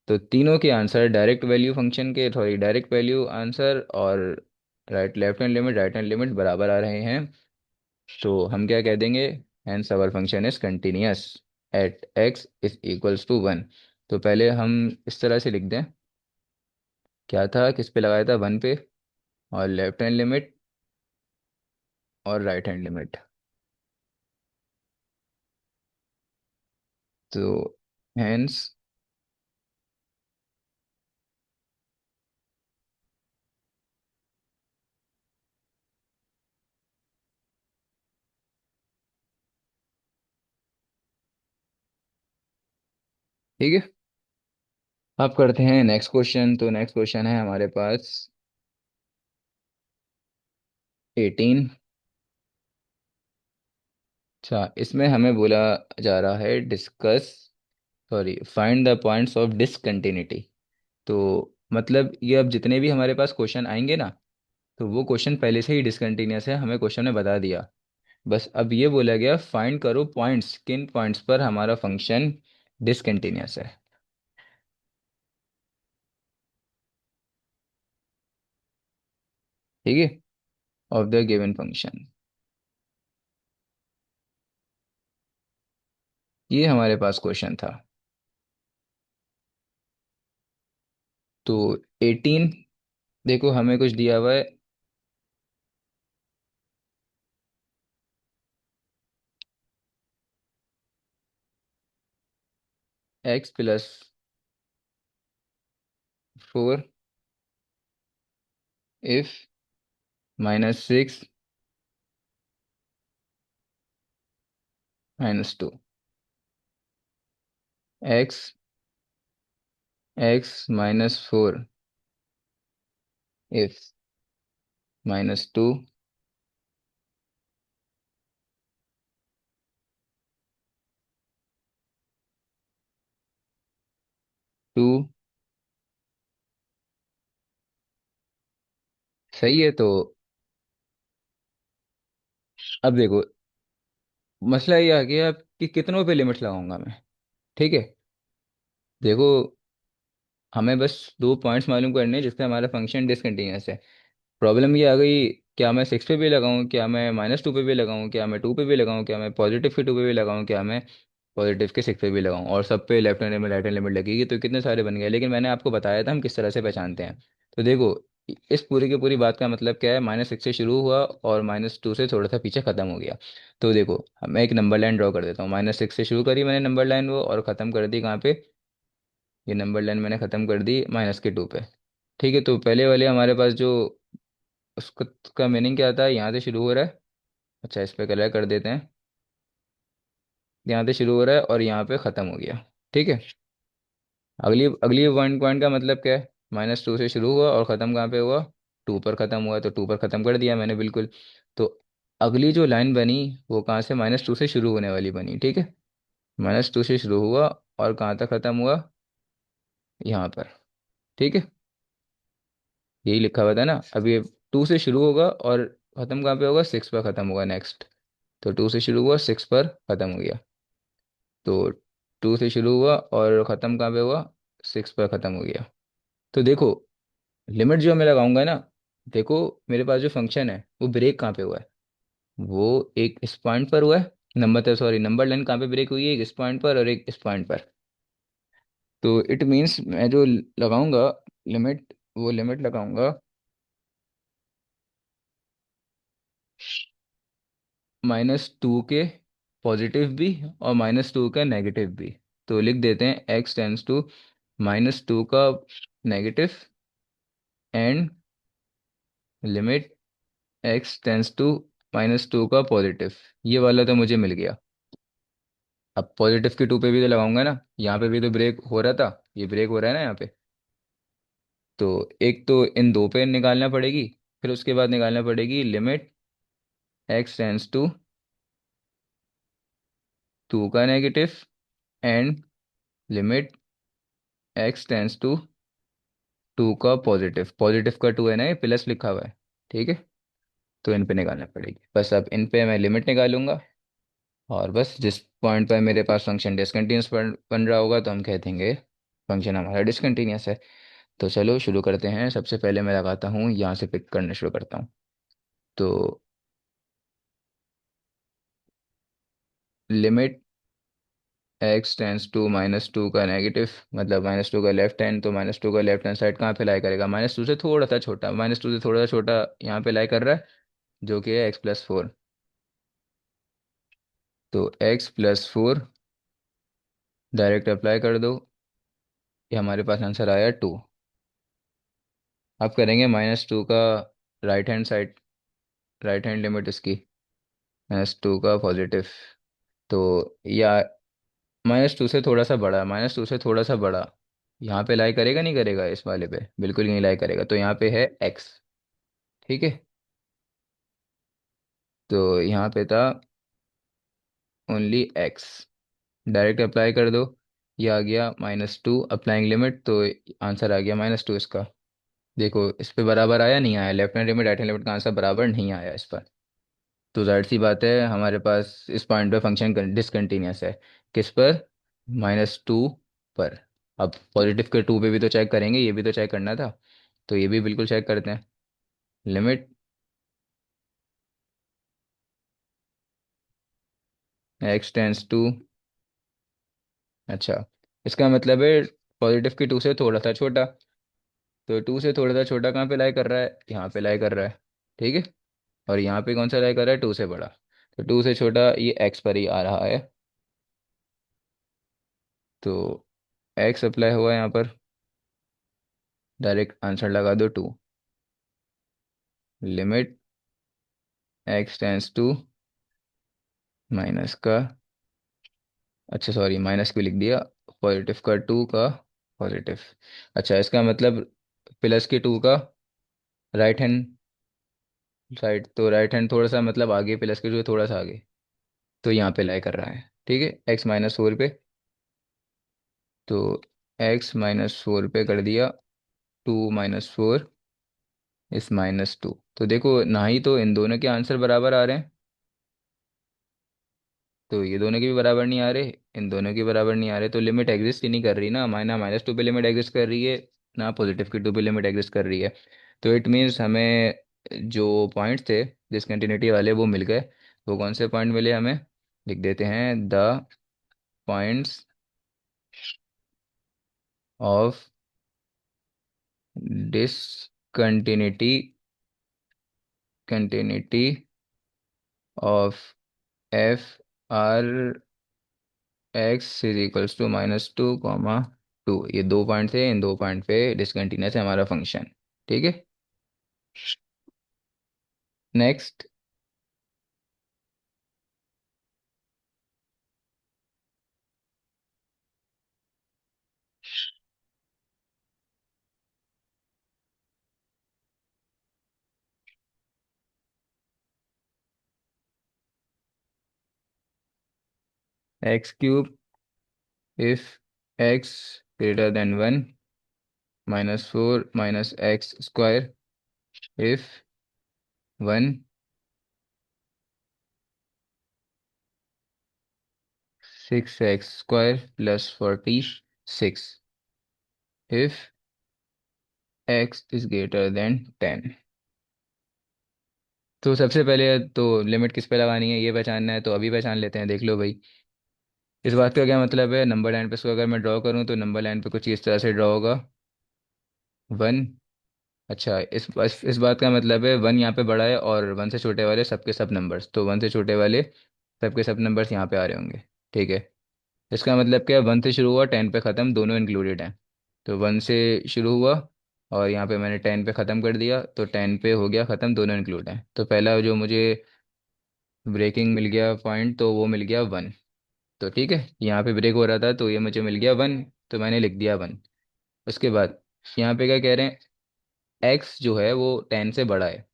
तो तीनों के आंसर डायरेक्ट वैल्यू फंक्शन के, सॉरी डायरेक्ट वैल्यू आंसर और left hand limit right hand limit बराबर आ रहे हैं। तो हम क्या कह देंगे? Hence our function is continuous at x is equals to one. तो पहले हम इस तरह से लिख दें, क्या था, किस पे लगाया था? वन पे। और लेफ्ट हैंड लिमिट और राइट हैंड लिमिट। तो हेंस, ठीक है। अब करते हैं नेक्स्ट क्वेश्चन। तो नेक्स्ट क्वेश्चन है हमारे पास 18। अच्छा, इसमें हमें बोला जा रहा है discuss, sorry find the points of discontinuity. तो मतलब ये अब जितने भी हमारे पास क्वेश्चन आएंगे ना, तो वो क्वेश्चन पहले से ही डिसकंटिन्यूअस है, हमें क्वेश्चन ने बता दिया। बस अब ये बोला गया फाइंड करो पॉइंट्स, किन पॉइंट्स पर हमारा फंक्शन डिसकंटिन्यूअस है। ठीक है, ऑफ द गिवन फंक्शन। ये हमारे पास क्वेश्चन था। तो 18, देखो हमें कुछ दिया हुआ है। x+4 if -6 -2, x (x) -4 if -2 2। सही है। तो अब देखो, मसला ये आ गया कि कितनों पे लिमिट लगाऊंगा मैं। ठीक है, देखो हमें बस दो पॉइंट्स मालूम करने हैं जिससे हमारा फंक्शन डिसकंटिन्यूअस है। प्रॉब्लम ये आ गई, क्या मैं 6 पे भी लगाऊं, क्या मैं -2 पे भी लगाऊं, क्या मैं 2 पे भी लगाऊं, क्या मैं पॉजिटिव के 2 पे भी लगाऊं, क्या मैं पॉजिटिव के 6 पे भी लगाऊं, और सब पे left hand limit right hand limit लगेगी, तो कितने सारे बन गए। लेकिन मैंने आपको बताया था हम किस तरह से पहचानते हैं। तो देखो, इस पूरी की पूरी बात का मतलब क्या है, -6 से शुरू हुआ और -2 से थोड़ा सा पीछे खत्म हो गया। तो देखो मैं एक नंबर लाइन ड्रॉ कर देता हूँ, -6 से शुरू करी मैंने नंबर लाइन वो, और ख़त्म कर दी कहाँ पे, ये नंबर लाइन मैंने ख़त्म कर दी -2 पे। ठीक है, तो पहले वाले हमारे पास जो उसका का मीनिंग क्या था, यहाँ से शुरू हो रहा है। अच्छा, इस पे कलर कर देते हैं। यहाँ से शुरू हो रहा है और यहाँ पे ख़त्म हो गया। ठीक है, अगली अगली वन पॉइंट का मतलब क्या है, -2 से शुरू हुआ और ख़त्म कहाँ पे हुआ, 2 पर ख़त्म हुआ, तो 2 पर ख़त्म कर दिया मैंने बिल्कुल। तो अगली जो लाइन बनी वो कहाँ से, -2 से शुरू होने वाली बनी। ठीक है, -2 से शुरू हुआ और कहाँ तक ख़त्म हुआ, यहाँ पर। ठीक है, यही लिखा हुआ था ना। अब ये 2 से शुरू होगा और ख़त्म कहाँ पे होगा, 6 पर ख़त्म होगा नेक्स्ट। तो 2 से शुरू हुआ, 6 पर ख़त्म हो गया। तो 2 से शुरू हुआ और ख़त्म कहाँ पे हुआ, 6 पर ख़त्म हो गया। तो देखो, लिमिट जो मैं लगाऊंगा ना, देखो मेरे पास जो फंक्शन है वो ब्रेक कहाँ पे हुआ है, वो एक इस पॉइंट पर हुआ है। नंबर तो सॉरी, नंबर लाइन कहाँ पे ब्रेक हुई है, एक इस पॉइंट पर और एक इस पॉइंट पर। तो इट मीन्स मैं जो लगाऊंगा लिमिट, वो लिमिट लगाऊंगा -2 के पॉजिटिव भी और -2 का नेगेटिव भी। तो लिख देते हैं x टेंस टू -2 का negative and limit x tends to -2 का पॉजिटिव। ये वाला तो मुझे मिल गया। अब पॉजिटिव के 2 पे भी तो लगाऊंगा ना, यहाँ पे भी तो ब्रेक हो रहा था, ये ब्रेक हो रहा है ना यहाँ पे। तो एक तो इन दो पे निकालना पड़ेगी, फिर उसके बाद निकालना पड़ेगी लिमिट x टेंस टू 2 का negative and limit x tends to 2 का पॉजिटिव। पॉजिटिव का 2 है ना, ये प्लस लिखा हुआ है। ठीक है, तो इन पे निकालना पड़ेगी। बस अब इन पे मैं लिमिट निकालूंगा, और बस जिस पॉइंट पर मेरे पास फंक्शन डिसकंटिन्यूस बन रहा होगा तो हम कह देंगे फंक्शन हमारा डिसकंटिन्यूस है। तो चलो शुरू करते हैं। सबसे पहले मैं लगाता हूँ, यहाँ से पिक करना शुरू करता हूँ। तो लिमिट x टेंस टू -2 का नेगेटिव, मतलब -2 का लेफ्ट हैंड, तो -2 का लेफ्ट हैंड साइड कहाँ पे लाई करेगा, -2 से थोड़ा सा छोटा, -2 से थोड़ा सा छोटा यहाँ पे लाई कर रहा है, जो कि है x+4। तो x+4 डायरेक्ट अप्लाई कर दो, ये हमारे पास आंसर आया 2। अब करेंगे -2 का right hand side, right hand limit इसकी, -2 का पॉजिटिव। तो या -2 से थोड़ा सा बड़ा, -2 से थोड़ा सा बड़ा यहाँ पे लाई करेगा नहीं करेगा, इस वाले पे बिल्कुल नहीं लाई करेगा, तो यहाँ पे है x। ठीक है, तो यहाँ पे था ओनली x, डायरेक्ट अप्लाई कर दो, ये आ गया -2 अप्लाइंग लिमिट, तो आंसर आ गया -2 इसका। देखो इस पे बराबर आया नहीं आया, left hand limit right hand limit का आंसर बराबर नहीं आया इस पर। तो जाहिर सी बात है हमारे पास इस पॉइंट पे फंक्शन डिसकंटिन्यूस है। किस पर? -2 पर। अब पॉजिटिव के 2 पे भी तो चेक करेंगे, ये भी तो चेक करना था। तो ये भी बिल्कुल चेक करते हैं। लिमिट x टेंस टू, अच्छा, इसका मतलब है पॉजिटिव के 2 से थोड़ा सा छोटा। तो 2 से थोड़ा सा छोटा कहाँ पे लाई कर रहा है? यहाँ पे लाई कर रहा है। ठीक है। और यहाँ पे कौन सा लाई कर रहा है? 2 से बड़ा। तो 2 से छोटा ये x पर ही आ रहा है। तो x अप्लाई हुआ यहाँ पर। डायरेक्ट आंसर लगा दो 2। Limit x tends to, minus का, अच्छा सॉरी माइनस क्यों लिख दिया, पॉजिटिव का 2 का पॉजिटिव। अच्छा इसका मतलब प्लस के 2 का राइट हैंड साइड, तो राइट हैंड थोड़ा सा मतलब आगे, प्लस के 2 थोड़ा सा आगे। तो यहाँ पे लाई कर रहा है। ठीक है, x-4 पे। तो x-4 पे कर दिया। 2 - 4 इस -2। तो देखो ना ही तो इन दोनों के आंसर बराबर आ रहे हैं, तो ये दोनों के भी बराबर नहीं आ रहे, इन दोनों के बराबर नहीं आ रहे, तो लिमिट एग्जिस्ट ही नहीं कर रही ना, माइना -2 पे लिमिट एग्जिस्ट कर रही है, ना पॉजिटिव की 2 पे लिमिट एग्जिस्ट कर रही है। तो इट मीन्स हमें जो पॉइंट्स थे डिसकंटिन्यूटी वाले वो मिल गए। वो कौन से पॉइंट मिले हमें? लिख देते हैं, the points of discontinuity continuity of f r x = -2, 2। ये दो पॉइंट थे, इन दो पॉइंट पे डिसकंटिन्यूस है हमारा फंक्शन। ठीक है। Next, x³ if x > 1, -4 -x² if 1 6x² +46 if x > 10। तो सबसे पहले तो लिमिट किस पे लगानी है ये पहचानना है, तो अभी पहचान लेते हैं, देख लो भाई। इस बात का क्या मतलब है, नंबर लाइन पे इसको अगर मैं ड्रॉ करूँ तो नंबर लाइन पे कुछ इस तरह से ड्रॉ होगा, 1। अच्छा इस बात का मतलब है 1 यहाँ पे बड़ा है और 1 से छोटे वाले सबके सब नंबर्स, तो 1 से छोटे वाले सबके सब नंबर्स यहाँ पे आ रहे होंगे। ठीक है। इसका मतलब क्या है, 1 से शुरू हुआ 10 पे ख़त्म, दोनों इंक्लूडेड हैं। तो 1 से शुरू हुआ और यहाँ पे मैंने 10 पे ख़त्म कर दिया, तो 10 पे हो गया ख़त्म, दोनों इंक्लूड हैं। तो पहला जो मुझे ब्रेकिंग मिल गया पॉइंट, तो वो मिल गया 1। तो ठीक है, यहाँ पे ब्रेक हो रहा था तो ये मुझे मिल गया 1, तो मैंने लिख दिया 1। उसके बाद यहाँ पे क्या कह रहे हैं, एक्स जो है वो 10 से बड़ा है,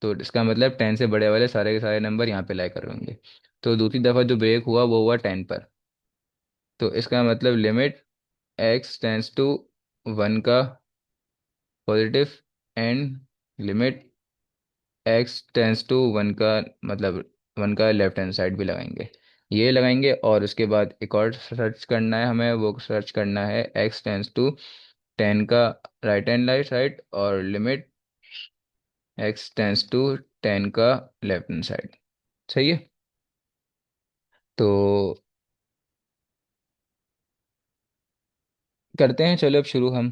तो इसका मतलब 10 से बड़े वाले सारे के सारे नंबर यहाँ पे लाई कर होंगे। तो दूसरी दफ़ा जो ब्रेक हुआ वो हुआ 10 पर। तो इसका मतलब लिमिट x टेंस टू 1 का positive and limit x tends to 1 का, मतलब 1 का लेफ्ट हैंड साइड भी लगाएंगे। ये लगाएंगे और उसके बाद एक और सर्च करना है हमें, वो सर्च करना है x टेंस टू 10 का राइट हैंड साइड और लिमिट x टेंस टू 10 का लेफ्ट हैंड साइड। सही है। तो करते हैं, चलो अब शुरू हम।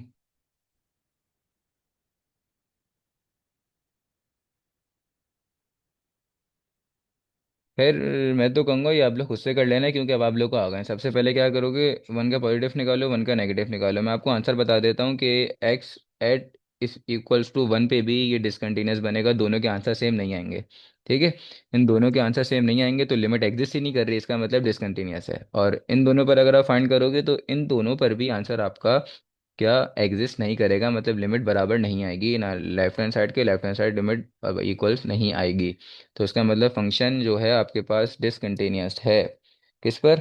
फिर मैं तो कहूँगा ये आप लोग खुद से कर लेना, क्योंकि अब आप लोग को आ गए हैं। सबसे पहले क्या करोगे, 1 का पॉजिटिव निकालो, 1 का नेगेटिव निकालो। मैं आपको आंसर बता देता हूँ कि x एट इस इक्वल्स टू 1 पे भी ये डिसकंटिन्यूस बनेगा, दोनों के आंसर सेम नहीं आएंगे। ठीक है। इन दोनों के आंसर सेम नहीं आएंगे तो लिमिट एग्जिस्ट ही नहीं कर रही, इसका मतलब डिसकंटिन्यूस है। और इन दोनों पर अगर आप फाइंड करोगे तो इन दोनों पर भी आंसर आपका क्या एग्जिस्ट नहीं करेगा, मतलब लिमिट बराबर नहीं आएगी ना, लेफ्ट हैंड साइड के left hand side limit equals नहीं आएगी। तो इसका मतलब फंक्शन जो है आपके पास डिसकंटिन्यूस है। किस पर?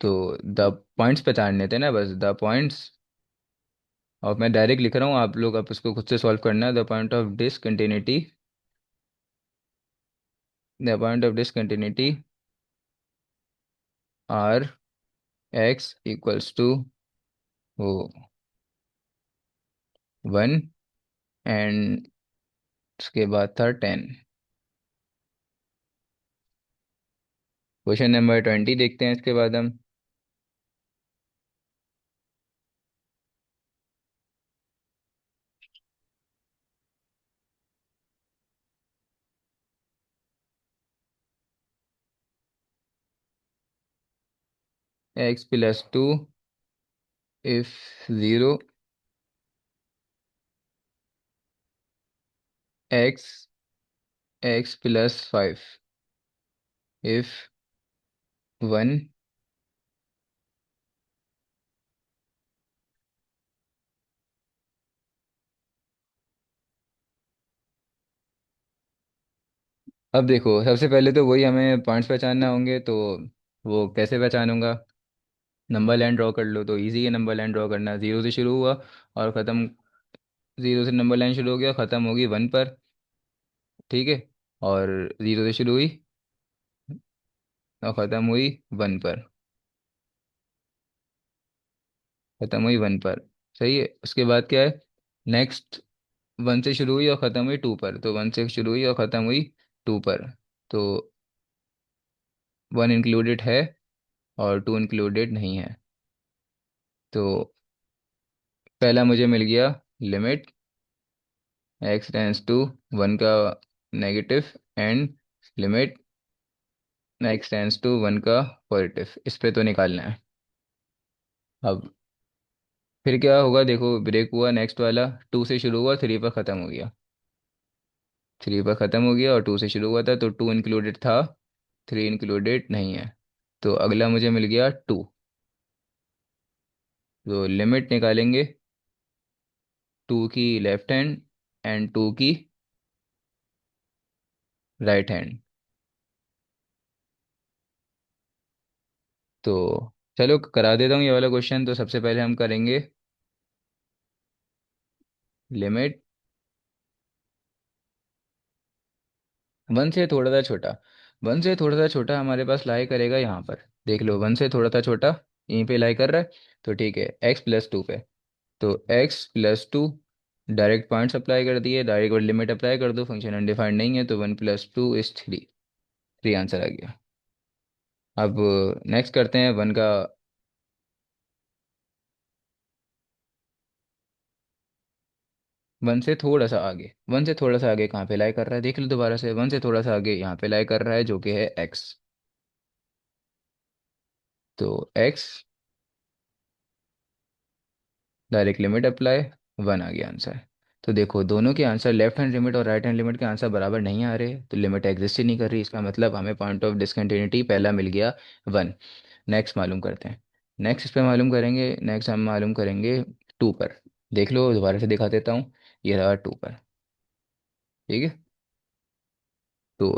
तो द पॉइंट्स पहचानने थे ना, बस द पॉइंट्स और मैं डायरेक्ट लिख रहा हूँ, आप लोग आप इसको खुद से सॉल्व करना है। The point of discontinuity, the point of discontinuity are x equals to वो 1, एंड उसके बाद था 10। क्वेश्चन नंबर 20 देखते हैं इसके बाद हम। x+2 if 0, x+5 if 1। अब देखो, सबसे पहले तो वही हमें पॉइंट्स पहचानना होंगे, तो वो कैसे पहचानूंगा? नंबर लाइन ड्रॉ कर लो, तो इजी है नंबर लाइन ड्रॉ करना। जीरो से शुरू हुआ और ख़त्म, जीरो से नंबर लाइन शुरू हो गया, ख़त्म होगी 1 पर। ठीक है। और जीरो से शुरू हुई और ख़त्म हुई 1 पर, ख़त्म हुई 1 पर। सही है। उसके बाद क्या है? नेक्स्ट, 1 से शुरू हुई और ख़त्म हुई 2 पर, तो 1 से शुरू हुई और ख़त्म हुई 2 पर। तो 1 इंक्लूडेड है और 2 इंक्लूडेड नहीं है। तो पहला मुझे मिल गया लिमिट एक्स टेंस टू 1 का negative, and limit x tends to 1 का पॉजिटिव। इस पे तो निकालना है। अब फिर क्या होगा? देखो, ब्रेक हुआ, नेक्स्ट वाला 2 से शुरू हुआ, 3 पर ख़त्म हो गया। 3 पर ख़त्म हो गया और 2 से शुरू हुआ था, तो 2 इंक्लूडेड था, 3 इंक्लूडेड नहीं है। तो अगला मुझे मिल गया 2। तो लिमिट निकालेंगे 2 की लेफ्ट हैंड एंड 2 की राइट हैंड। तो चलो करा देता हूँ ये वाला क्वेश्चन। तो सबसे पहले हम करेंगे लिमिट 1 से थोड़ा सा छोटा। 1 से थोड़ा सा छोटा हमारे पास लाई करेगा यहाँ पर। देख लो, 1 से थोड़ा सा छोटा यहीं पे लाई कर रहा है। तो ठीक है, x+2 पे। तो x+2, डायरेक्ट पॉइंट्स अप्लाई कर दिए, डायरेक्ट लिमिट अप्लाई कर दो, फंक्शन अनडिफाइंड नहीं है, तो 1+2 इज 3। 3 आंसर आ गया। अब नेक्स्ट करते हैं 1 का। 1 से थोड़ा सा आगे, 1 से थोड़ा सा आगे कहाँ पे लाई कर रहा है? देख लो दोबारा से, 1 से थोड़ा सा आगे यहाँ पे लाई कर रहा है, जो कि है x। तो x, डायरेक्ट लिमिट अप्लाई, 1 आ गया आंसर। तो देखो, दोनों के आंसर, लेफ्ट हैंड लिमिट और राइट हैंड लिमिट के आंसर बराबर नहीं आ रहे, तो लिमिट एग्जिस्ट ही नहीं कर रही। इसका मतलब हमें पॉइंट ऑफ डिसकंटिन्यूटी पहला मिल गया 1। नेक्स्ट मालूम करते हैं। नेक्स्ट इस पे मालूम करेंगे, नेक्स्ट हम मालूम करेंगे 2 पर। देख लो, दोबारा से दिखा देता हूँ। ये रहा 2 पर। ठीक है। तो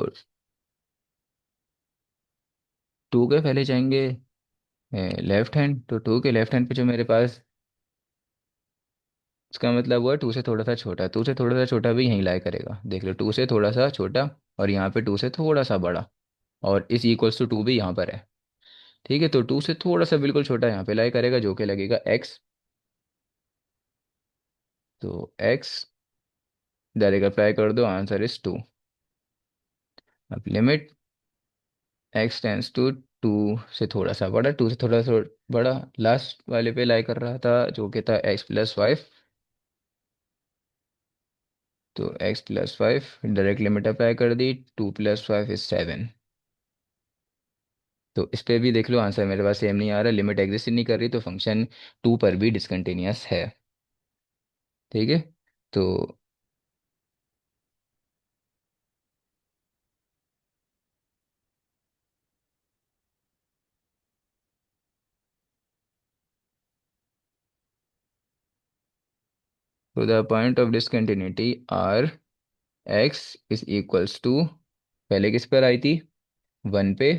2 के पहले जाएंगे लेफ्ट हैंड। तो 2 के लेफ्ट हैंड पे जो मेरे पास, इसका मतलब हुआ 2 से थोड़ा सा छोटा। 2 से थोड़ा सा छोटा भी यहीं लाई करेगा। देख लो, 2 से थोड़ा सा छोटा, और यहाँ पे 2 से थोड़ा सा बड़ा, और इस इक्वल्स टू 2 भी यहाँ पर है। ठीक है। तो 2 से थोड़ा सा बिल्कुल छोटा यहाँ पे लाई करेगा, जो कि लगेगा x। तो x, डायरेक्ट अप्लाई कर दो, आंसर इज 2। अब लिमिट x टेंस टू 2 से थोड़ा सा बड़ा, 2 से थोड़ा सा बड़ा लास्ट वाले पे लाई कर रहा था, जो कि था x+5। तो x+5, डायरेक्ट लिमिट अप्लाई कर दी, 2+5 इज 7। तो इस पे भी देख लो, आंसर मेरे पास सेम नहीं आ रहा, लिमिट एग्जिस्ट ही नहीं कर रही, तो फंक्शन 2 पर भी डिसकंटिन्यूअस है। ठीक है। तो the point of discontinuity are x is equals to, पहले किस पर आई थी? 1 पे,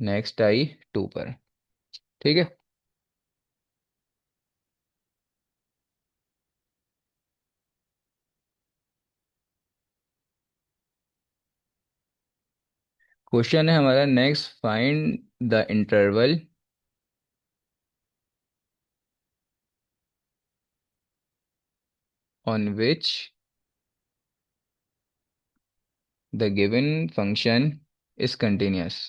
नेक्स्ट आई 2 पर। ठीक है। क्वेश्चन है हमारा next, find the interval on which the given function is continuous.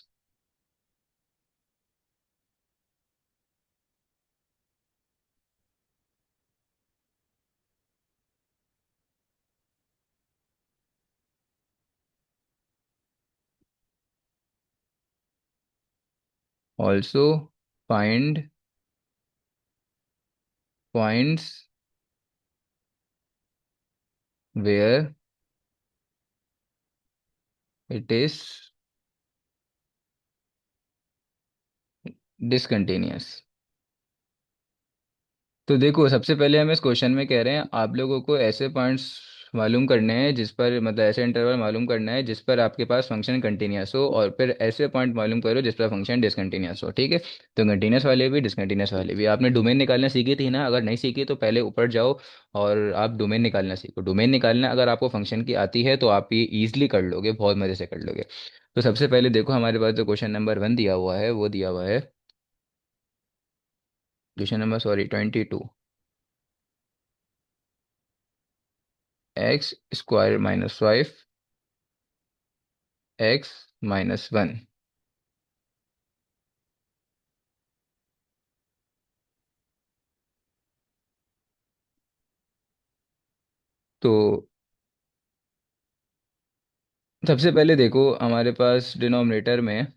Also find points where it is discontinuous. तो देखो, सबसे पहले हम इस क्वेश्चन में कह रहे हैं आप लोगों को ऐसे पॉइंट्स मालूम करने हैं जिस पर, मतलब ऐसे इंटरवल मालूम करना है जिस पर आपके पास फंक्शन कंटिन्यूअस हो, और फिर ऐसे पॉइंट मालूम करो जिस पर फंक्शन डिसकंटिन्यूअस हो। ठीक है, तो कंटिन्यूअस वाले भी डिसकंटिन्यूअस वाले भी। आपने डोमेन निकालना सीखी थी ना? अगर नहीं सीखी तो पहले ऊपर जाओ और आप डोमेन निकालना सीखो। डोमेन निकालना अगर आपको फंक्शन की आती है तो आप ये ईजिली कर लोगे, बहुत मज़े से कर लोगे। तो सबसे पहले देखो, हमारे पास जो क्वेश्चन नंबर 1 दिया हुआ है वो दिया हुआ है, question number, sorry, 22। X square minus 5 x minus 1। तो सबसे पहले देखो, हमारे पास डिनोमिनेटर में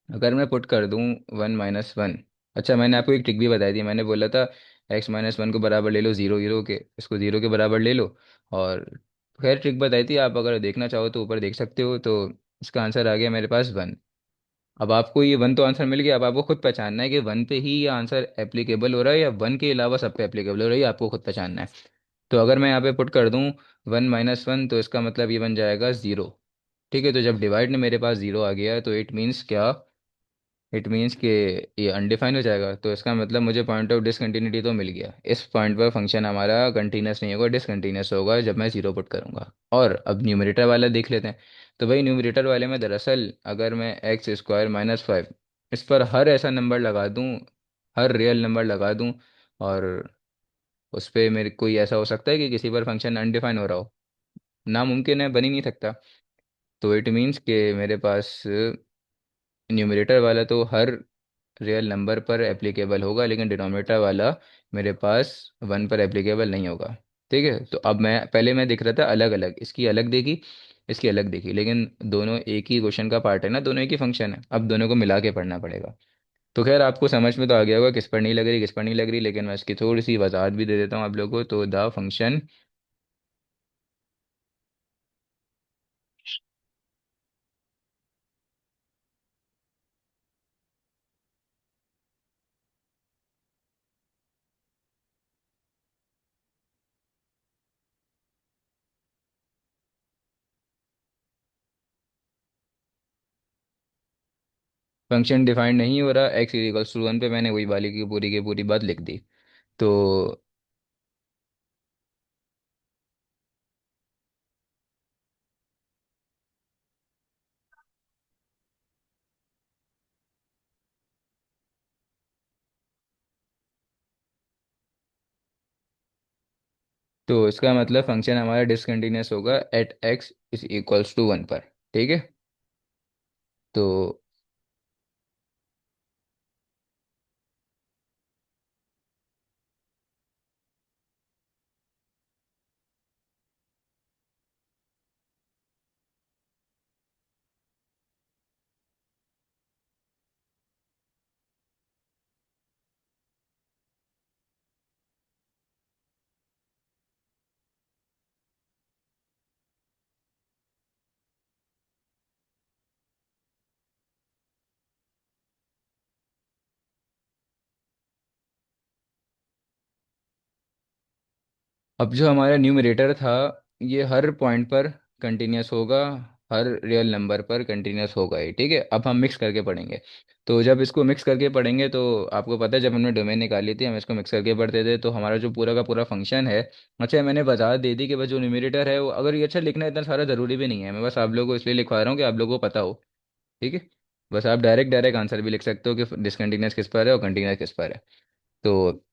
अगर मैं पुट कर दूं 1 - 1। अच्छा, मैंने आपको एक ट्रिक भी बताई थी, मैंने बोला था x - 1 को बराबर ले लो जीरो जीरो के, इसको जीरो के बराबर ले लो। और खैर, ट्रिक बताई थी, आप अगर देखना चाहो तो ऊपर देख सकते हो। तो इसका आंसर आ गया मेरे पास 1। अब आपको ये 1 तो आंसर मिल गया, अब आपको खुद पहचानना है कि 1 पे ही ये आंसर एप्लीकेबल हो रहा है या 1 के अलावा सब पे एप्लीकेबल हो रहा है, ये आपको खुद पहचानना है। तो अगर मैं यहाँ पे पुट कर दूँ 1 - 1, तो इसका मतलब ये बन जाएगा 0। ठीक है, तो जब डिवाइड में मेरे पास 0 आ गया तो इट मीन्स क्या? इट मीन्स कि ये अनडिफाइन हो जाएगा। तो इसका मतलब मुझे पॉइंट ऑफ डिसकंटिन्यूटी तो मिल गया, इस पॉइंट पर फंक्शन हमारा कंटिन्यूस नहीं होगा, डिसकंटिन्यूस होगा जब मैं 0 पुट करूँगा। और अब न्यूमरेटर वाला देख लेते हैं। तो भाई, न्यूमरेटर वाले में दरअसल अगर मैं एक्स स्क्वायर माइनस 5 इस पर हर ऐसा नंबर लगा दूँ, हर रियल नंबर लगा दूँ, और उस पर मेरे कोई ऐसा हो सकता है कि किसी पर फंक्शन अनडिफाइन हो रहा हो? नामुमकिन है, बन ही नहीं सकता। तो इट मीन्स कि मेरे पास न्यूमरेटर वाला तो हर रियल नंबर पर एप्लीकेबल होगा, लेकिन डिनोमिनेटर वाला मेरे पास 1 पर एप्लीकेबल नहीं होगा। ठीक है, तो अब मैं दिख रहा था अलग अलग, इसकी अलग देखी, इसकी अलग देखी, लेकिन दोनों एक ही क्वेश्चन का पार्ट है ना, दोनों एक ही फंक्शन है, अब दोनों को मिला के पढ़ना पड़ेगा। तो खैर, आपको समझ में तो आ गया होगा किस पर नहीं लग रही, किस पर नहीं लग रही, लेकिन मैं इसकी थोड़ी सी वजाहत भी दे देता हूँ आप लोगों को। तो द फंक्शन, फंक्शन डिफाइंड नहीं हो रहा, एक्स इक्वल्स टू 1 पे मैंने वही वाली की पूरी बात लिख दी। तो तो इसका मतलब फंक्शन हमारा डिसकंटिन्यूस होगा at x is equals to 1 पर। ठीक है, तो अब जो हमारा न्यूमरेटर था ये हर पॉइंट पर कंटिन्यूस होगा, हर रियल नंबर पर कंटिन्यूस होगा ही। ठीक है, अब हम मिक्स करके पढ़ेंगे। तो जब इसको मिक्स करके पढ़ेंगे तो आपको पता है, जब हमने डोमेन निकाली थी हम इसको मिक्स करके पढ़ते थे, तो हमारा जो पूरा का पूरा फंक्शन है। अच्छा, मैंने बता दे दी कि बस जो न्यूमरेटर है वो, अगर ये अच्छा लिखना इतना सारा ज़रूरी भी नहीं है, मैं बस आप लोगों को इसलिए लिखवा रहा हूँ कि आप लोगों को पता हो। ठीक है, बस आप डायरेक्ट डायरेक्ट आंसर भी लिख सकते हो कि डिसकंटिन्यूस किस पर है और कंटिन्यूस किस पर है। तो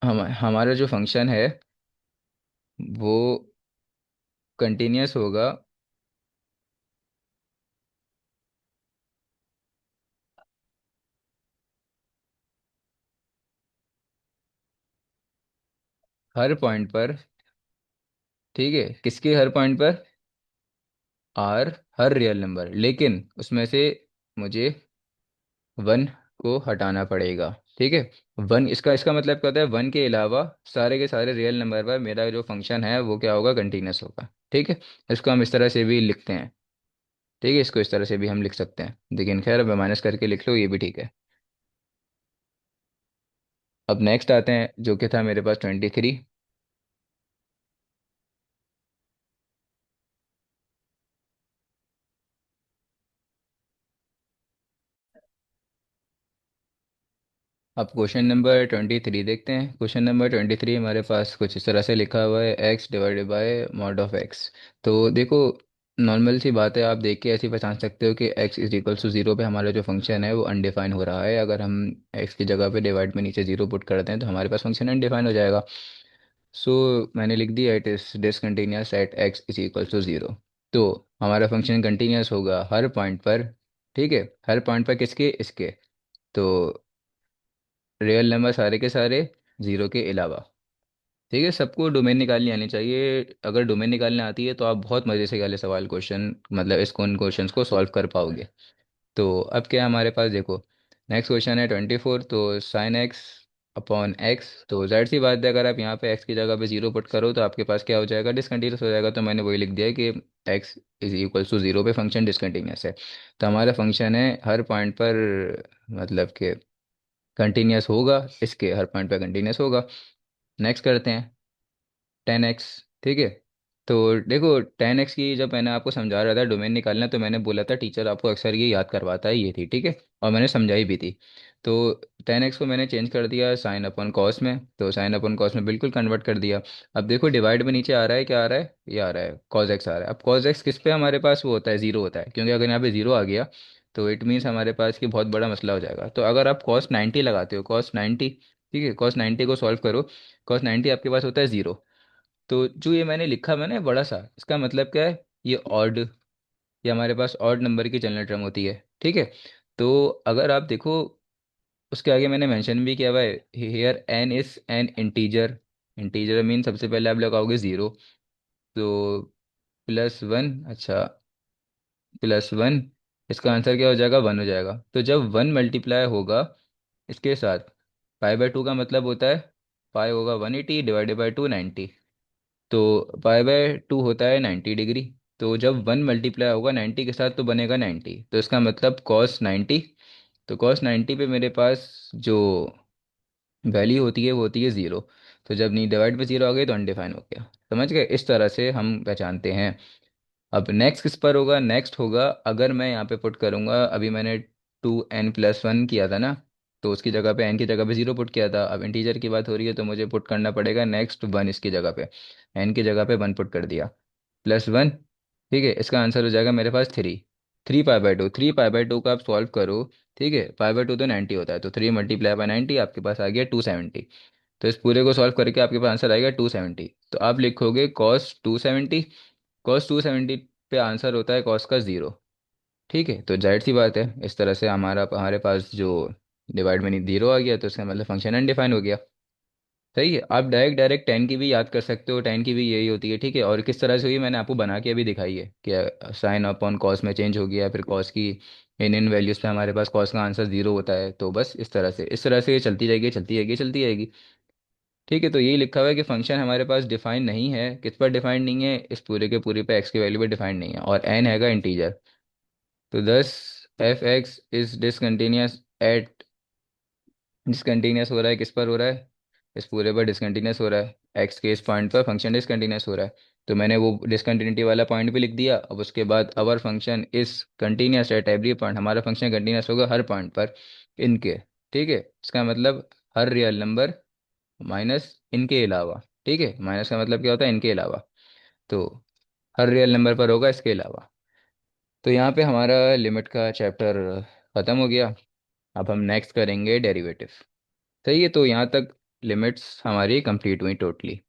हमारा जो फंक्शन है वो कंटिन्यूस होगा हर पॉइंट पर। ठीक है, किसके हर पॉइंट पर? आर, हर रियल नंबर, लेकिन उसमें से मुझे वन को हटाना पड़ेगा। ठीक है, वन, इसका इसका मतलब क्या होता है, वन के अलावा सारे के सारे रियल नंबर पर मेरा जो फंक्शन है वो क्या होगा, कंटिन्यूस होगा। ठीक है, इसको हम इस तरह से भी लिखते हैं। ठीक है, इसको इस तरह से भी हम लिख सकते हैं, लेकिन खैर अब माइनस करके लिख लो, ये भी ठीक है। अब नेक्स्ट आते हैं, जो कि था मेरे पास 23। अब क्वेश्चन नंबर 23 देखते हैं। क्वेश्चन नंबर 23 हमारे पास कुछ इस तरह से लिखा हुआ है, x divided by mod of x. तो देखो, नॉर्मल सी बात है, आप देख के ऐसे ही पहचान सकते हो कि x is equal to zero पे हमारा जो फंक्शन है वो अनडिफाइन हो रहा है। अगर हम एक्स की जगह पे डिवाइड में नीचे जीरो पुट करते हैं तो हमारे पास फंक्शन अनडिफाइन हो जाएगा। सो मैंने लिख दिया, it is discontinuous at x is equal to zero. तो हमारा फंक्शन कंटिन्यूअस होगा हर पॉइंट पर। ठीक है, हर पॉइंट पर किसके, इसके। तो रियल नंबर सारे के सारे, जीरो के अलावा। ठीक है, सबको डोमेन निकालनी आनी चाहिए। अगर डोमेन निकालने आती है तो आप बहुत मज़े से वाले सवाल क्वेश्चन, मतलब इस कौन क्वेश्चंस को सॉल्व कर पाओगे। तो अब क्या है हमारे पास, देखो नेक्स्ट क्वेश्चन है 24। तो साइन एक्स अपॉन एक्स, तो जाहिर सी बात है, अगर आप यहाँ पे एक्स की जगह पे जीरो पुट करो तो आपके पास क्या हो जाएगा, डिसकंटिन्यूस हो जाएगा। तो मैंने वही लिख दिया है कि x is equal to zero पे फंक्शन डिसकंटिन्यूस है। तो हमारा फंक्शन है हर पॉइंट पर, मतलब कि कंटिन्यूस होगा, इसके हर पॉइंट पे कंटिन्यूस होगा। नेक्स्ट करते हैं 10x। ठीक है, तो देखो 10x की जब मैंने आपको समझा रहा था डोमेन निकालना, तो मैंने बोला था टीचर आपको अक्सर ये याद करवाता है, ये थी। ठीक है, और मैंने समझाई भी थी। तो 10x को मैंने चेंज कर दिया साइन अपन कॉस में, तो साइन अपन कॉस में बिल्कुल कन्वर्ट कर दिया। अब देखो डिवाइड में नीचे आ रहा है, क्या आ रहा है, ये आ रहा है कॉस एक्स आ रहा है। अब कॉस एक्स किस पे हमारे पास वो होता है, जीरो होता है, क्योंकि अगर यहाँ पे जीरो आ गया तो इट मीन्स हमारे पास की बहुत बड़ा मसला हो जाएगा। तो अगर आप कॉस 90 लगाते हो, कॉस 90, ठीक है, कॉस 90 को सॉल्व करो, कॉस 90 आपके पास होता है जीरो। तो जो ये मैंने लिखा मैंने बड़ा सा, इसका मतलब क्या है, ये ऑड, ये हमारे पास ऑड नंबर की जनरल टर्म होती है। ठीक है, तो अगर आप देखो उसके आगे मैंने मेंशन भी किया हुआ है, here n is an integer. Integer mean सबसे पहले आप लगाओगे ज़ीरो, तो प्लस वन, अच्छा प्लस वन, इसका आंसर क्या हो जाएगा, वन हो जाएगा। तो जब वन मल्टीप्लाई होगा इसके साथ, पाई बाय टू का मतलब होता है, पाई होगा 180 डिवाइडेड बाई टू 90। तो पाई बाय टू होता है 90 डिग्री। तो जब वन मल्टीप्लाई होगा 90 के साथ तो बनेगा 90, तो इसका मतलब कॉस 90। तो कॉस 90 पे मेरे पास जो वैल्यू होती है वो होती है ज़ीरो। तो जब नी डिवाइड पे ज़ीरो आ गई तो अनडिफाइन हो गया। समझ गए, इस तरह से हम पहचानते हैं। अब नेक्स्ट किस पर होगा, नेक्स्ट होगा अगर मैं यहाँ पे पुट करूँगा, अभी मैंने 2n+1 किया था ना, तो उसकी जगह पे n की जगह पे ज़ीरो पुट किया था। अब इंटीजर की बात हो रही है तो मुझे पुट करना पड़ेगा नेक्स्ट वन, इसकी जगह पे n की जगह पे वन पुट कर दिया, प्लस वन। ठीक है, इसका आंसर हो जाएगा मेरे पास three. Three pi by two, three pi by two का आप सॉल्व करो। ठीक है, पाई बाई टू तो 90 होता है, तो थ्री मल्टीप्लाई बाय 90 आपके पास आ गया 270। तो इस पूरे को सॉल्व करके आपके पास आंसर आएगा 270। तो आप लिखोगे कॉस 270, कॉस 270 पे आंसर होता है कॉस का ज़ीरो। ठीक है, तो जाहिर सी बात है, इस तरह से हमारे पास जो डिवाइड में ज़ीरो आ गया तो इसका मतलब फंक्शन अनडिफाइन हो गया। सही है, आप डायरेक्ट डायरेक्ट टेन की भी याद कर सकते हो, टेन की भी यही होती है। ठीक है, और किस तरह से हुई मैंने आपको बना के अभी दिखाई है कि साइन अपॉन कॉस में चेंज हो गया, फिर कॉस की इन इन वैल्यूज़ पे हमारे पास कॉस का आंसर ज़ीरो होता है। तो बस इस तरह से ये चलती रहेगी, चलती रहेगी, चलती रहेगी। ठीक है, तो यही लिखा हुआ है कि फंक्शन हमारे पास डिफाइन नहीं है, किस पर डिफाइंड नहीं है, इस पूरे के पूरे पे एक्स की वैल्यू पे डिफाइंड नहीं है, और एन हैगा इंटीजर। तो दस F x is discontinuous eight, discontinuous हो रहा है किस पर हो रहा है, इस पूरे पर डिसकंटिन्यूस हो रहा है, एक्स के इस पॉइंट पर फंक्शन डिसकंटिन्यूस हो रहा है। तो मैंने वो डिसकंटिन्यूटी वाला पॉइंट भी लिख दिया। अब उसके बाद our function is continuous at every point, हमारा फंक्शन कंटिन्यूस होगा हर पॉइंट पर इनके। ठीक है, इसका मतलब हर रियल नंबर माइनस इनके अलावा। ठीक है, माइनस का मतलब क्या होता है, इनके अलावा। तो हर रियल नंबर पर होगा इसके अलावा। तो यहाँ पे हमारा लिमिट का चैप्टर ख़त्म हो गया। अब हम नेक्स्ट करेंगे डेरिवेटिव। सही है, तो यहाँ तक लिमिट्स हमारी कंप्लीट हुई टोटली।